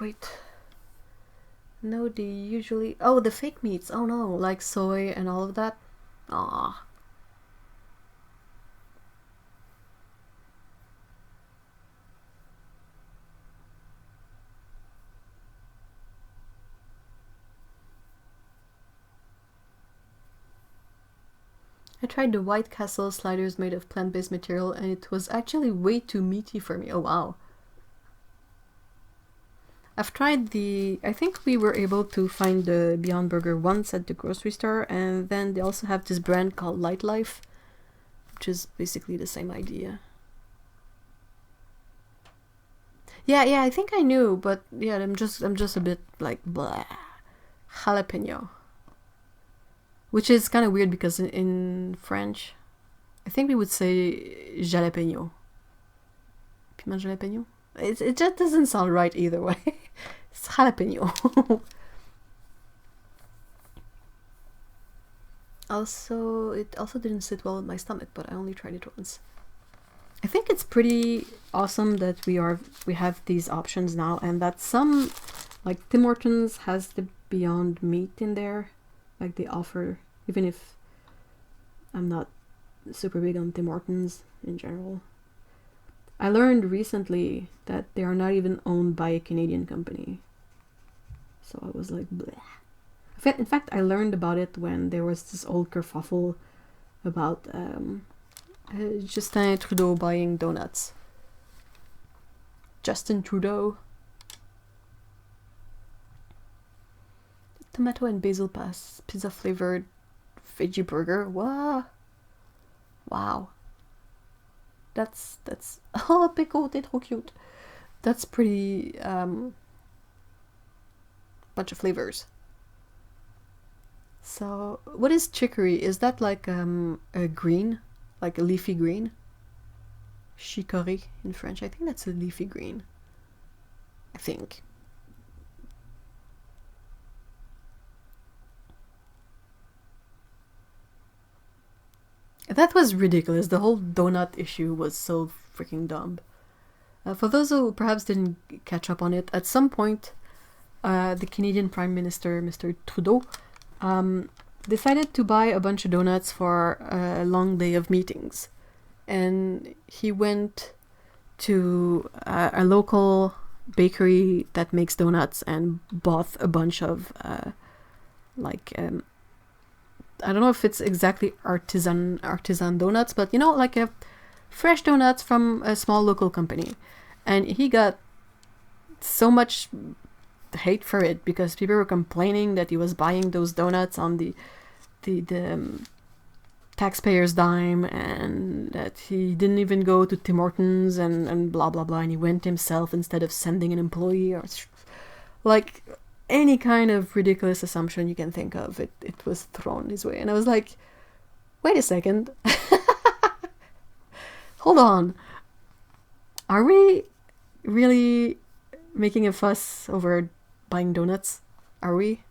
Wait. No, they usually... Oh, the fake meats. Oh no, like soy and all of that. Aww. I tried the White Castle sliders made of plant-based material, and it was actually way too meaty for me. Oh wow. I've tried the... I think we were able to find the Beyond Burger once at the grocery store, and then they also have this brand called Light Life, which is basically the same idea. Yeah, I think I knew, but yeah, I'm just a bit like blah. Jalapeno. Which is kind of weird because in French, I think we would say jalapeno. Piment jalapeno? It just doesn't sound right either way. It's jalapeno. Also, it also didn't sit well in my stomach, but I only tried it once. I think it's pretty awesome that we have these options now, and that some, like Tim Hortons has the Beyond Meat in there, like they offer, even if I'm not super big on Tim Hortons in general. I learned recently that they are not even owned by a Canadian company. So I was like, bleh. In fact, I learned about it when there was this old kerfuffle about Justin Trudeau buying donuts. Justin Trudeau. Tomato and basil pizza flavored veggie burger. Wow. That's oh, Pico, t'es trop cute. That's pretty bunch of flavors. So, what is chicory? Is that like a green? Like a leafy green? Chicory in French. I think that's a leafy green. I think. That was ridiculous. The whole donut issue was so freaking dumb. For those who perhaps didn't catch up on it, at some point, the Canadian Prime Minister, Mr. Trudeau, decided to buy a bunch of donuts for a long day of meetings. And he went to a local bakery that makes donuts and bought a bunch of I don't know if it's exactly artisan donuts, but like a fresh donuts from a small local company. And he got so much hate for it because people were complaining that he was buying those donuts on the taxpayers' dime, and that he didn't even go to Tim Hortons and blah blah blah, and he went himself instead of sending an employee, or like any kind of ridiculous assumption you can think of, it was thrown his way. And I was like, wait a second. Hold on. Are we really making a fuss over buying donuts? Are we?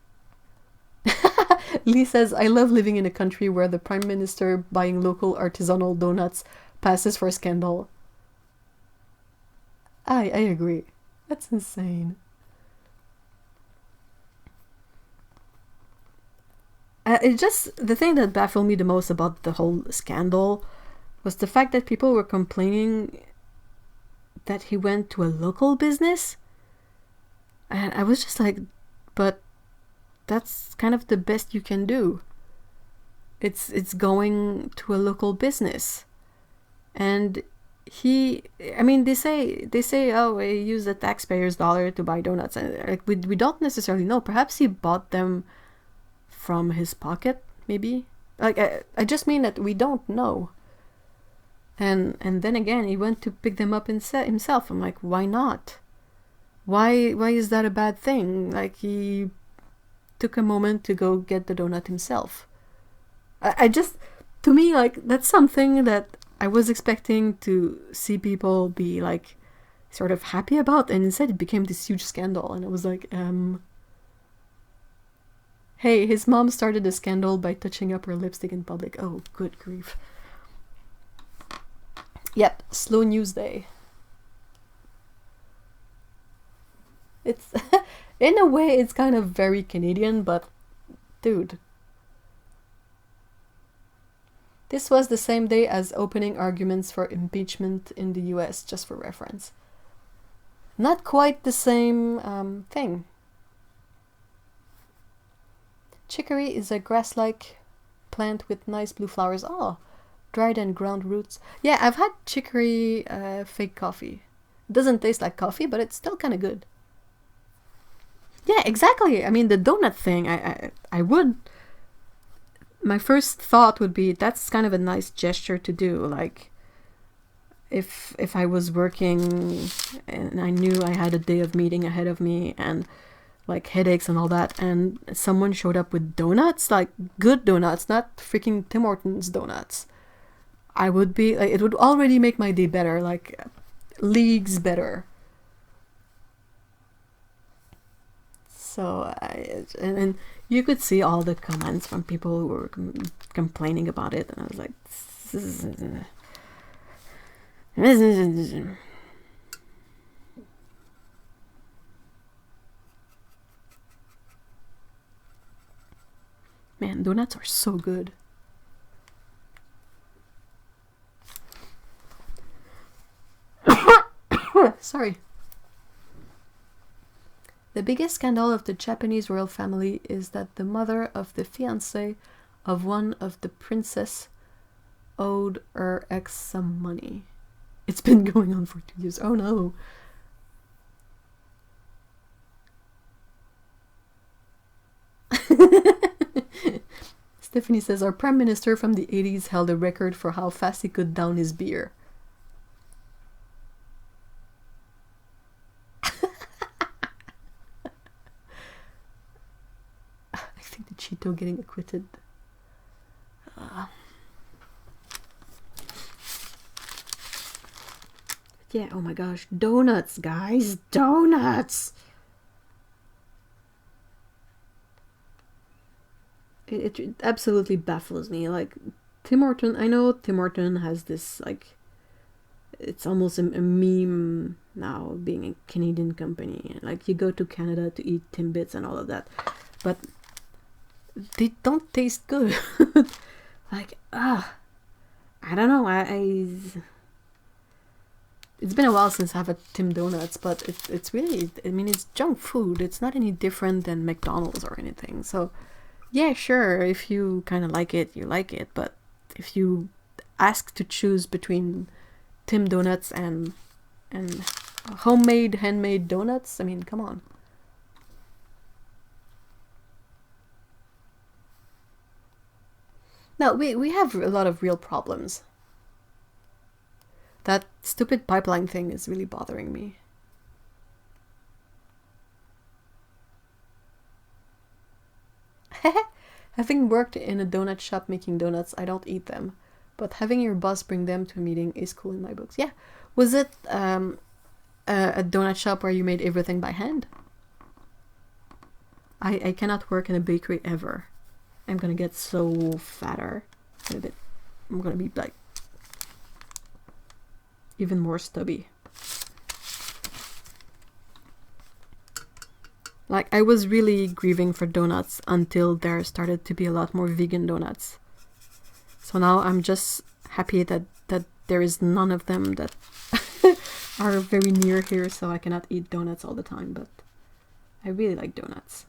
Lee says, I love living in a country where the Prime Minister buying local artisanal donuts passes for a scandal. I agree. That's insane. The thing that baffled me the most about the whole scandal was the fact that people were complaining that he went to a local business. And I was just like, but that's kind of the best you can do. It's going to a local business. And they say, oh, he used the taxpayer's dollar to buy donuts. And we don't necessarily know. Perhaps he bought them from his pocket, maybe. I just mean that we don't know. And then again, he went to pick them up himself. I'm like, why not? Why is that a bad thing? Like, he took a moment to go get the donut himself. To me, like, that's something that I was expecting to see people be like sort of happy about, and instead it became this huge scandal. And I was like, hey, his mom started a scandal by touching up her lipstick in public. Oh, good grief. Yep, slow news day. It's, in a way, it's kind of very Canadian, but dude. This was the same day as opening arguments for impeachment in the US, just for reference. Not quite the same thing. Chicory is a grass-like plant with nice blue flowers. Oh, dried and ground roots. Yeah, I've had chicory fake coffee. It doesn't taste like coffee, but it's still kind of good. Yeah, exactly. I mean, the donut thing, I would... My first thought would be, that's kind of a nice gesture to do. Like, if I was working and I knew I had a day of meeting ahead of me and like headaches and all that, and someone showed up with donuts, like good donuts, not freaking Tim Hortons donuts, I would be like, it would already make my day better, like leagues better. So and you could see all the comments from people who were complaining about it, and I was like, man, donuts are so good. Sorry. The biggest scandal of the Japanese royal family is that the mother of the fiancé of one of the princess owed her ex some money. It's been going on for 2 years. Oh no. Stephanie says, our prime minister from the 80s held a record for how fast he could down his beer. I think the Cheeto getting acquitted. Yeah, oh my gosh. Donuts, guys. Donuts! It absolutely baffles me. Like, Tim Horton, I know Tim Horton has this, like, it's almost a meme now, being a Canadian company. Like, you go to Canada to eat Timbits and all of that. But they don't taste good. Like, I don't know. It's been a while since I've had Tim Donuts, but it's really, I mean, it's junk food. It's not any different than McDonald's or anything. So, yeah, sure, if you kind of like it, you like it. But if you ask to choose between Tim Donuts and homemade, handmade donuts, I mean, come on. No, we have a lot of real problems. That stupid pipeline thing is really bothering me. Having worked in a donut shop making donuts, I don't eat them. But having your boss bring them to a meeting is cool in my books. Yeah. Was it a donut shop where you made everything by hand? I cannot work in a bakery ever. I'm gonna get so fatter. I'm gonna be like even more stubby. Like, I was really grieving for donuts until there started to be a lot more vegan donuts. So now I'm just happy that there is none of them that are very near here, so I cannot eat donuts all the time, but I really like donuts.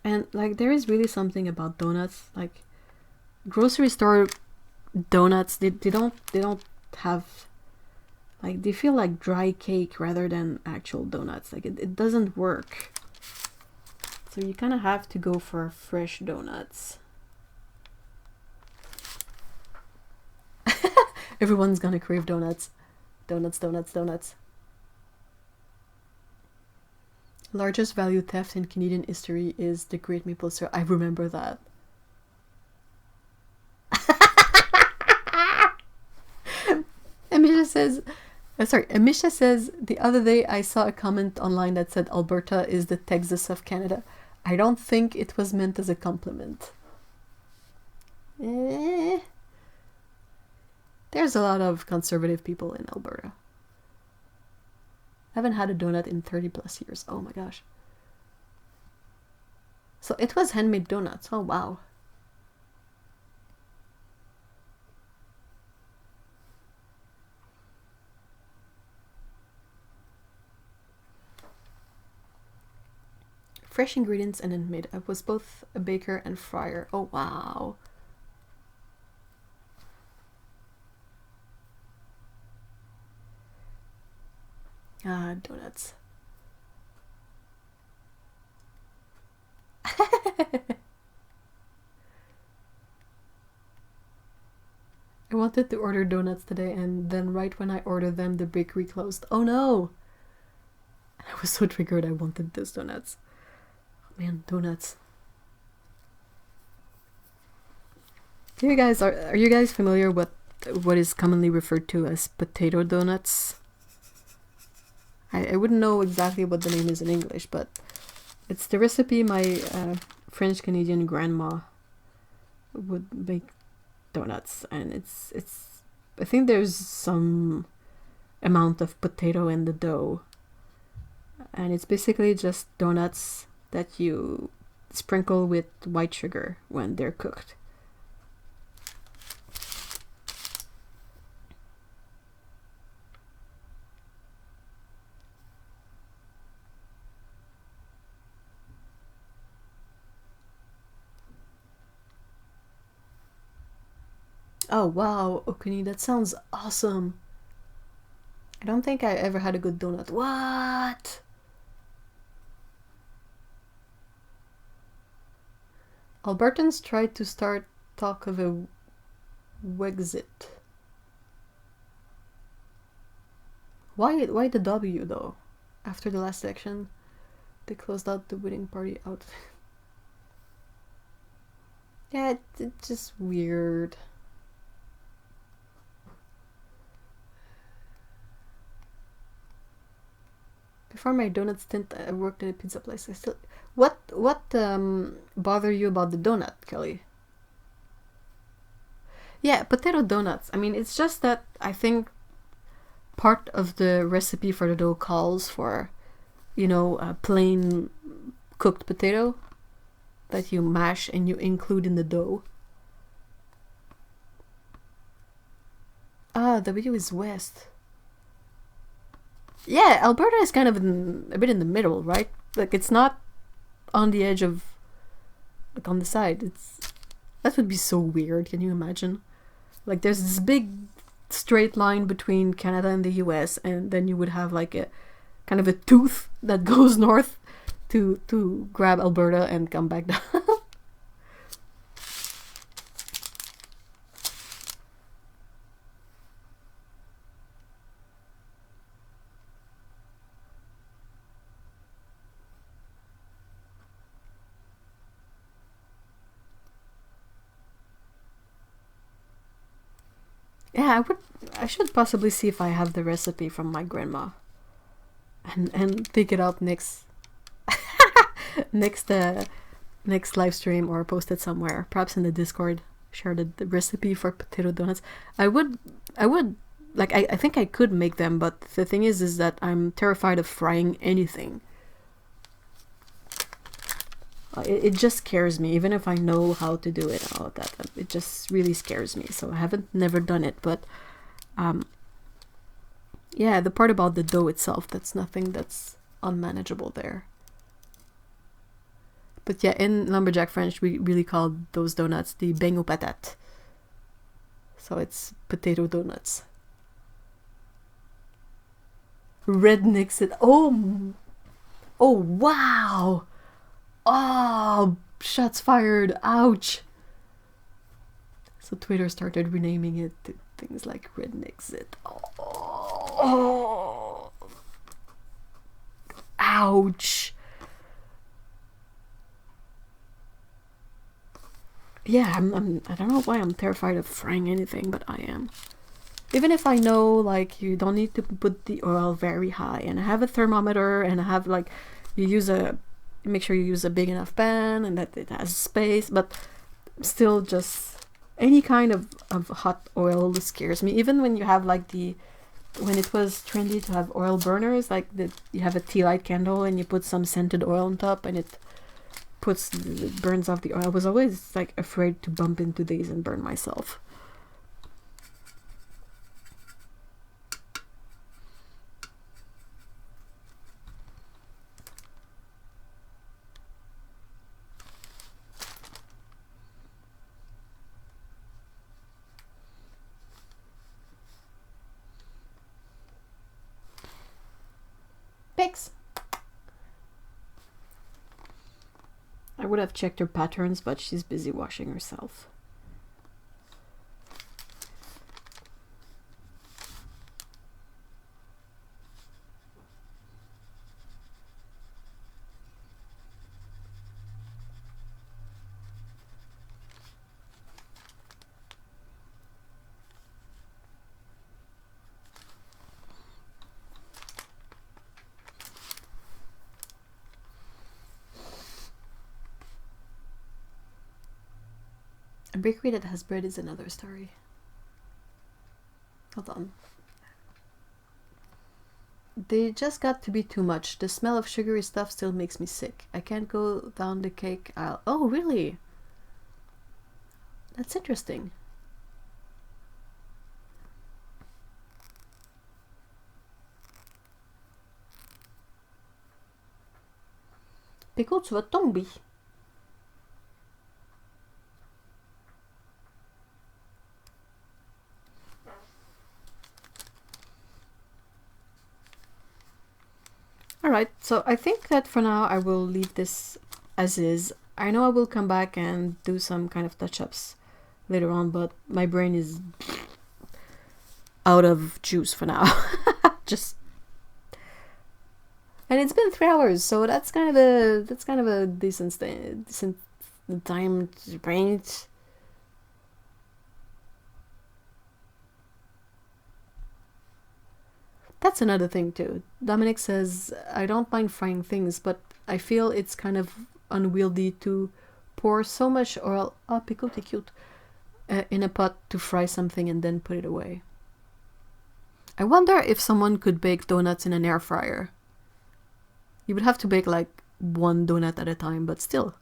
And like, there is really something about donuts, like grocery store donuts, they don't have, like, they feel like dry cake rather than actual donuts. Like, it doesn't work. So you kind of have to go for fresh donuts. Everyone's gonna crave donuts. Donuts, donuts, donuts. Largest value theft in Canadian history is the Great Maple Syrup. I remember that. Amisha says, the other day I saw a comment online that said Alberta is the Texas of Canada. I don't think it was meant as a compliment. There's a lot of conservative people in Alberta. I haven't had a donut in 30 plus years. Oh my gosh. So it was handmade donuts. Oh wow. Fresh ingredients and handmade. I was both a baker and fryer. Oh wow. Donuts. I wanted to order donuts today, and then right when I ordered them, the bakery closed. Oh no! I was so triggered. I wanted those donuts. Oh man, donuts. Do you guys are you guys familiar with what is commonly referred to as potato donuts? I wouldn't know exactly what the name is in English, but it's the recipe my French-Canadian grandma would make donuts, and it's I think there's some amount of potato in the dough, and it's basically just donuts that you sprinkle with white sugar when they're cooked. Oh wow, Okuni, that sounds awesome. I don't think I ever had a good donut. What? Albertans tried to start talk of a Wexit. Why the W though? After the last election, they closed out the winning party out. Yeah, it's just weird. Before my donut stint, I worked at a pizza place. What bother you about the donut, Kelly? Yeah, potato donuts. I mean, it's just that I think part of the recipe for the dough calls for, a plain cooked potato that you mash and you include in the dough. Ah, W is west. Yeah, Alberta is kind of a bit in the middle, right? Like, it's not on the edge of, like, on the side. That would be so weird. Can you imagine? Like, there's this big straight line between Canada and the US, and then you would have like a kind of a tooth that goes north to grab Alberta and come back down. Yeah, I should possibly see if I have the recipe from my grandma and pick it up next next live stream, or post it somewhere, perhaps in the Discord. Share the recipe for potato donuts. I would like, I think I could make them, but the thing is that I'm terrified of frying anything. It just scares me, even if I know how to do it and all of that. It just really scares me, so I haven't never done it. But yeah, the part about the dough itself, that's nothing that's unmanageable there. But yeah, in Lumberjack French, we really call those donuts the beignes aux patates. So it's potato donuts. Rednecks it. Oh wow. Oh, shots fired. Ouch. So Twitter started renaming it to things like Rednecks it. Oh. Ouch. Yeah, I don't know why I'm terrified of frying anything, but I am. Even if I know, like, you don't need to put the oil very high, and I have a thermometer, and I have, like, make sure you use a big enough pan and that it has space, but still, just any kind of hot oil scares me. Even when you have like when it was trendy to have oil burners, like you have a tea light candle and you put some scented oil on top and it burns off the oil. I was always like afraid to bump into these and burn myself. Pics. I would have checked her patterns, but she's busy washing herself. A bakery that has bread is another story. Hold on. They just got to be too much. The smell of sugary stuff still makes me sick. I can't go down the cake aisle. Oh, really? That's interesting. Pico, tu vas tomber. Alright, so I think that for now I will leave this as is. I know I will come back and do some kind of touch-ups later on, but my brain is out of juice for now. Just, and it's been 3 hours, so that's kind of a decent time to paint. That's another thing too. Dominic says, I don't mind frying things, but I feel it's kind of unwieldy to pour so much oil, picote cute, in a pot to fry something and then put it away. I wonder if someone could bake donuts in an air fryer. You would have to bake like 1 donut at a time, but still.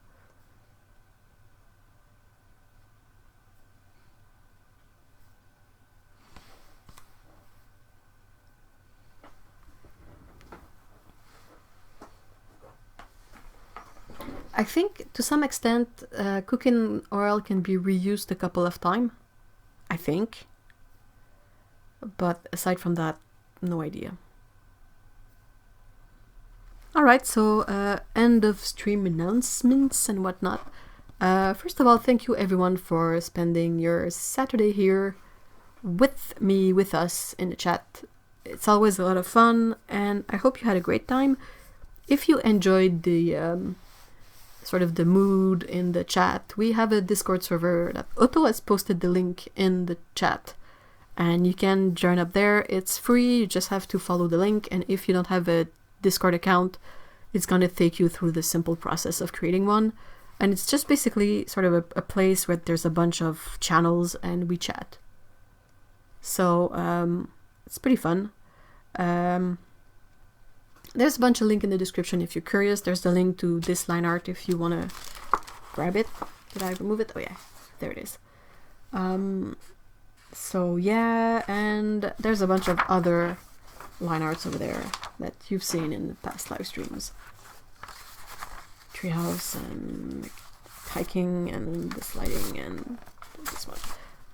I think to some extent cooking oil can be reused a couple of times. I think. But aside from that, no idea. Alright, so end of stream announcements and whatnot. First of all, thank you everyone for spending your Saturday here with me, with us in the chat. It's always a lot of fun and I hope you had a great time. If you enjoyed the sort of the mood in the chat, we have a Discord server that Otto has posted the link in the chat. And you can join up there. It's free, you just have to follow the link, and if you don't have a Discord account, it's gonna take you through the simple process of creating one. And it's just basically sort of a place where there's a bunch of channels and we chat. So it's pretty fun. There's a bunch of links in the description if you're curious. There's the link to this line art if you wanna grab it. Did I remove it? Oh yeah, there it is. So yeah, and there's a bunch of other line arts over there that you've seen in the past live streams. Treehouse and hiking and the sliding and this one.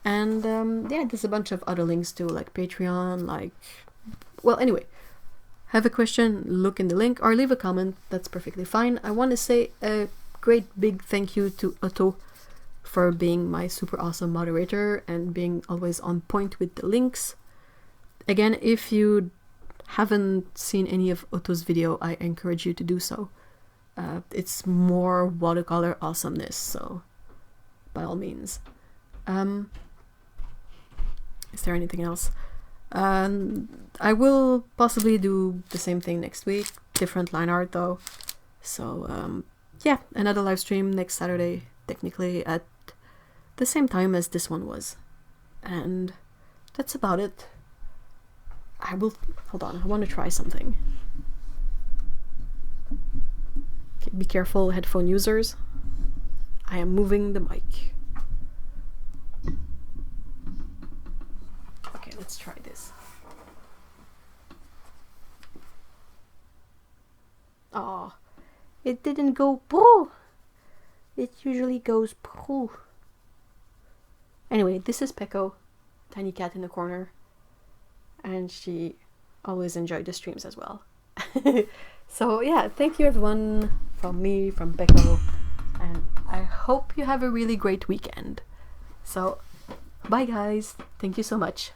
And yeah, there's a bunch of other links too, like Patreon, like... Well, anyway, have a question, look in the link, or leave a comment, that's perfectly fine. I want to say a great big thank you to Otto for being my super awesome moderator and being always on point with the links. Again, if you haven't seen any of Otto's video, I encourage you to do so. It's more watercolor awesomeness, so by all means. Is there anything else? I will possibly do the same thing next week, different line art though. So yeah, another live stream next Saturday, technically at the same time as this one was. And that's about it. I will... Hold on, I want to try something. Okay, be careful, headphone users. I am moving the mic. Okay, let's try this. Oh, it didn't go poo. It usually goes poo. Anyway, this is Peko, tiny cat in the corner, and she always enjoyed the streams as well. So yeah, thank you everyone from me, from Peko, and I hope you have a really great weekend. So, bye guys, thank you so much.